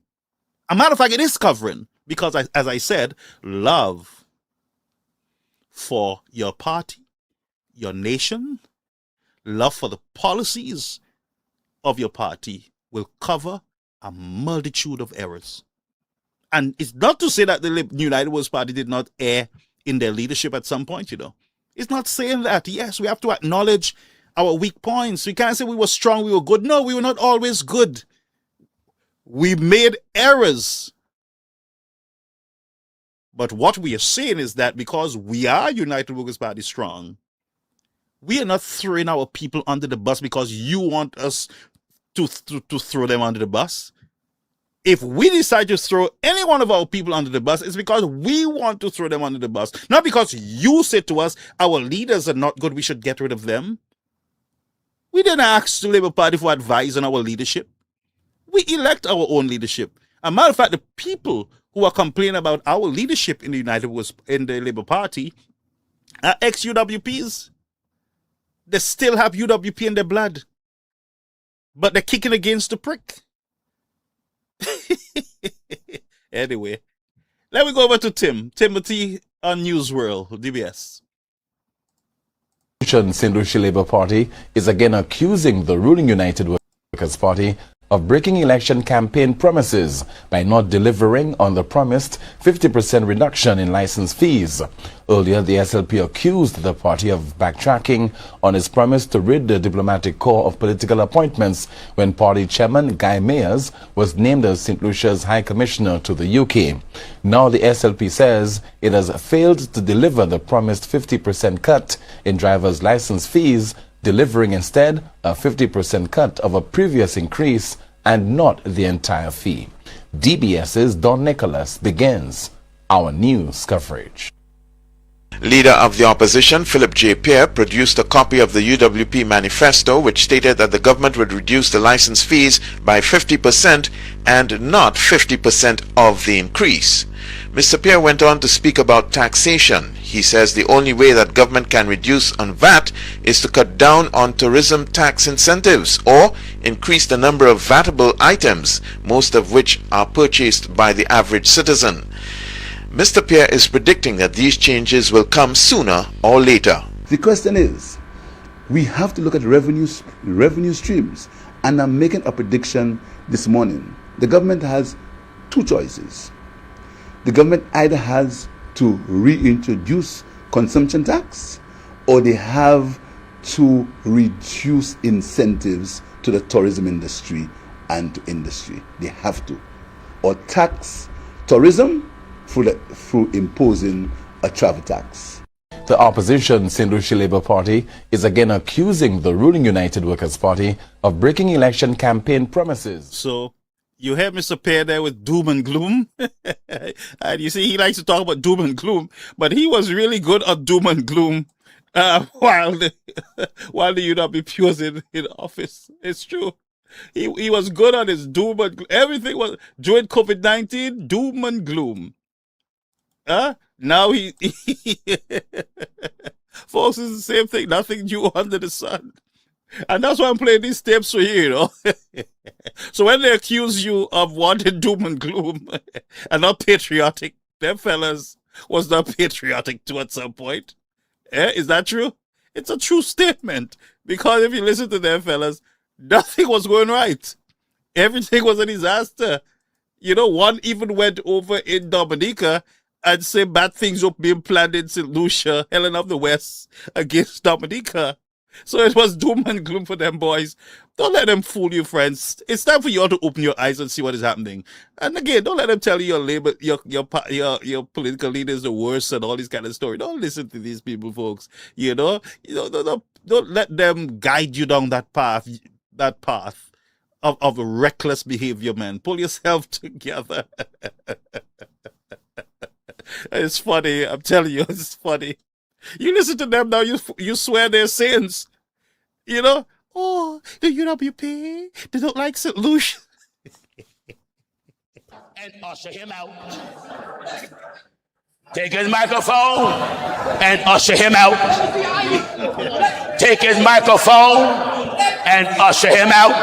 A matter of fact, it is covering because, as I said, love for your party, your nation, love for the policies of your party will cover a multitude of errors. And it's not to say that the United Workers' Party did not err in their leadership at some point, you know. It's not saying that. Yes, we have to acknowledge our weak points. We can't say we were strong, we were good. No, we were not always good. We made errors. But what we are saying is that because we are United Workers' Party strong, we are not throwing our people under the bus because you want us to throw them under the bus. If we decide to throw any one of our people under the bus, it's because we want to throw them under the bus. Not because you said to us, our leaders are not good, we should get rid of them. We didn't ask the Labour Party for advice on our leadership. We elect our own leadership. As a matter of fact, the people who are complaining about our leadership in the Labour Party are ex-UWPs. They still have UWP in their blood. But they're kicking against the prick. Anyway, let me go over to Timothy on Newsworld, DBS. St. Lucia Labour Party is again accusing the ruling United Workers' Party of breaking election campaign promises by not delivering on the promised 50% reduction in license fees. Earlier, the SLP accused the party of backtracking on its promise to rid the diplomatic corps of political appointments when party chairman Guy Mayers was named as St. Lucia's High Commissioner to the UK. Now the SLP says it has failed to deliver the promised 50% cut in drivers' license fees, delivering instead a 50% cut of a previous increase and not the entire fee. DBS's Don Nicholas begins our news coverage. Leader of the opposition, Philip J. Pierre, produced a copy of the UWP Manifesto, which stated that the government would reduce the license fees by 50% and not 50% of the increase. Mr. Pierre went on to speak about taxation. He says the only way that government can reduce on VAT is to cut down on tourism tax incentives or increase the number of VATable items, most of which are purchased by the average citizen. Mr. Pierre is predicting that these changes will come sooner or later. The question is, we have to look at revenue streams, and I'm making a prediction this morning. The government has two choices. The government either has to reintroduce consumption tax, or they have to reduce incentives to the tourism industry and to industry. They have to. Or tax tourism through imposing a travel tax. The opposition St. Lucia Labour Party is again accusing the ruling United Workers' Party of breaking election campaign promises. So You hear Mr. Pear there with doom and gloom. And you see, he likes to talk about doom and gloom, but he was really good at doom and gloom while the UWP was in office. It's true. He was good on his doom and gloom. Everything was, during COVID-19, doom and gloom. Now he folks, it's the same thing. Nothing new under the sun. And that's why I'm playing these tapes for you, So when they accuse you of wanting doom and gloom and not patriotic, them fellas was not patriotic too at some point. Is that true? It's a true statement. Because if you listen to them fellas, nothing was going right. Everything was a disaster. One even went over in Dominica and said bad things were being planned in St. Lucia, Helen of the West, against Dominica. So it was doom and gloom for them boys. Don't let them fool you, friends. It's time for you all to open your eyes and see what is happening. And again, don't let them tell you your political leader is the worst and all these kind of stories. Don't listen to these people, folks. Don't let them guide you down that path of reckless behavior, man. Pull yourself together. It's funny. I'm telling you, it's funny. You listen to them now, you swear they're saints. Oh, the UWP, they don't like St. Lucia. And usher him out. Take his microphone and usher him out. Take his microphone and usher him out.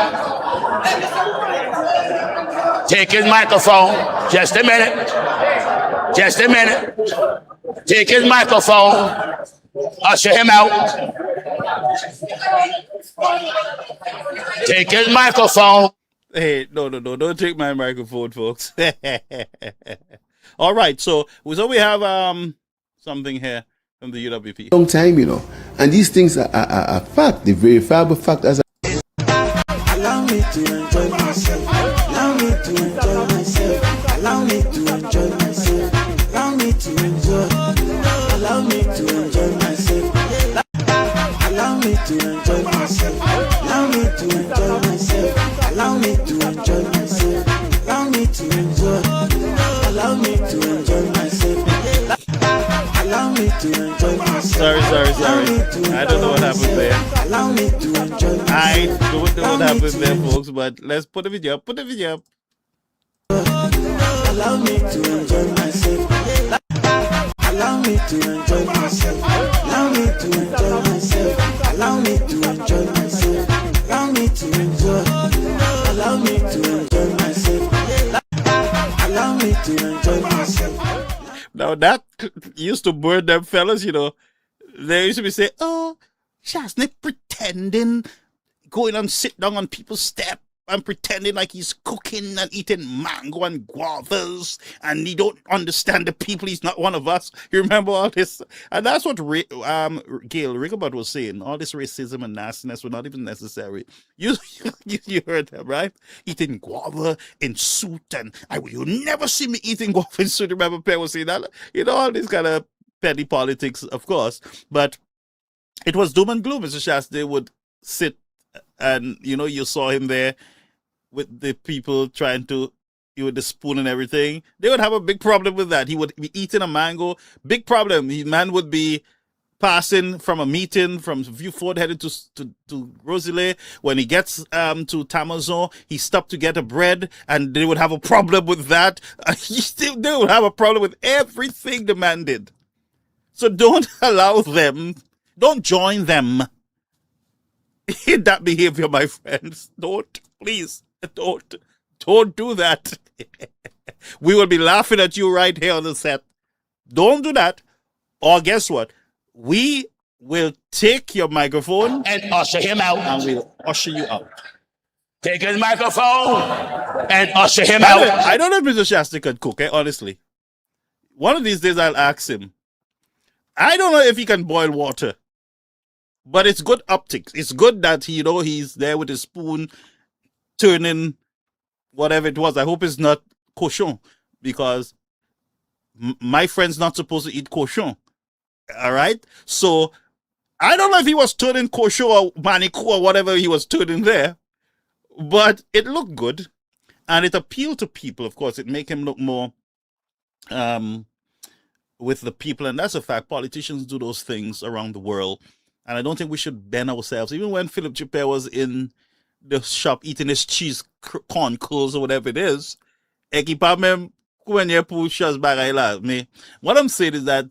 Take his microphone. Just a minute. Just a minute. Take his microphone. Usher him out. Take his microphone. Hey, no, don't take my microphone, folks. All right, so we have something here from the UWP. Long time, and these things are fact, the verifiable fact. As allow me to enjoy myself. Allow me to enjoy myself. Allow me to enjoy myself. Allow me to enjoy. Allow me to enjoy myself. Allow me to enjoy myself. Allow me to enjoy myself. Allow me to enjoy myself. Allow me to enjoy. Allow me to enjoy myself. Allow me to enjoy myself. Sorry. I don't know what happened there. Allow me to enjoy myself. I don't know what happened there, folks, but let's put the video up. Allow me to enjoy myself. Allow me to enjoy myself. Allow me to enjoy myself. Allow me to enjoy myself. Allow me to enjoy. Allow me to enjoy myself. Allow me to enjoy myself. Now that used to burn them fellas, They used to be saying, oh, Shasney pretending, going and sit down on people's step and pretending like he's cooking and eating mango and guavas and he don't understand the people. He's not one of us. You remember all this? And that's what Gail Rigobert was saying. All this racism and nastiness were not even necessary. You heard him, right? Eating guava in suit and you'll never see me eating guava in suit. Remember Pear was saying that? All this kind of petty politics, of course. But it was doom and gloom. Mr. Shasney would sit and, you saw him there with the people trying to, with the spoon and everything. They would have a big problem with that. He would be eating a mango. Big problem. The man would be passing from a meeting from Vieux Fort headed to Rosalie. When he gets to Tamazon, he stopped to get a bread, and they would have a problem with that. They would have a problem with everything the man did. So don't allow them. Don't join them in that behavior, my friends. Please, don't do that. We will be laughing at you right here on the set. Don't do that. Or guess what? We will take your microphone and usher him out. And we'll usher you out. Take his microphone and usher him out. I don't know if Mr. Shasney can cook, honestly. One of these days I'll ask him. I don't know if he can boil water. But it's good optics. It's good that he's there with a spoon turning whatever it was. I hope it's not cochon, because my friend's not supposed to eat cochon. All right? So I don't know if he was turning cochon or manico or whatever he was turning there, but it looked good. And it appealed to people, of course. It make him look more with the people. And that's a fact. Politicians do those things around the world. And I don't think we should bend ourselves. Even when Philip Chappelle was in the shop eating his cheese corn curls or whatever it is, what I'm saying is that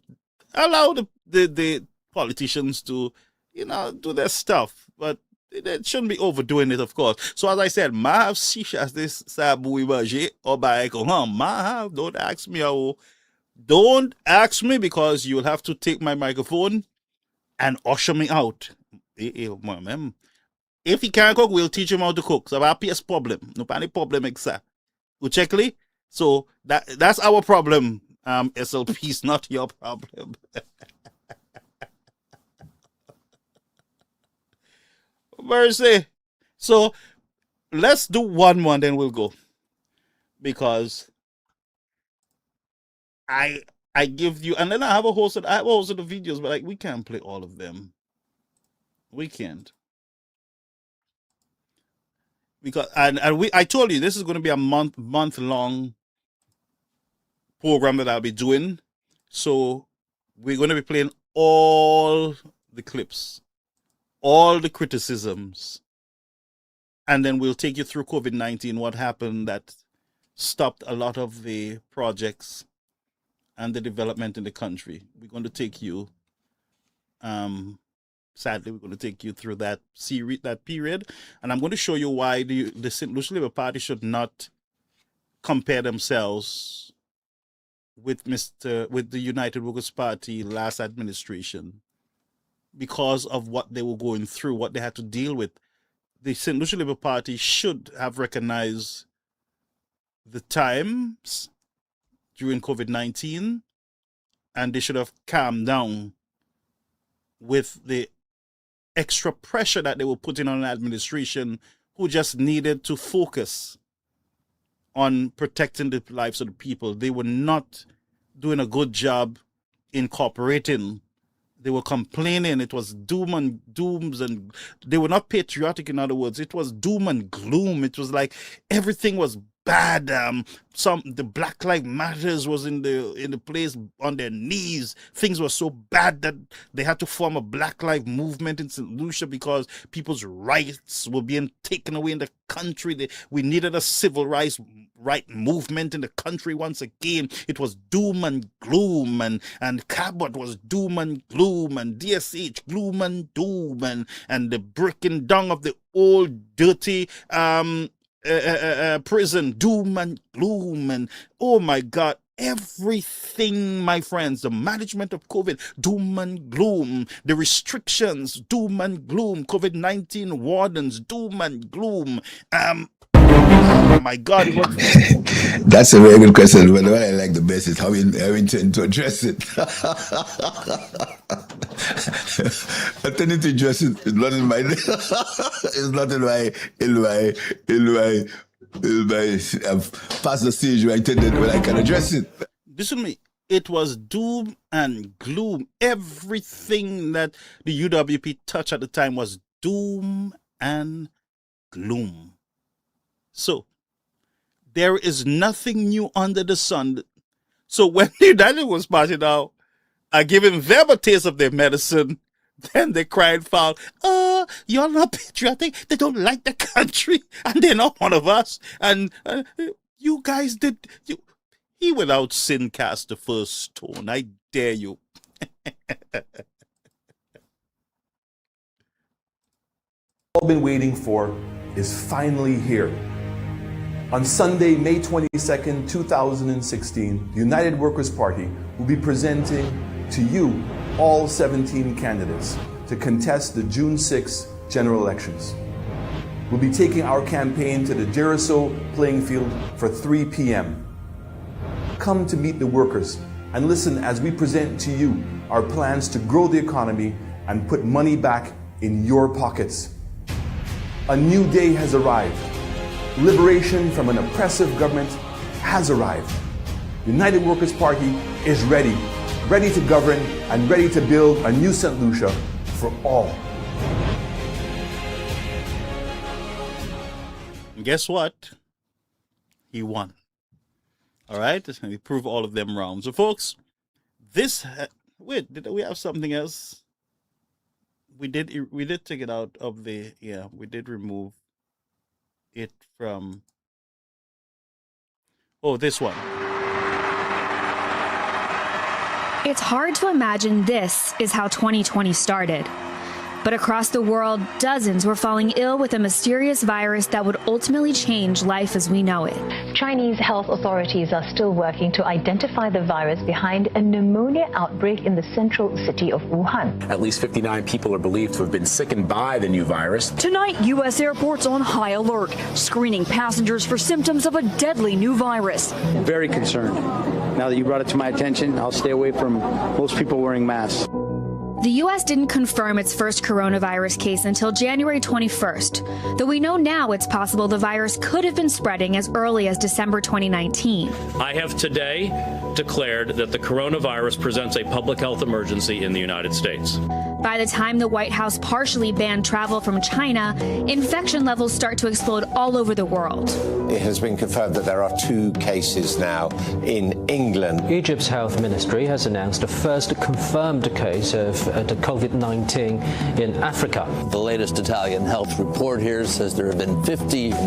allow the politicians to, do their stuff, but they shouldn't be overdoing it, of course. So as I said, ma have shisha this sabui baje or by ma have, don't ask me how. Don't ask me because you'll have to take my microphone and usher me out. If he can't cook, we'll teach him how to cook. So our PS problem. No any problem except. Checkly. So that's our problem. SLP is not your problem. Mercy. So let's do one more, then we'll go. Because I give you, and then I have a host of the videos, but we can't play all of them. We can't. Because I told you this is going to be a month long program that I'll be doing. So we're going to be playing all the clips, all the criticisms, and then we'll take you through COVID-19, what happened that stopped a lot of the projects and the development in the country. We're going to take you, sadly, we're going to take you through that period, and I'm going to show you why the St. Lucia Labour Party should not compare themselves with the United Workers' Party last administration, because of what they were going through, what they had to deal with. The St. Lucia Labour Party should have recognized the times during COVID-19, and they should have calmed down with the extra pressure that they were putting on an administration who just needed to focus on protecting the lives of the people. They were not doing a good job incorporating. They were complaining. It was doom and dooms, and they were not patriotic. In other words, it was doom and gloom. It was like everything was bad. The Black Lives Matters was in the place on their knees. Things were so bad that they had to form a Black Lives movement in St. Lucia because people's rights were being taken away in the country. We needed a civil rights movement in the country once again. It was doom and gloom, and Cabot was doom and gloom, and DSH gloom and doom, and the breaking down of the old dirty prison, doom and gloom, and oh my God, everything, my friends, the management of COVID, doom and gloom, the restrictions, doom and gloom, COVID-19 wardens, doom and gloom. Oh my God. That's a very good question. But what I like the best is how we intend to address it. Attending to address it is not in my it's not in my past the stage where I intended when I can address it. Listen to me. It was doom and gloom. Everything that the UWP touched at the time was doom and gloom. So there is nothing new under the sun. So when the United was passing out, giving them a taste of their medicine, then they cried foul. You're not patriotic. They don't like the country, and they're not one of us. And you guys did. He without sin cast the first stone. I dare you. All been waiting for is finally here. On Sunday, May 22nd, 2016, the United Workers' Party will be presenting to you all 17 candidates to contest the June 6 general elections. We'll be taking our campaign to the Jericho playing field for 3 p.m. Come to meet the workers and listen as we present to you our plans to grow the economy and put money back in your pockets. A new day has arrived. Liberation from an oppressive government has arrived. United Workers' Party is ready to govern and ready to build a new St. Lucia for all. Guess what? he won. All right, and he proved all of them wrong. So, folks, this wait, did we have something else? We did take it out of the we did remove it from. Oh, this one. It's hard to imagine this is how 2020 started. But across the world, dozens were falling ill with a mysterious virus that would ultimately change life as we know it. Chinese health authorities are still working to identify the virus behind a pneumonia outbreak in the central city of Wuhan. At least 59 people are believed to have been sickened by the new virus. Tonight, U.S. airports on high alert, screening passengers for symptoms of a deadly new virus. Very concerned. Now that you brought it to my attention, I'll stay away from most people wearing masks. The U.S. didn't confirm its first coronavirus case until January 21st, though we know now it's possible the virus could have been spreading as early as December 2019. I have today declared that the coronavirus presents a public health emergency in the United States. By the time the White House partially banned travel from China, infection levels start to explode all over the world. It has been confirmed that there are 2 cases now in England. Egypt's health ministry has announced a first confirmed case of the COVID-19 in Africa. The latest Italian health report here says there have been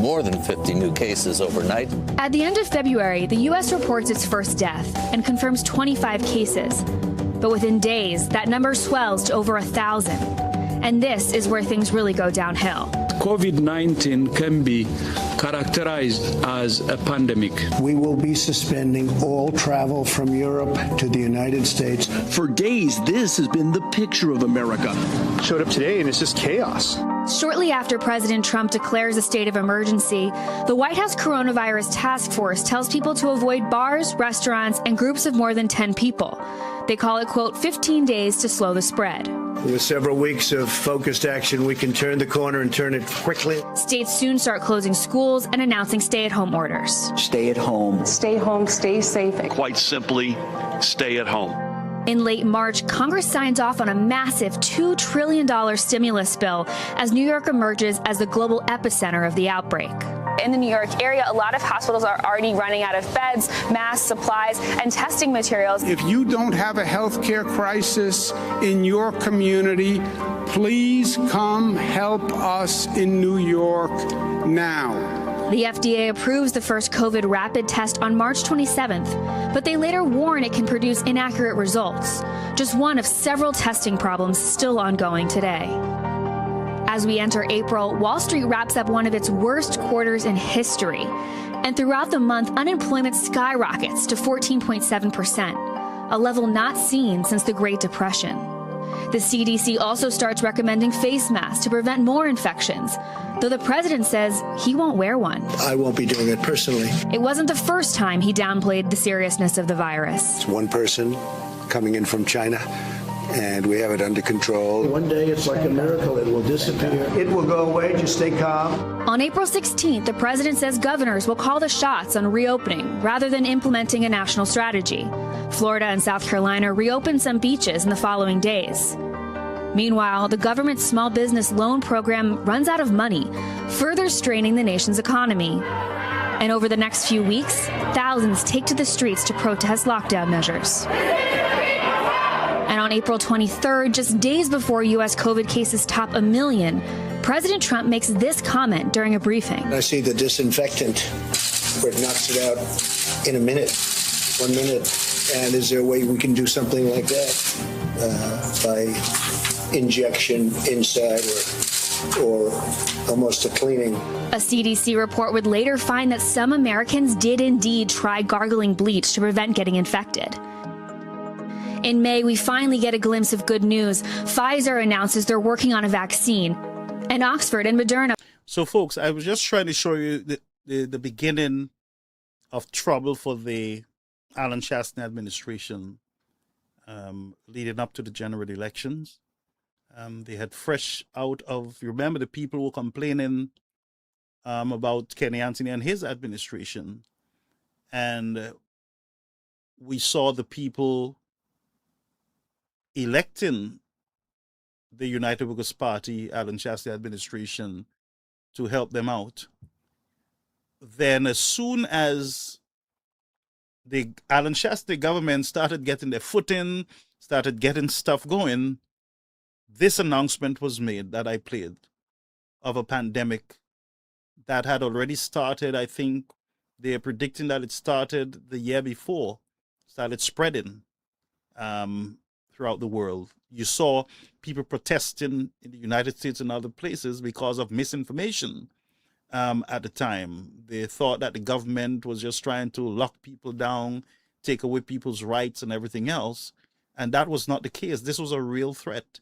more than 50 new cases overnight. At the end of February, the U.S. reports its first death and confirms 25 cases. But within days, that number swells to over 1,000. And this is where things really go downhill. COVID-19 can be characterized as a pandemic. We will be suspending all travel from Europe to the United States. For days, this has been the picture of America. Showed up today and it's just chaos. Shortly after President Trump declares a state of emergency, the White House Coronavirus Task Force tells people to avoid bars, restaurants, and groups of more than 10 people. They call it, quote, 15 days to slow the spread. With several weeks of focused action, we can turn the corner and turn it quickly. States soon start closing schools and announcing stay-at-home orders. Stay at home. Stay home, stay safe. Quite simply, stay at home. In late March, Congress signs off on a massive $2 trillion stimulus bill as New York emerges as the global epicenter of the outbreak. In the New York area, a lot of hospitals are already running out of beds, masks, supplies, and testing materials. If you don't have a health care crisis in your community, please come help us in New York now. The FDA approves the first COVID rapid test on March 27th, but they later warn it can produce inaccurate results. Just one of several testing problems still ongoing today. As we enter April, Wall Street wraps up one of its worst quarters in history. And throughout the month, unemployment skyrockets to 14.7%, a level not seen since the Great Depression. The CDC also starts recommending face masks to prevent more infections, though the president says he won't wear one. I won't be doing it personally. It wasn't the first time he downplayed the seriousness of the virus. It's one person coming in from China, and we have it under control. One day it's like a miracle. It will disappear. It will go away. Just stay calm. On April 16th, the president says governors will call the shots on reopening rather than implementing a national strategy. Florida and South Carolina reopened some beaches in the following days. Meanwhile, the government's small business loan program runs out of money, further straining the nation's economy. And over the next few weeks, thousands take to the streets to protest lockdown measures. And on April 23rd, just days before U.S. COVID cases top 1 million, President Trump makes this comment during a briefing. I see the disinfectant where it knocks it out in a minute, 1 minute. And is there a way we can do something like that by injection inside or almost a cleaning? A CDC report would later find that some Americans did indeed try gargling bleach to prevent getting infected. In May, we finally get a glimpse of good news. Pfizer announces they're working on a vaccine, and Oxford and Moderna. So, folks, I was just trying to show you the beginning of trouble for the Alan Shaston administration leading up to the general elections. They had fresh out of, you remember the people who were complaining about Kenny Anthony and his administration. And we saw the people electing the United Workers' Party, Alan Shaston administration, to help them out. then as soon as the Alan Shasta government started getting their foot in, started getting stuff going, this announcement was made that I played of a pandemic that had already started. I think they're predicting that it started the year before, started spreading throughout the world. You saw people protesting in the United States and other places because of misinformation at the time. They thought that the government was just trying to lock people down, take away people's rights and everything else. And that was not the case. This was a real threat.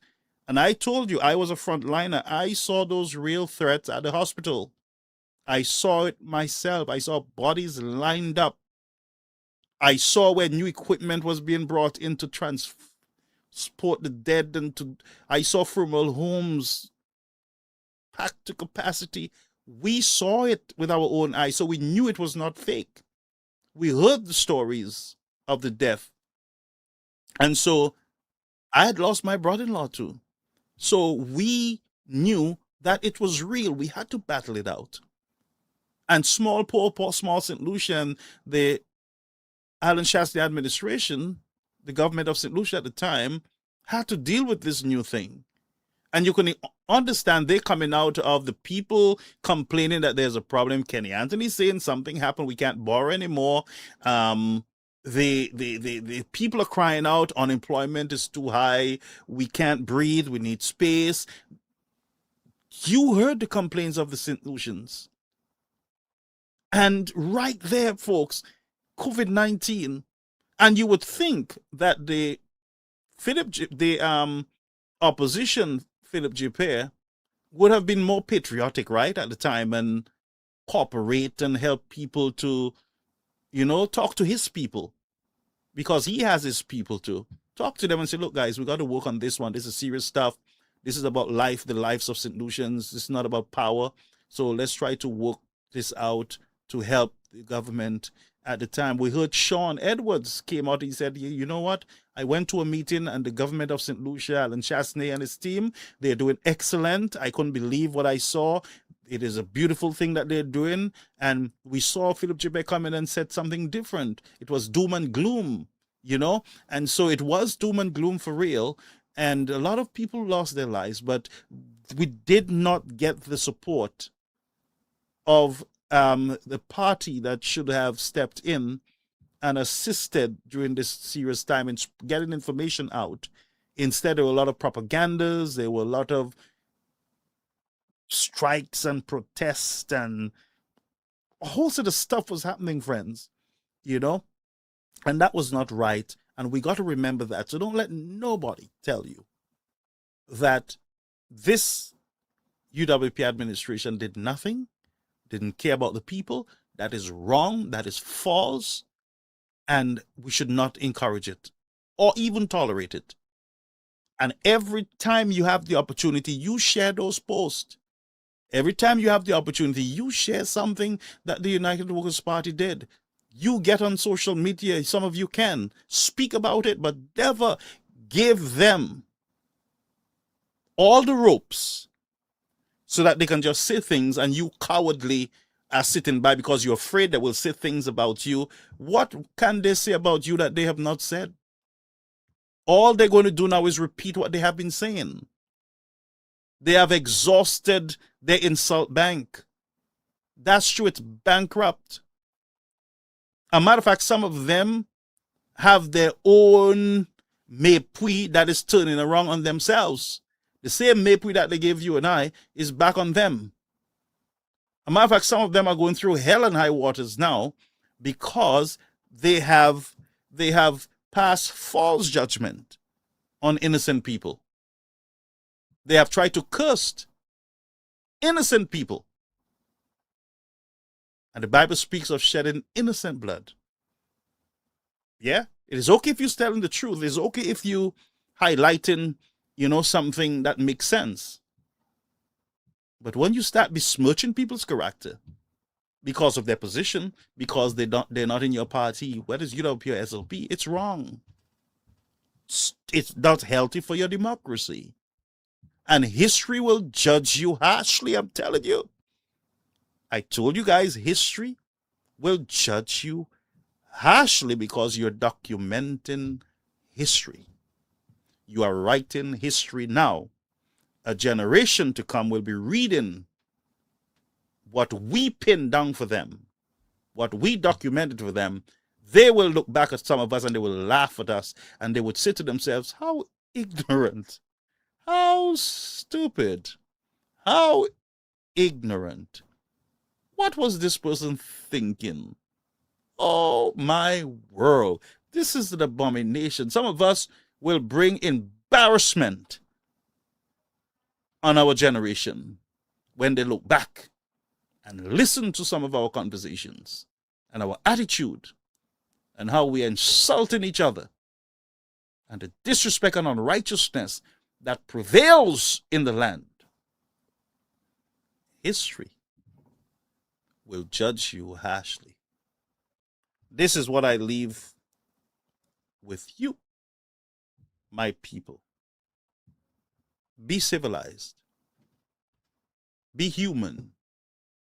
And I told you, I was a frontliner. I saw those real threats at the hospital. I saw it myself. I saw bodies lined up. I saw where new equipment was being brought in to transport the dead. I saw funeral homes packed to capacity. We saw it with our own eyes, so we knew it was not fake. We heard the stories of the death. And so I had lost my brother-in-law too. So we knew that it was real. We had to battle it out. And small St. Lucia, the Alan Shasta administration, the government of St. Lucia at the time, had to deal with this new thing. And you can understand they're coming out of the people complaining that there's a problem. Kenny Anthony saying something happened, we can't borrow anymore. The people are crying out, unemployment is too high, we can't breathe, we need space. You heard the complaints of the St. Lucians. And right there, folks, COVID-19, and you would think that the opposition, Philip J. would have been more patriotic, right, at the time, and cooperate and help people to, talk to his people, because he has his people to talk to them and say, look, guys, we got to work on this one. This is serious stuff. This is about life, the lives of St. Lucians. This is not about power. So let's try to work this out to help the government at the time. We heard Sean Edwards came out. He said, you know what? I went to a meeting and the government of St. Lucia, Alan Chasney and his team, they're doing excellent. I couldn't believe what I saw. It is a beautiful thing that they're doing. And we saw Philip J. come in and said something different. It was doom and gloom, And so it was doom and gloom for real. And a lot of people lost their lives, but we did not get the support of the party that should have stepped in and assisted during this serious time in getting information out. Instead, there were a lot of propagandas, there were a lot of strikes and protests, and a whole set of stuff was happening, friends, and that was not right. And we got to remember that. So don't let nobody tell you that this UWP administration did nothing, didn't care about the people. That is wrong. That is false. And we should not encourage it or even tolerate it. And every time you have the opportunity, you share those posts. Every time you have the opportunity, you share something that the United Workers' Party did. You get on social media, some of you can speak about it, but never give them all the ropes so that they can just say things and you cowardly are sitting by because you're afraid they will say things about you. What can they say about you that they have not said? All they're going to do now is repeat what they have been saying. They have exhausted their insult bank. That's true, it's bankrupt. As a matter of fact, some of them have their own mépris that is turning around on themselves. The same mépris that they gave you and I is back on them. As a matter of fact, some of them are going through hell and high waters now because they have passed false judgment on innocent people. They have tried to curse innocent people. And the Bible speaks of shedding innocent blood. Yeah, it is okay if you're telling the truth. It's okay if you highlighting, something that makes sense. But when you start besmirching people's character because of their position, because they're not in your party, whether it's UWP or SLP, it's wrong. It's not healthy for your democracy. And history will judge you harshly, I'm telling you. I told you guys, history will judge you harshly because you're documenting history. You are writing history now. A generation to come will be reading what we pinned down for them, what we documented for them. They will look back at some of us and they will laugh at us and they would say to themselves, how ignorant, how stupid, how ignorant. What was this person thinking? Oh my world. This is an abomination. Some of us will bring embarrassment on our generation when they look back and listen to some of our conversations and our attitude and how we are insulting each other and the disrespect and unrighteousness that prevails in the land. History will judge you harshly. This is what I leave with you, my people. Be civilized. Be human.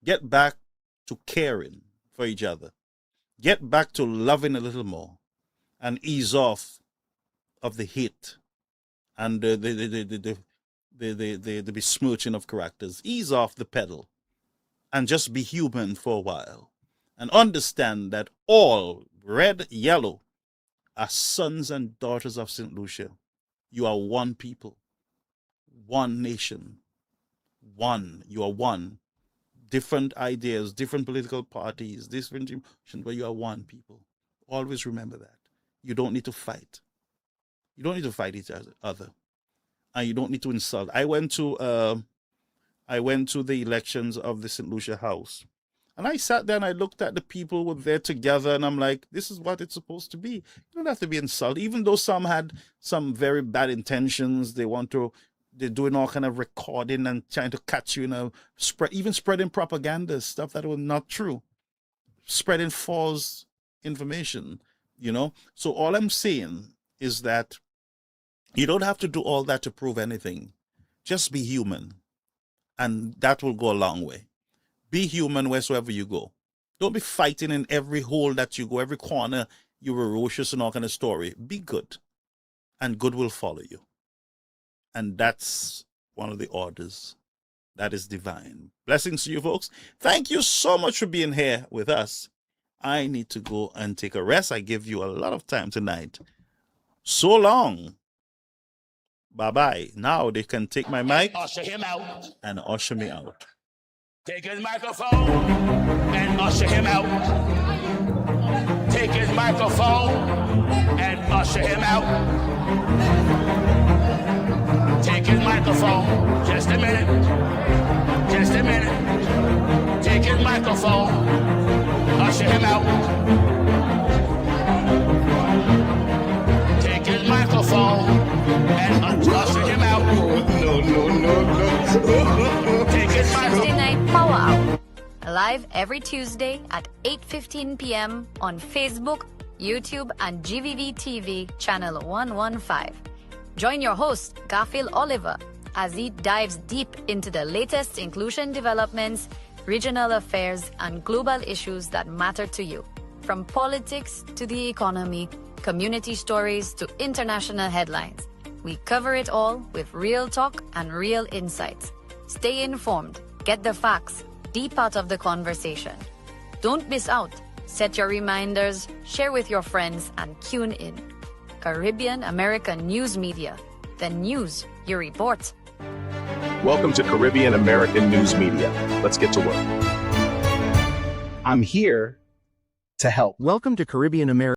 Get back to caring for each other. Get back to loving a little more and ease off of the hate and the besmirching of characters. Ease off the pedal and just be human for a while and understand that all red, yellow are sons and daughters of St. Lucia. You are one people, one nation, one. You are one. Different ideas, different political parties, different emotions, but you are one people. Always remember that. You don't need to fight. You don't need to fight each other. And you don't need to insult. I went to the elections of the St. Lucia House. And I sat there and I looked at the people who were there together and I'm like, this is what it's supposed to be. You don't have to be insulted. Even though some had some very bad intentions, they're doing all kind of recording and trying to catch you, even spreading propaganda, stuff that was not true. Spreading false information, So all I'm saying is that you don't have to do all that to prove anything. Just be human. And that will go a long way. Be human wheresoever you go. Don't be fighting in every hole that you go, every corner you're ferocious and all kind of story. Be good. And good will follow you. And that's one of the orders. That is divine. Blessings to you folks. Thank you so much for being here with us. I need to go and take a rest. I give you a lot of time tonight. So long. Bye-bye. Now they can take my mic Usher him out. And usher me out. Take his microphone and usher him out. Take his microphone and usher him out. Take his microphone. Just a minute. Just a minute. Take his microphone. Usher him out. Take his microphone and usher him out. No. Take his microphone. Tuesday Night Power Hour. Live every Tuesday at 8:15 p.m. on Facebook, YouTube, and GVV TV channel 115. Join your host, Garfield Olliver, as he dives deep into the latest inclusion developments, regional affairs, and global issues that matter to you. From politics to the economy, community stories to international headlines. We cover it all with real talk and real insights. Stay informed, get the facts, be part of the conversation. Don't miss out. Set your reminders, share with your friends, and tune in. Caribbean American News Media. The news you report. Welcome to Caribbean American News Media. Let's get to work. I'm here to help. Welcome to Caribbean American